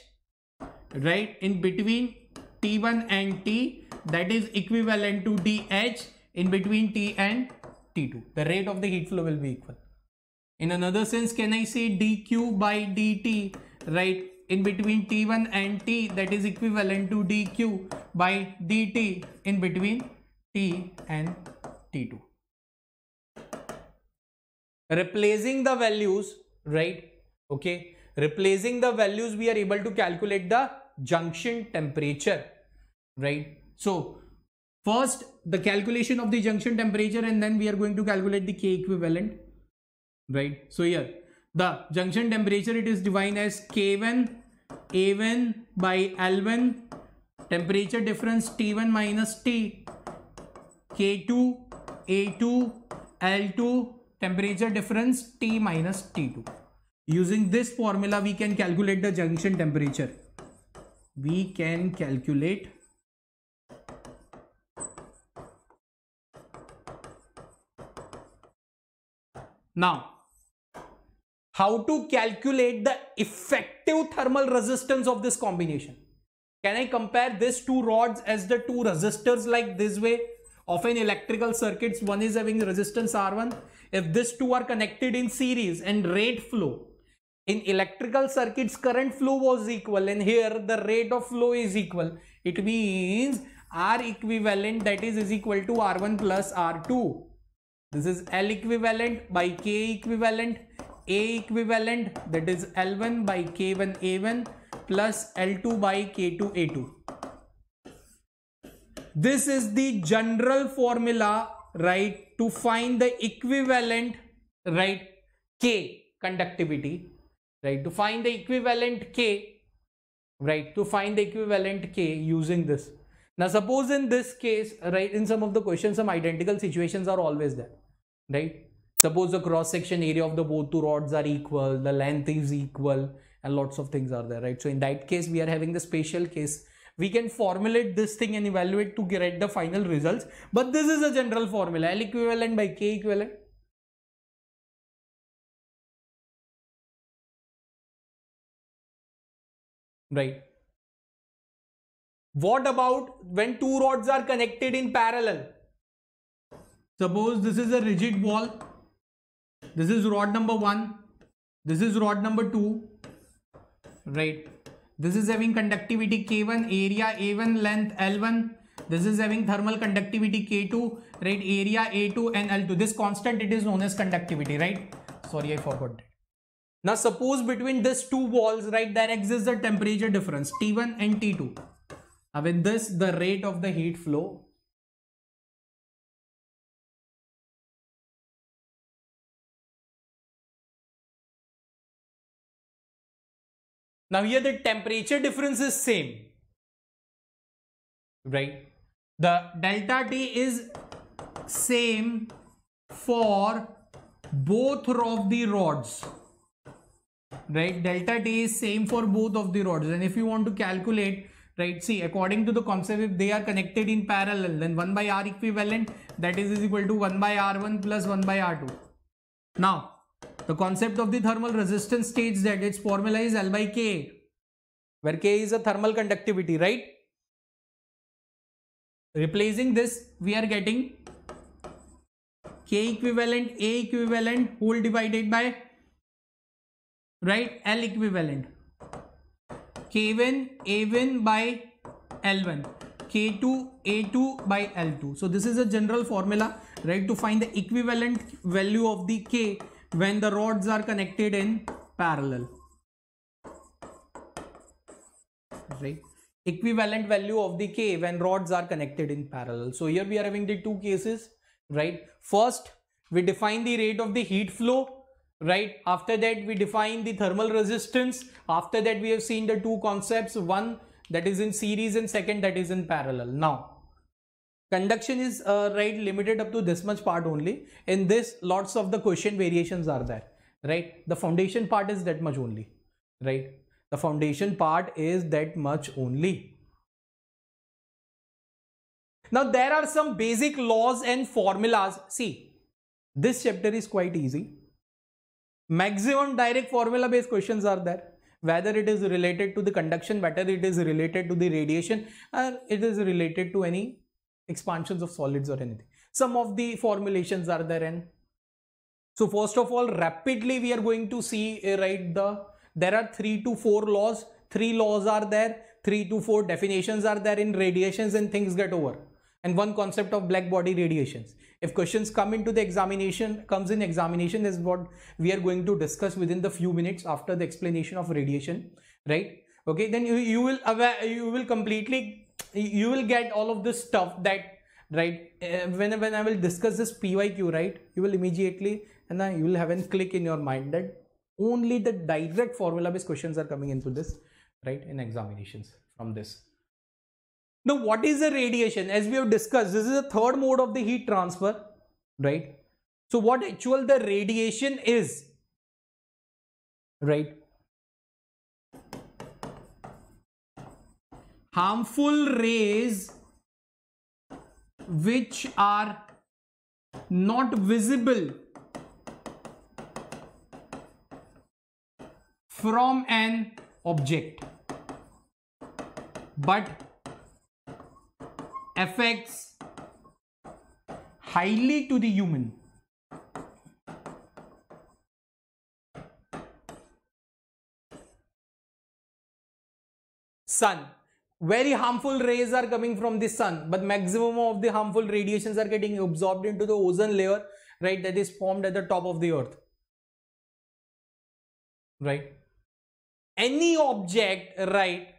right, in between T1 and T, that is equivalent to dH in between T and T2. The rate of the heat flow will be equal. In another sense, can I say dQ by dt, right, in between T1 and T, that is equivalent to dQ by dt in between T and T2. Replacing the values, right, okay, replacing the values, we are able to calculate the junction temperature, right? So first the calculation of the junction temperature, and then we are going to calculate the K equivalent, right? So here the junction temperature, it is defined as K1 A1 by L1, temperature difference T1 minus T, K2 A2 L2, temperature difference T minus T2. Using this formula, we can calculate the junction temperature. We can calculate now. How to calculate the effective thermal resistance of this combination? Can I compare these two rods as the two resistors like this way? Of an electrical circuits, one is having resistance R1. If these two are connected in series and rate flow, in electrical circuits current flow was equal, and here the rate of flow is equal. It means R equivalent, that is equal to R1 plus R2. This is L equivalent by K equivalent. A equivalent, that is L1 by K1 A1 plus L2 by K2 A2. This is the general formula, right, to find the equivalent, right, K conductivity, right, to find the equivalent K, right, to find the equivalent K using this. Now suppose in this case, right, in some of the questions, some identical situations are always there, right? Suppose the cross section area of the both two rods are equal, the length is equal, and lots of things are there, right? So in that case, we are having the special case. We can formulate this thing and evaluate to get the final results. But this is a general formula, L equivalent by K equivalent. Right. What about when two rods are connected in parallel? Suppose this is a rigid wall. This is rod number 1. This is rod number 2. Right. This is having conductivity K1, area A1, length L1. This is having thermal conductivity K2, right, area A2 and L2. This constant, it is known as conductivity, right? Sorry, I forgot that. Now suppose between these two walls, right, there exists a temperature difference T1 and T2. Now with this, the rate of the heat flow now here the temperature difference is same, right? The delta T is same for both of the rods, right? Delta T is same for both of the rods. And if you want to calculate, right, see, according to the concept, if they are connected in parallel, then 1 by R equivalent, that is equal to 1 by R1 plus 1 by R2. Now, the concept of the thermal resistance states that its formula is L by K, where K is a thermal conductivity, right? Replacing this, we are getting K equivalent, A equivalent, whole divided by, right, L equivalent. K1, A1 by L1. K2, A2 by L2. So this is a general formula, right, to find the equivalent value of the K when the rods are connected in parallel, right? Equivalent value of the K when rods are connected in parallel. So here we are having the two cases, right? First, we define the rate of the heat flow, right? After that, we define the thermal resistance. After that, we have seen the two concepts, one that is in series and second that is in parallel. Now, conduction is right, limited up to this much part only. In this, lots of the question variations are there, right? The foundation part is that much only, right? The foundation part is that much only. Now there are some basic laws and formulas. See, this chapter is quite easy. Maximum direct formula based questions are there. Whether it is related to the conduction, whether it is related to the radiation, or it is related to any expansions of solids or anything. Some of the formulations are there. And so first of all, rapidly we are going to see, right, there are 3 to 4 laws. 3 laws are there. 3 to 4 definitions are there in radiations, and things get over. And one concept of black body radiations. If questions come into the examination, is what we are going to discuss within the few minutes after the explanation of radiation, right? Okay, then you will get all of this stuff that, right, when I will discuss this PYQ, right, you will immediately, and then you will have a click in your mind that only the direct formula based questions are coming into this, right, in examinations from this. Now, what is the radiation? As we have discussed, this is the third mode of the heat transfer, right? So what actual the radiation is, right? Harmful rays which are not visible from an object but affects highly to the human. Sun. Very harmful rays are coming from the sun, but maximum of the harmful radiations are getting absorbed into the ozone layer, right, that is formed at the top of the earth, right? Any object, right,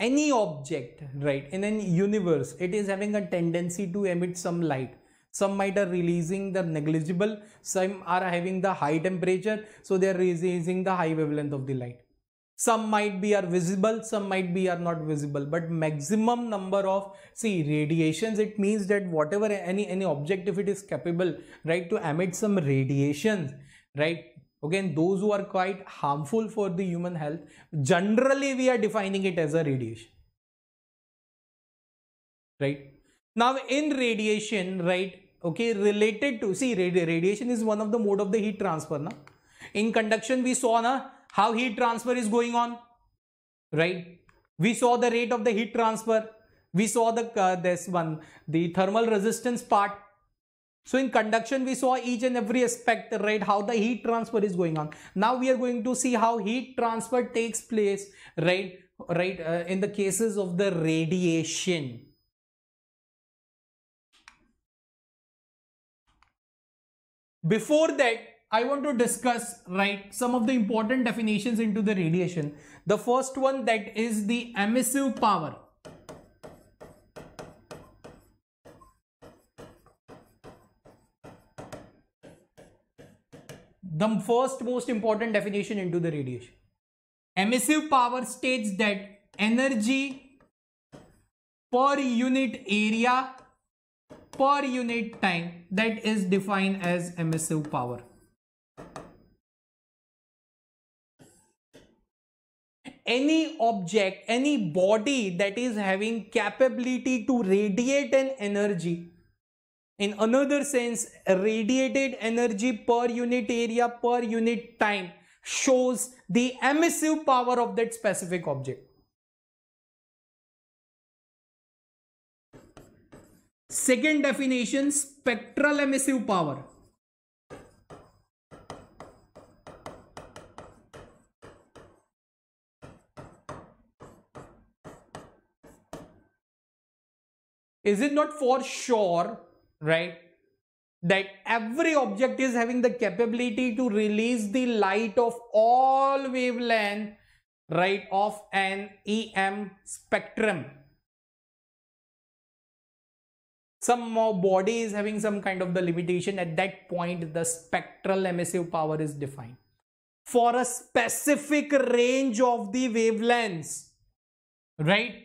in an universe, it is having a tendency to emit some light. Some might are releasing the negligible, some are having the high temperature, so they are releasing the high wavelength of the light. Some might be are visible, some might be are not visible, but maximum number of, see, radiations, it means that whatever any object, if it is capable, right, to emit some radiations, right, again, those who are quite harmful for the human health, generally we are defining it as a radiation, right? Now in radiation, right, okay, related to, see, radiation is one of the mode of the heat transfer. Na? In conduction, we saw na, how heat transfer is going on, right? We saw the rate of the heat transfer. We saw the the thermal resistance part. So in conduction, we saw each and every aspect, right, how the heat transfer is going on. Now we are going to see how heat transfer takes place, right, in the cases of the radiation. Before that, I want to discuss, right, some of the important definitions into the radiation. The first one, that is the emissive power. The first most important definition into the radiation. Emissive power states that energy per unit area per unit time, that is defined as emissive power. Any object, any body that is having capability to radiate an energy, in another sense, radiated energy per unit area per unit time, shows the emissive power of that specific object. Second definition, spectral emissive power. Is it not for sure, right, that every object is having the capability to release the light of all wavelength, right, of an EM spectrum? Some body is having some kind of the limitation. At that point, the spectral emissive power is defined for a specific range of the wavelengths, right?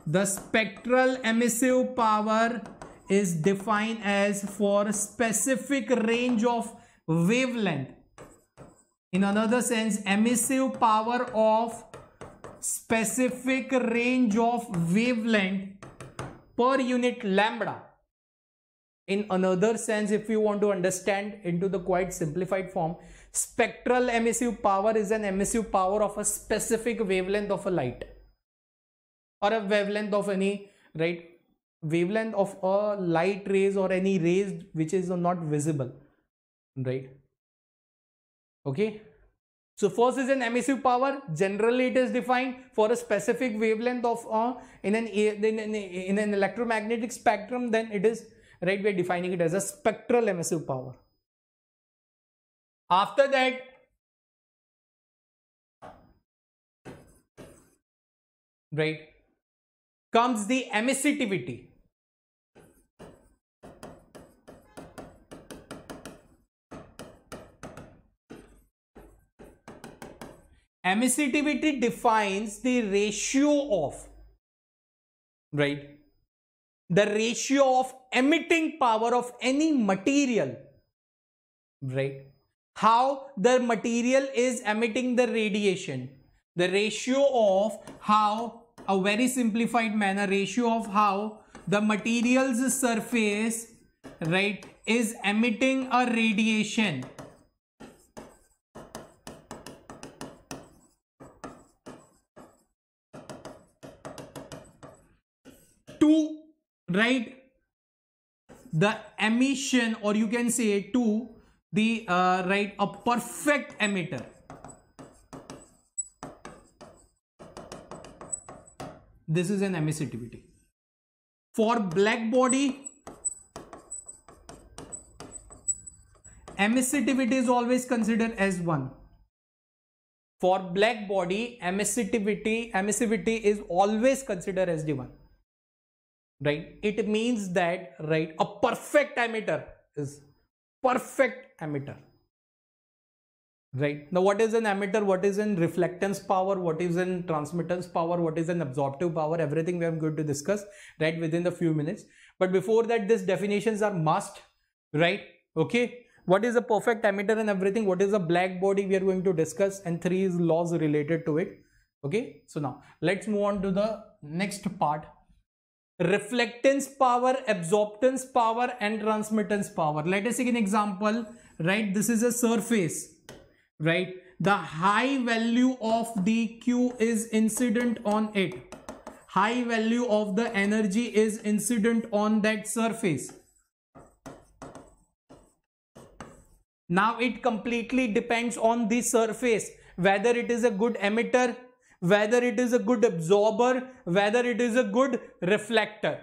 The spectral emissive power is defined as for specific range of wavelength. In another sense, emissive power of specific range of wavelength per unit lambda. In another sense, if you want to understand into the quite simplified form, spectral emissive power is an emissive power of a specific wavelength of a light, or a wavelength of any, right, wavelength of a light rays or any rays which is not visible, right? Okay, so first is an emissive power. Generally it is defined for a specific wavelength of in an electromagnetic spectrum. Then it is, right, we are defining it as a spectral emissive power. After that, right, comes the emissivity. Emissivity defines the ratio of, right, the ratio of emitting power of any material, right, how the material is emitting the radiation, the ratio of how, a very simplified manner, ratio of how the material's surface, right, is emitting a radiation to, right, the emission, or you can say to the right, a perfect emitter. This is an emissivity. For black body, emissivity is always considered as 1. For black body, emissivity is always considered as the 1. Right? It means that, right, a perfect emitter is perfect emitter. Right? Now, what is an emitter? What is an reflectance power? What is an transmittance power? What is an absorptive power? Everything we are going to discuss, right, within a few minutes. But before that, these definitions are must, right? Okay. What is a perfect emitter and everything? What is a black body? We are going to discuss, and 3 laws related to it. Okay. So now let's move on to the next part. Reflectance power, absorptance power, and transmittance power. Let us take an example, right? This is a surface, right? The high value of the Q is incident on it. High value of the energy is incident on that surface. Now it completely depends on the surface, whether it is a good emitter, whether it is a good absorber, whether it is a good reflector.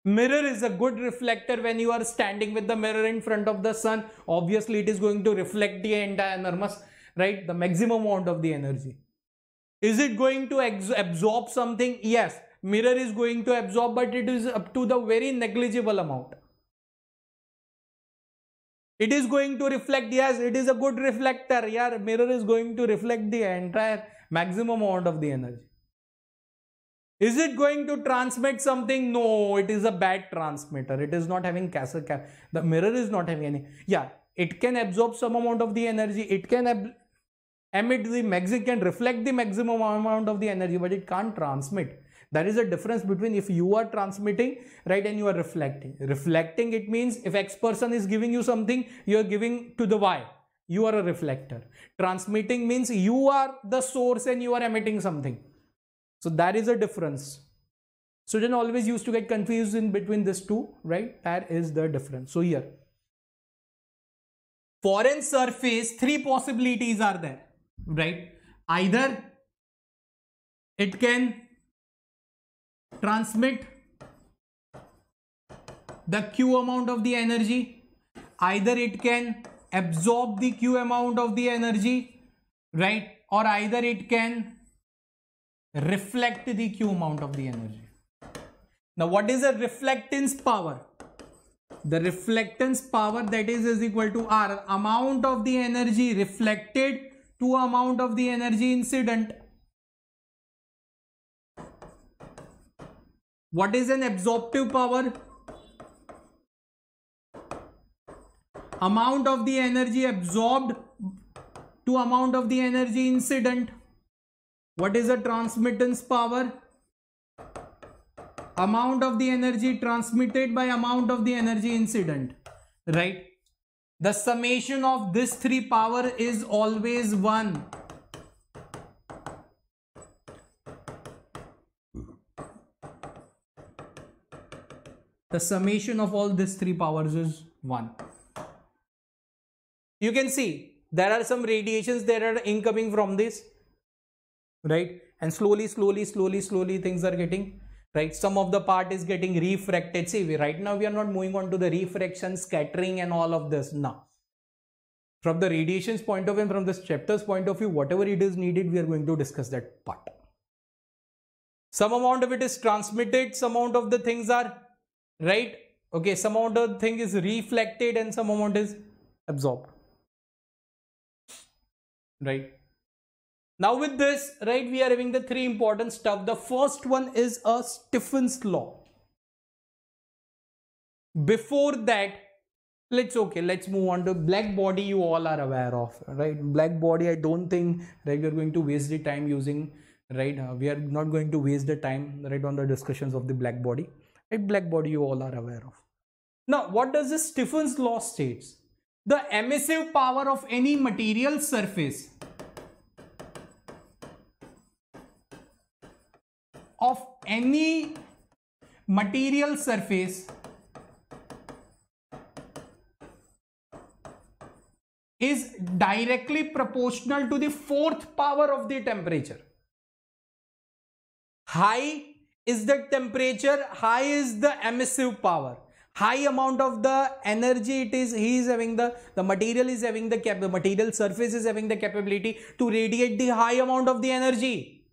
Mirror is a good reflector. When you are standing with the mirror in front of the sun, obviously it is going to reflect the entire enormous, right, the maximum amount of the energy. Is it going to absorb something? Yes, mirror is going to absorb, but it is up to the very negligible amount. It is going to reflect, yes, it is a good reflector. Yeah, mirror is going to reflect the entire maximum amount of the energy. Is it going to transmit something? No, it is a bad transmitter. It is not having the mirror is not having any. Yeah, it can absorb some amount of the energy. It can emit can reflect the maximum amount of the energy, but it can't transmit. There is a difference between if you are transmitting, right, and you are reflecting. Reflecting, it means if X person is giving you something, you are giving to the Y. You are a reflector. Transmitting means you are the source and you are emitting something. So that is a difference. Students always used to get confused in between these two, right? That is the difference. So here, foreign surface, three possibilities are there, right? Either it can transmit the Q amount of the energy, either it can absorb the Q amount of the energy, right? Or either it can reflect the Q amount of the energy. Now what is the reflectance power? The reflectance power, that is equal to R, amount of the energy reflected to amount of the energy incident. What is an absorptive power? Amount of the energy absorbed to amount of the energy incident. What is a transmittance power? Amount of the energy transmitted by amount of the energy incident, right? The summation of this three power is always 1. The summation of all these three powers is 1. You can see there are some radiations that are incoming from this, right? And slowly things are getting, right? Some of the part is getting refracted. See, right now we are not moving on to the refraction, scattering and all of this. Now, from the radiations point of view and from this chapter's point of view, whatever it is needed, we are going to discuss that part. Some amount of it is transmitted, some amount of the things are, right? Okay, some amount of the thing is reflected and some amount is absorbed, right? Now with this, right, we are having the three important stuff. The first one is a Stephen's law. Before that, let's move on to black body. You all are aware of, right? Black body, I don't think, right, we are going to waste the time using, right? We are not going to waste the time, right, on the discussions of the black body. Right? Black body you all are aware of. Now, what does the Stephen's law states? The emissive power of any material surface is directly proportional to the fourth power of the temperature. High is the temperature, high is the emissive power. High amount of the energy it is, the material is having the material surface is having the capability to radiate the high amount of the energy.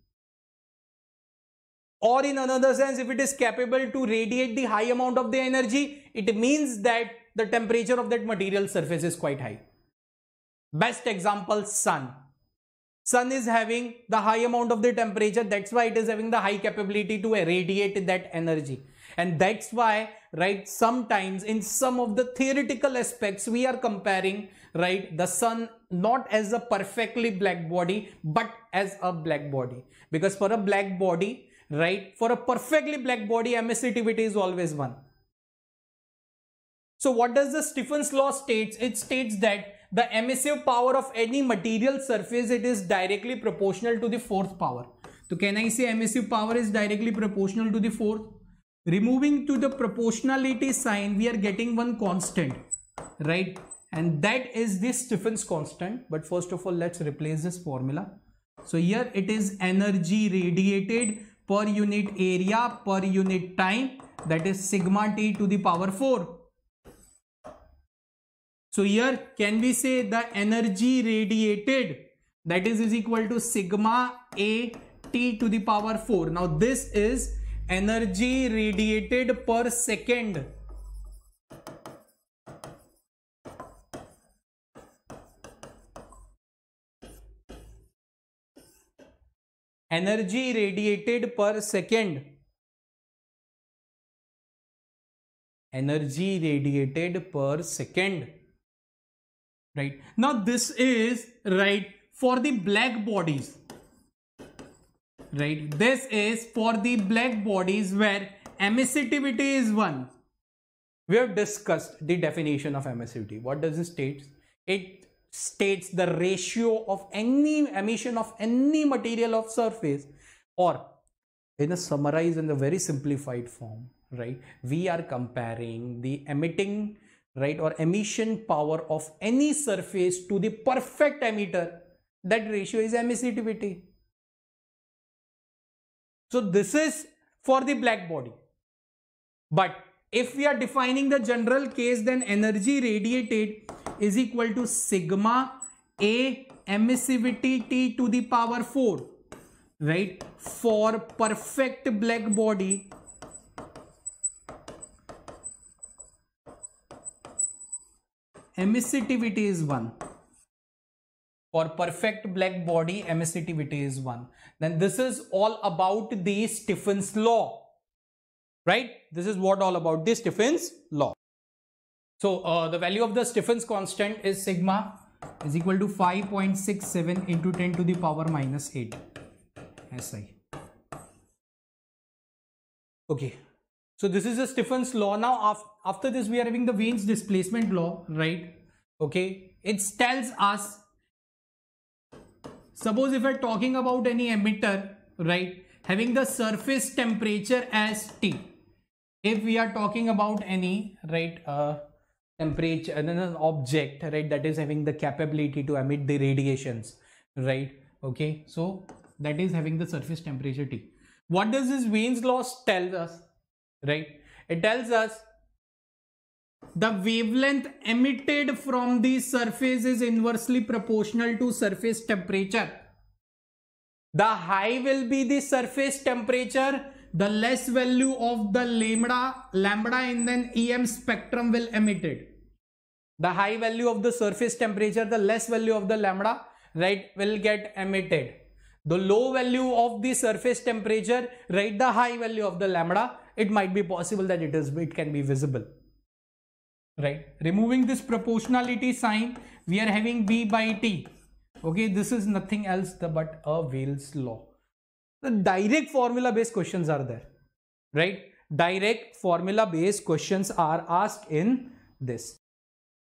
Or in another sense, if it is capable to radiate the high amount of the energy, it means that the temperature of that material surface is quite high. Best example, sun. Sun is having the high amount of the temperature, that's why it is having the high capability to radiate that energy. And that's why, right, sometimes in some of the theoretical aspects we are comparing, right, the sun not as a perfectly black body but as a black body, because for a black body, right, for a perfectly black body, emissivity is always 1. So what does the Stephen's law states? It states that the emissive power of any material surface, it is directly proportional to the fourth power. So can I say emissive power is directly proportional to the fourth? Removing to the proportionality sign, we are getting one constant, right? And that is the Stephen's constant. But first of all, let's replace this formula. So here it is energy radiated per unit area per unit time, that is sigma T to the power 4. So here can we say the energy radiated, that is equal to sigma A T to the power 4. Now this is energy radiated per second. Energy radiated per second. Energy radiated per second. Right. Now this is right for the black bodies. Right. This is for the black bodies where emissivity is 1. We have discussed the definition of emissivity. What does it state? It states the ratio of any emission of any material of surface, or in a summarized in a very simplified form, right? We are comparing the emitting, right, or emission power of any surface to the perfect emitter. That ratio is emissivity. So this is for the black body. But if we are defining the general case, then energy radiated is equal to sigma A emissivity T to the power 4, right? For perfect black body, emissivity is 1. For perfect black body, emissivity is 1. Then this is all about the Stephen's law. Right? This is what all about the Stephen's law. So the value of the Stephen's constant is sigma is equal to 5.67 into 10 to the power minus 8 SI. Okay. So this is the Stephen's law. Now after this we are having the Wien's displacement law, right? Okay. It tells us, suppose if we are talking about any emitter, right, having the surface temperature as T. If we are talking about any, right, temperature and then an object, right, that is having the capability to emit the radiations, right? Okay, so that is having the surface temperature T. What does this Wien's law tell us, right? It tells us the wavelength emitted from the surface is inversely proportional to surface temperature. The high will be the surface temperature, the less value of the lambda in then EM spectrum will emitted. The high value of the surface temperature, the less value of the lambda, right, will get emitted. The low value of the surface temperature, right, the high value of the lambda, it might be possible that it can be visible. Right. Removing this proportionality sign, we are having V by T. Okay, this is nothing else but a Wien's law. The direct formula based questions are there, right? Direct formula based questions are asked in this.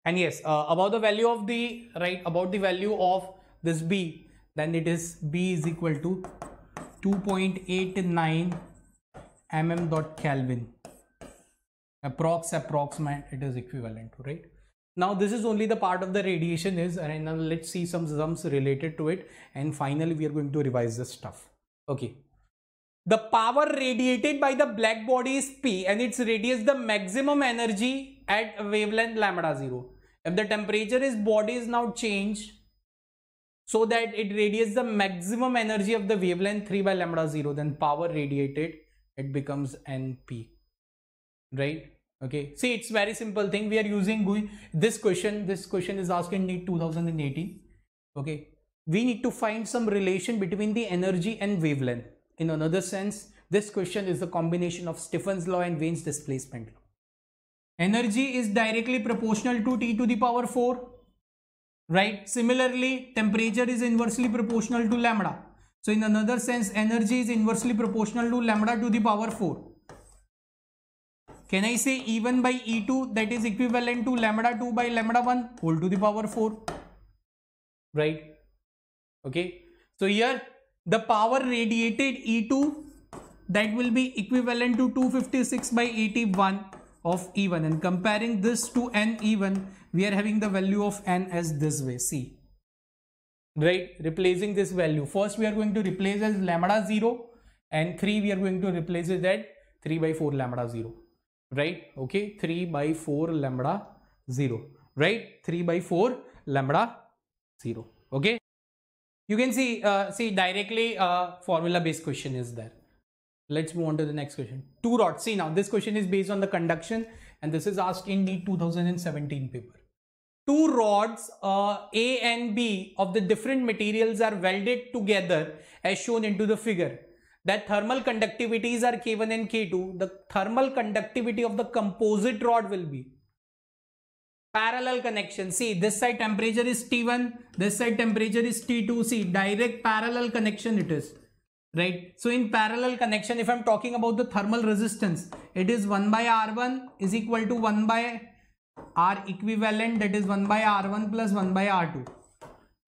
And yes, about the value of the, right, about the value of this B, then it is B is equal to 2.89 mm dot Kelvin. Approximate it is equivalent to, right? Now this is only the part of the radiation is, and now let's see some sums related to it, and finally we are going to revise this stuff. Okay, the power radiated by the black body is P, and it radiates the maximum energy at wavelength lambda 0. If the temperature is body is now changed so that it radiates the maximum energy of the wavelength 3 by lambda 0, then power radiated, it becomes NP, right? Okay, see, it's very simple thing. We are using this question is asked in NEET 2018. Okay, we need to find some relation between the energy and wavelength. In another sense, this question is a combination of Stephen's law and Wien's displacement law. Energy is directly proportional to T to the power 4, right? Similarly, temperature is inversely proportional to lambda. So in another sense, energy is inversely proportional to lambda to the power 4. Can I say E1 by E2, that is equivalent to lambda 2 by lambda 1 whole to the power 4, right? Okay, so here the power radiated E2, that will be equivalent to 256 by 81 of E1, and comparing this to N E1, we are having the value of N as this way, see, right? Replacing this value, first we are going to replace as lambda 0, and 3 we are going to replace it at 3 by 4 lambda 0. right? Okay, 3 by 4 lambda 0, right? 3 by 4 lambda 0. Okay, you can see directly formula based question is there. Let's move on to the next question. Two rods. See, now this question is based on the conduction and this is asked in NEET 2017 paper. Two rods A and B of the different materials are welded together as shown into the figure. That thermal conductivities are K1 and K2. The thermal conductivity of the composite rod will be parallel connection. See, this side temperature is T1, this side temperature is T2. See, direct parallel connection it is, right? So in parallel connection, if I'm talking about the thermal resistance, it is 1 by R1 is equal to 1 by R equivalent, that is 1 by R1 plus 1 by R2,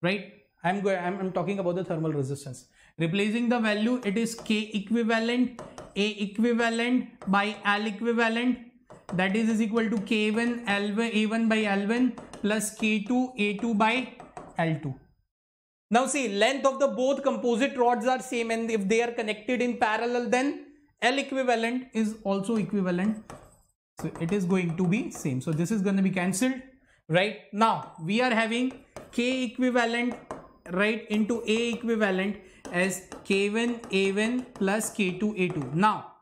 right? I'm talking about the thermal resistance. Replacing the value, it is K equivalent, A equivalent by L equivalent, that is equal to K1 L1 A1 by L1 plus K2 A2 by L2. Now see, length of the both composite rods are same, and if they are connected in parallel, then L equivalent is also equivalent. So it is going to be same. So this is going to be cancelled, right? Now we are having K equivalent, right, into A equivalent as K1 A1 plus K2 A2. Now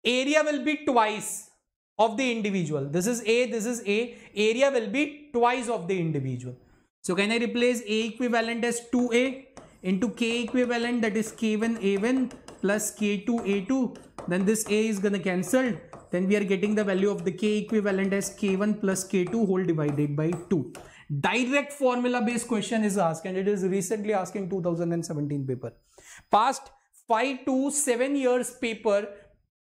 area will be twice of the individual. This is A, this is A. Area will be twice of the individual. So can I replace A equivalent as 2A into K equivalent, that is K1 A1 plus K2 A2. Then this A is going to cancel. Then we are getting the value of the K equivalent as K1 plus K2 whole divided by 2. Direct formula based question is asked, and it is recently asked in 2017 paper. Past 5 to 7 years paper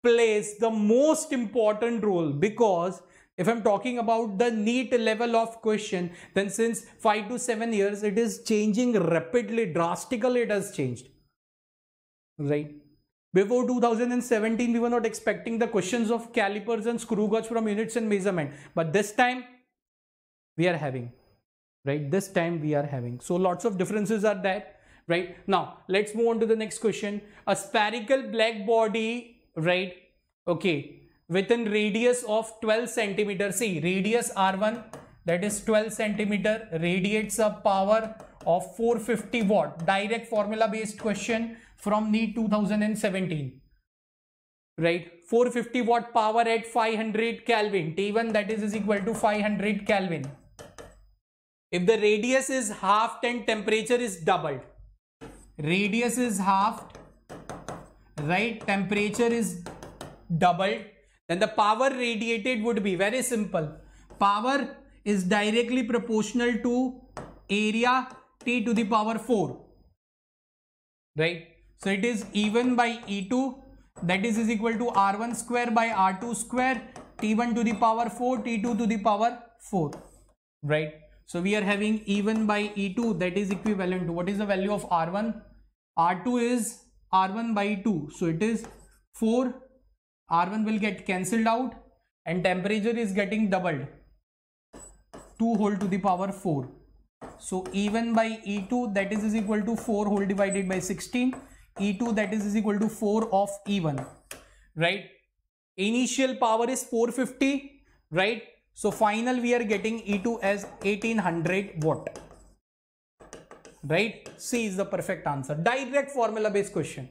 plays the most important role, because if I'm talking about the NEET level of question, then since 5 to 7 years it is changing rapidly, drastically it has changed, right? Before 2017 we were not expecting the questions of calipers and screw gauge from units and measurement, but this time we are having, right? This time we are having. So lots of differences are there, right? Now let's move on to the next question. A spherical black body, right, okay, within radius of 12 centimeter. See, radius R1, that is 12 centimeter, radiates a power of 450 watt. Direct formula based question from NEET 2017, right? 450 watt power at 500 Kelvin. T1, that is equal to 500 Kelvin. If the radius is halved and temperature is doubled, radius is halved, right, temperature is doubled, then the power radiated would be very simple. Power is directly proportional to area T to the power 4, right? So it is E1 by E2, that is equal to R1 square by R2 square, T1 to the power 4, T2 to the power 4, right? So we are having E1 by E2, that is equivalent to, what is the value of R1? R2 is R1 by 2, so it is 4. R1 will get cancelled out and temperature is getting doubled, 2 whole to the power 4. So E1 by E2, that is equal to 4 whole divided by 16. E2, that is equal to 4 of E1, right? Initial power is 450, right? So final we are getting E2 as 1800 watt, right? C is the perfect answer. Direct formula based question,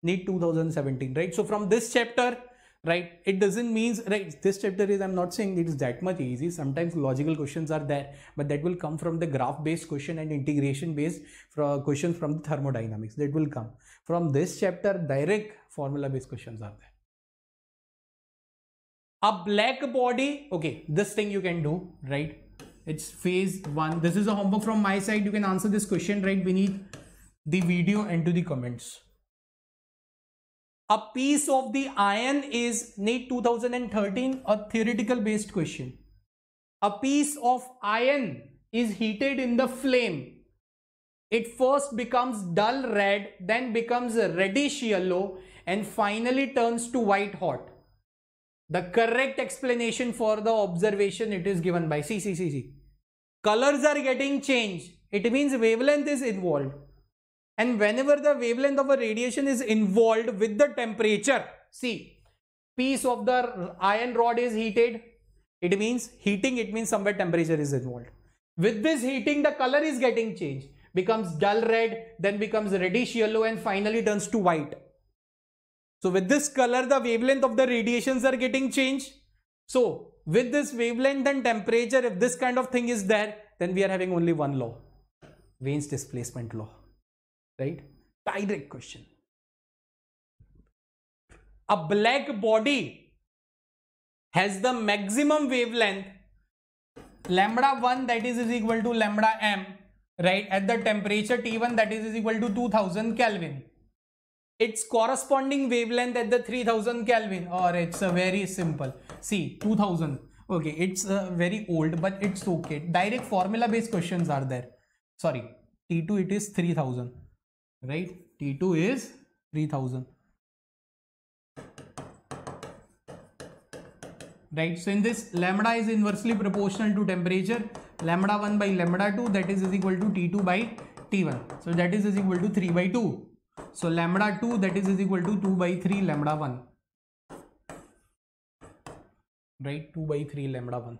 NEET 2017, right? So from this chapter, right, it doesn't mean, right, this chapter is, I'm not saying it is that much easy. Sometimes logical questions are there, but that will come from the graph based question and integration based questions from the thermodynamics. That will come from this chapter. Direct formula based questions are there. A black body, okay, this thing you can do, right? It's phase 1. This is a homework from my side. You can answer this question right beneath the video and to the comments. A piece of the iron is NEET 2013, a theoretical based question. A piece of iron is heated in the flame. It first becomes dull red, then becomes reddish yellow, and finally turns to white hot. The correct explanation for the observation, it is given by C. Colors are getting changed. It means wavelength is involved. And whenever the wavelength of a radiation is involved with the temperature, see, piece of the iron rod is heated, it means heating, it means somewhere temperature is involved. With this heating, the color is getting changed, becomes dull red, then becomes reddish yellow, and finally turns to white. So with this color, the wavelength of the radiations are getting changed. So with this wavelength and temperature, if this kind of thing is there, then we are having only one law, Wien's displacement law, right? Direct question. A black body has the maximum wavelength lambda 1, that is equal to lambda m, right, at the temperature T1, that is equal to 2000 Kelvin. Its corresponding wavelength at the 3000 Kelvin, or it's a very simple, see 2000, okay, it's very old, but it's okay. Direct formula based questions are there. Sorry, T2 it is 3000, right? T2 is 3000. Right, so in this, lambda is inversely proportional to temperature, lambda 1 by lambda 2, that is equal to T2 by T1. So that is equal to 3 by 2. So lambda 2, that is equal to 2 by 3 lambda 1. Right, 2 by 3 lambda 1.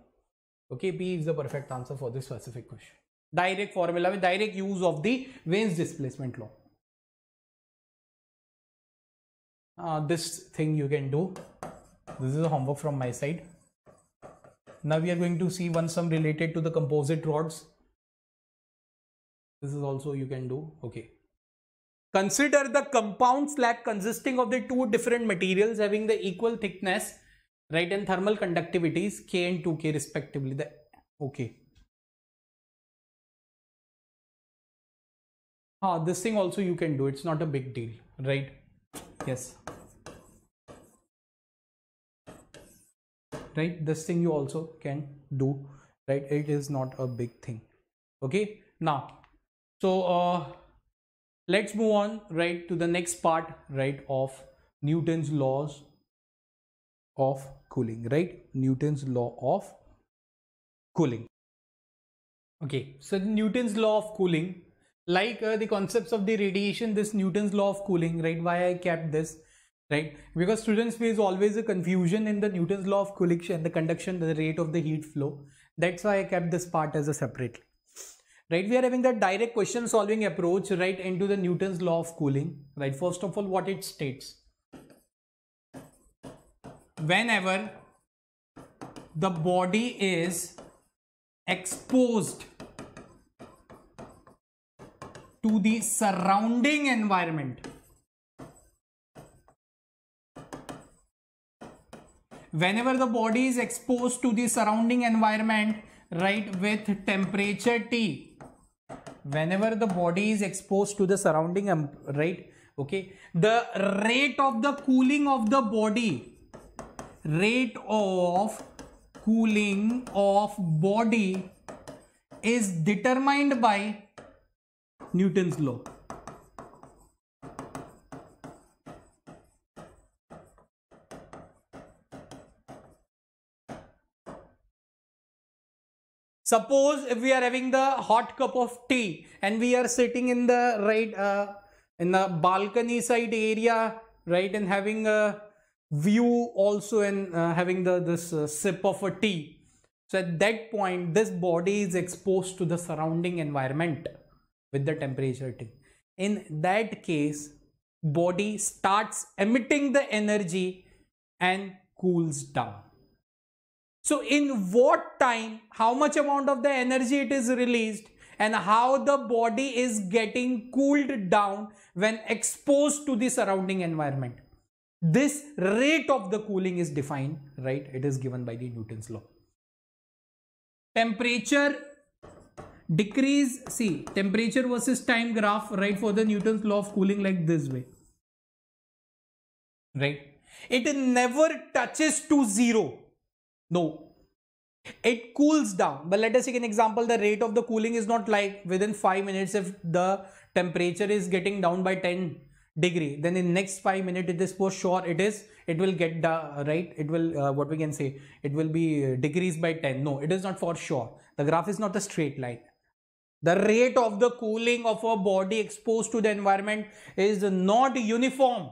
Okay, P is the perfect answer for this specific question. Direct formula with direct use of the Wien's displacement law. This thing you can do. This is a homework from my side. Now we are going to see one sum related to the composite rods. This is also you can do. Okay. Consider the compound slag consisting of the two different materials having the equal thickness, right, and thermal conductivities K and 2K respectively. Okay. This thing also you can do. It's not a big deal, right? Yes. Right, this thing you also can do, right? It is not a big thing. Okay, now so let's move on, right, to the next part, right, of Newton's laws of cooling, right? Newton's law of cooling. Okay, so Newton's law of cooling, like the concepts of the radiation, this Newton's law of cooling, right? Why I kept this, right? Because students face always a confusion in the Newton's law of cooling and the conduction, the rate of the heat flow. That's why I kept this part as a separately. Right? We are having the direct question solving approach, right, into the Newton's law of cooling. Right? First of all, what it states. Whenever the body is exposed to the surrounding environment, whenever the body is exposed to the surrounding environment, right, with temperature T, whenever the body is exposed to the surrounding, right, okay, the rate of the cooling of the body, rate of cooling of body is determined by Newton's law. Suppose if we are having the hot cup of tea and we are sitting in the in the balcony side area, right, and having a view also, and having this sip of a tea. So at that point, this body is exposed to the surrounding environment with the temperature T. In that case, body starts emitting the energy and cools down. So in what time, how much amount of the energy it is released, and how the body is getting cooled down when exposed to the surrounding environment. This rate of the cooling is defined, right? It is given by the Newton's law. Temperature decrease, see, temperature versus time graph, right, for the Newton's law of cooling like this way, right? It never touches to zero. No, it cools down. But let us take an example. The rate of the cooling is not like within 5 minutes. If the temperature is getting down by 10 degree, then in next 5 minutes it is for sure it will get the right, it will what we can say, it will be decreased by 10. No, it is not for sure. The graph is not a straight line. The rate of the cooling of a body exposed to the environment is not uniform.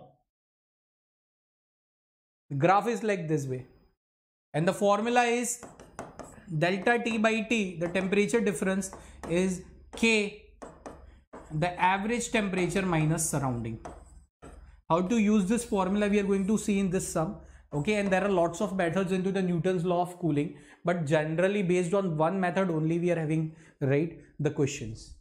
The graph is like this way. And the formula is delta T by T, the temperature difference, is K, the average temperature minus surrounding. How to use this formula we are going to see in this sum. Okay, and there are lots of methods into the Newton's law of cooling, but generally based on one method only we are having, right, the questions.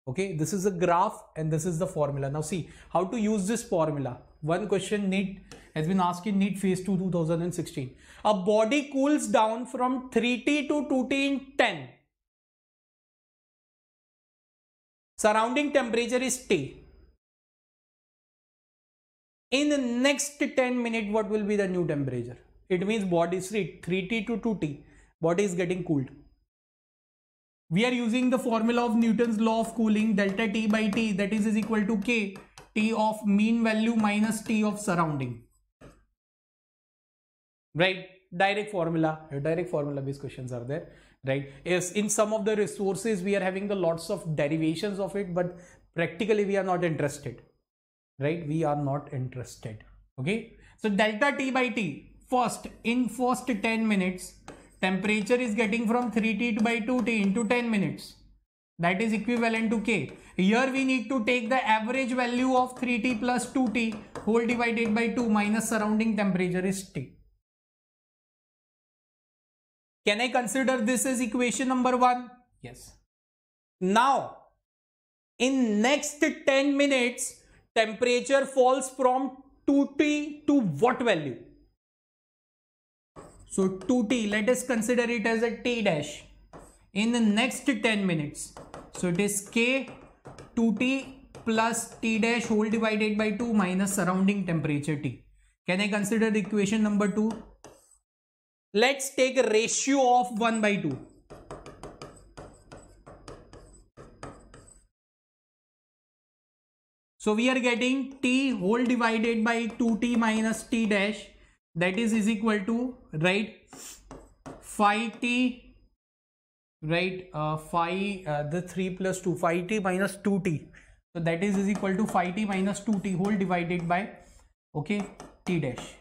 Okay, this is a graph and this is the formula. Now see how to use this formula. One question NEET has been asked in NEET phase 2 2016. A body cools down from 3T to 2T in 10. Surrounding temperature is T. In the next 10 minutes, what will be the new temperature? It means body is 3T to 2T. Body is getting cooled. We are using the formula of Newton's law of cooling, delta T by T, that is equal to K, T of mean value minus T of surrounding. Right? Direct formula based questions are there. Right? Yes, in some of the resources we are having the lots of derivations of it, but practically we are not interested. Right? We are not interested. Okay? So delta T by T, in first 10 minutes, temperature is getting from 3T by 2T into 10 minutes. That is equivalent to K. Here we need to take the average value of 3T plus 2T whole divided by 2 minus surrounding temperature is T. Can I consider this as equation number 1? Yes. Now, in next 10 minutes, temperature falls from 2T to what value? So 2T, let us consider it as a T dash. In the next 10 minutes, so it is K 2T plus T dash whole divided by 2 minus surrounding temperature T. Can I consider the equation number 2? Let's take a ratio of 1 by 2. So we are getting T whole divided by 2T minus T dash, that is equal to, right, 5T, right, the 3 plus 2, 5T minus 2T. So that is equal to 5T minus 2T whole divided by, okay, T dash.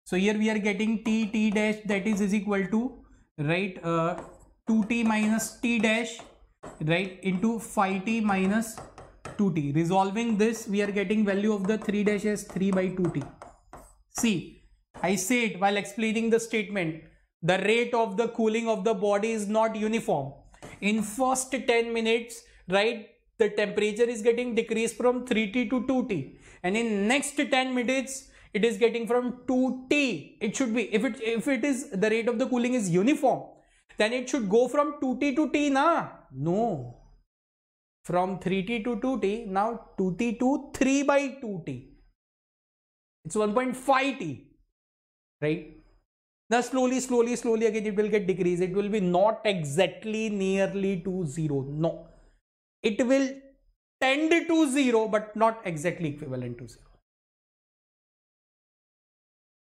So here we are getting T dash, that is equal to, right, 2T minus T dash, right, into 5T minus 2T. Resolving this, we are getting value of the 3 dash as 3 by 2T. See, I said while explaining the statement, the rate of the cooling of the body is not uniform. In first 10 minutes, right, the temperature is getting decreased from 3T to 2T. And in next 10 minutes, it is getting from 2T. It should be, if it is, the rate of the cooling is uniform, then it should go from 2T to T, na? No. From 3T to 2T, now 2T to 3 by 2T. It's 1.5T. Right? Now slowly again it will get decreased. It will be not exactly nearly to 0. No. It will tend to 0 but not exactly equivalent to 0.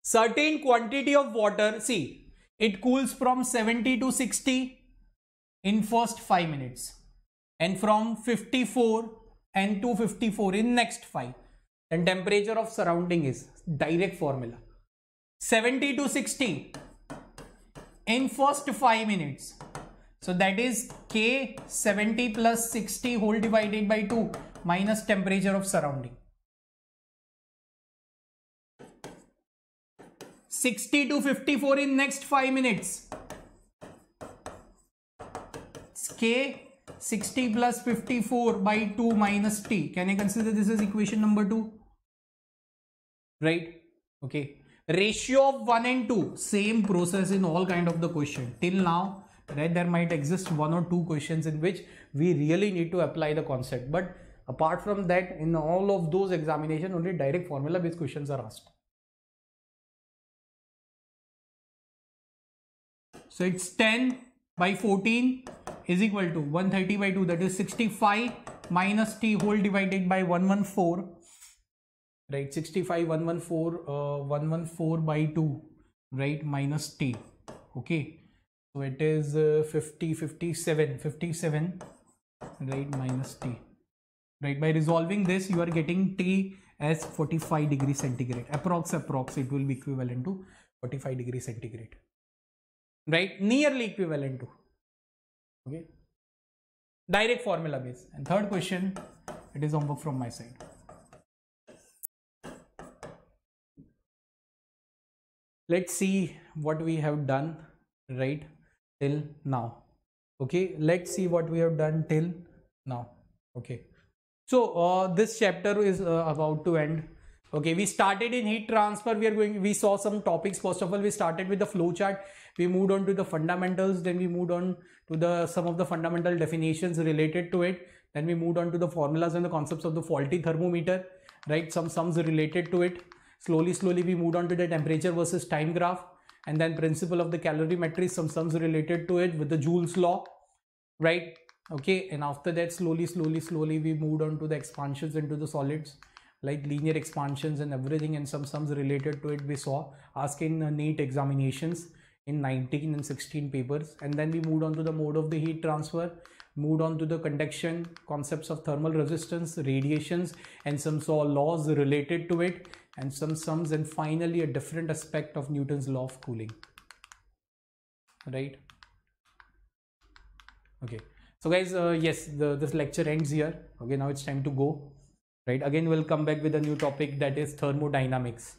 Certain quantity of water, see, it cools from 70 to 60 in first 5 minutes. And from 54 and to 54 in next 5. And temperature of surrounding is direct formula. 70 to 60 in first 5 minutes. So that is K 70 plus 60 whole divided by 2 minus temperature of surrounding. 60 to 54 in next 5 minutes. It's K 60 plus 54 by 2 minus T. Can I consider this as equation number 2? Right? Okay. Ratio of 1 and 2, same process in all kind of the question. Till now, right, there might exist 1 or 2 questions in which we really need to apply the concept. But apart from that, in all of those examinations, only direct formula based questions are asked. So it's 10 by 14 is equal to 130 by 2, that is 65 minus T whole divided by 114. Right, 65 114 by 2, right, minus T. Okay, so it is 57, right, minus T. Right, by resolving this you are getting T as 45 degrees centigrade. Approx it will be equivalent to 45 degrees centigrade, right? Nearly equivalent to, okay, direct formula base. And third question, it is homework from my side. Let's see what we have done right till now. Okay, let's see what we have done till now. Okay, so this chapter is about to end. Okay, we started in heat transfer. We saw some topics. First of all, we started with the flow chart. We moved on to the fundamentals. Then we moved on to some of the fundamental definitions related to it. Then we moved on to the formulas and the concepts of the faulty thermometer, right? Some sums related to it. Slowly we moved on to the temperature versus time graph, and then principle of the calorimetry, some sums related to it with the Joule's law, right? Okay, and after that slowly we moved on to the expansions into the solids, like linear expansions and everything, and some sums related to it we saw asked in NEET examinations in 19 and 16 papers. And then we moved on to the mode of the heat transfer, moved on to the conduction, concepts of thermal resistance, radiations, and some saw laws related to it, and some sums, and finally a different aspect of Newton's law of cooling, right? Okay, so guys, yes, this lecture ends here. Okay, now it's time to go, right? Again, we'll come back with a new topic, that is thermodynamics.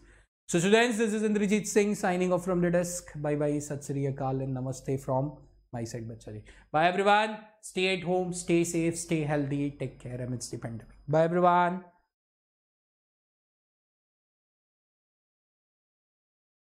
So students, this is Indrajeet Singh signing off from the desk. Bye bye, Sat Sri Akal, and Namaste from my side, Bachari. Bye everyone. Stay at home, stay safe, stay healthy, take care amidst the pandemic. Bye everyone.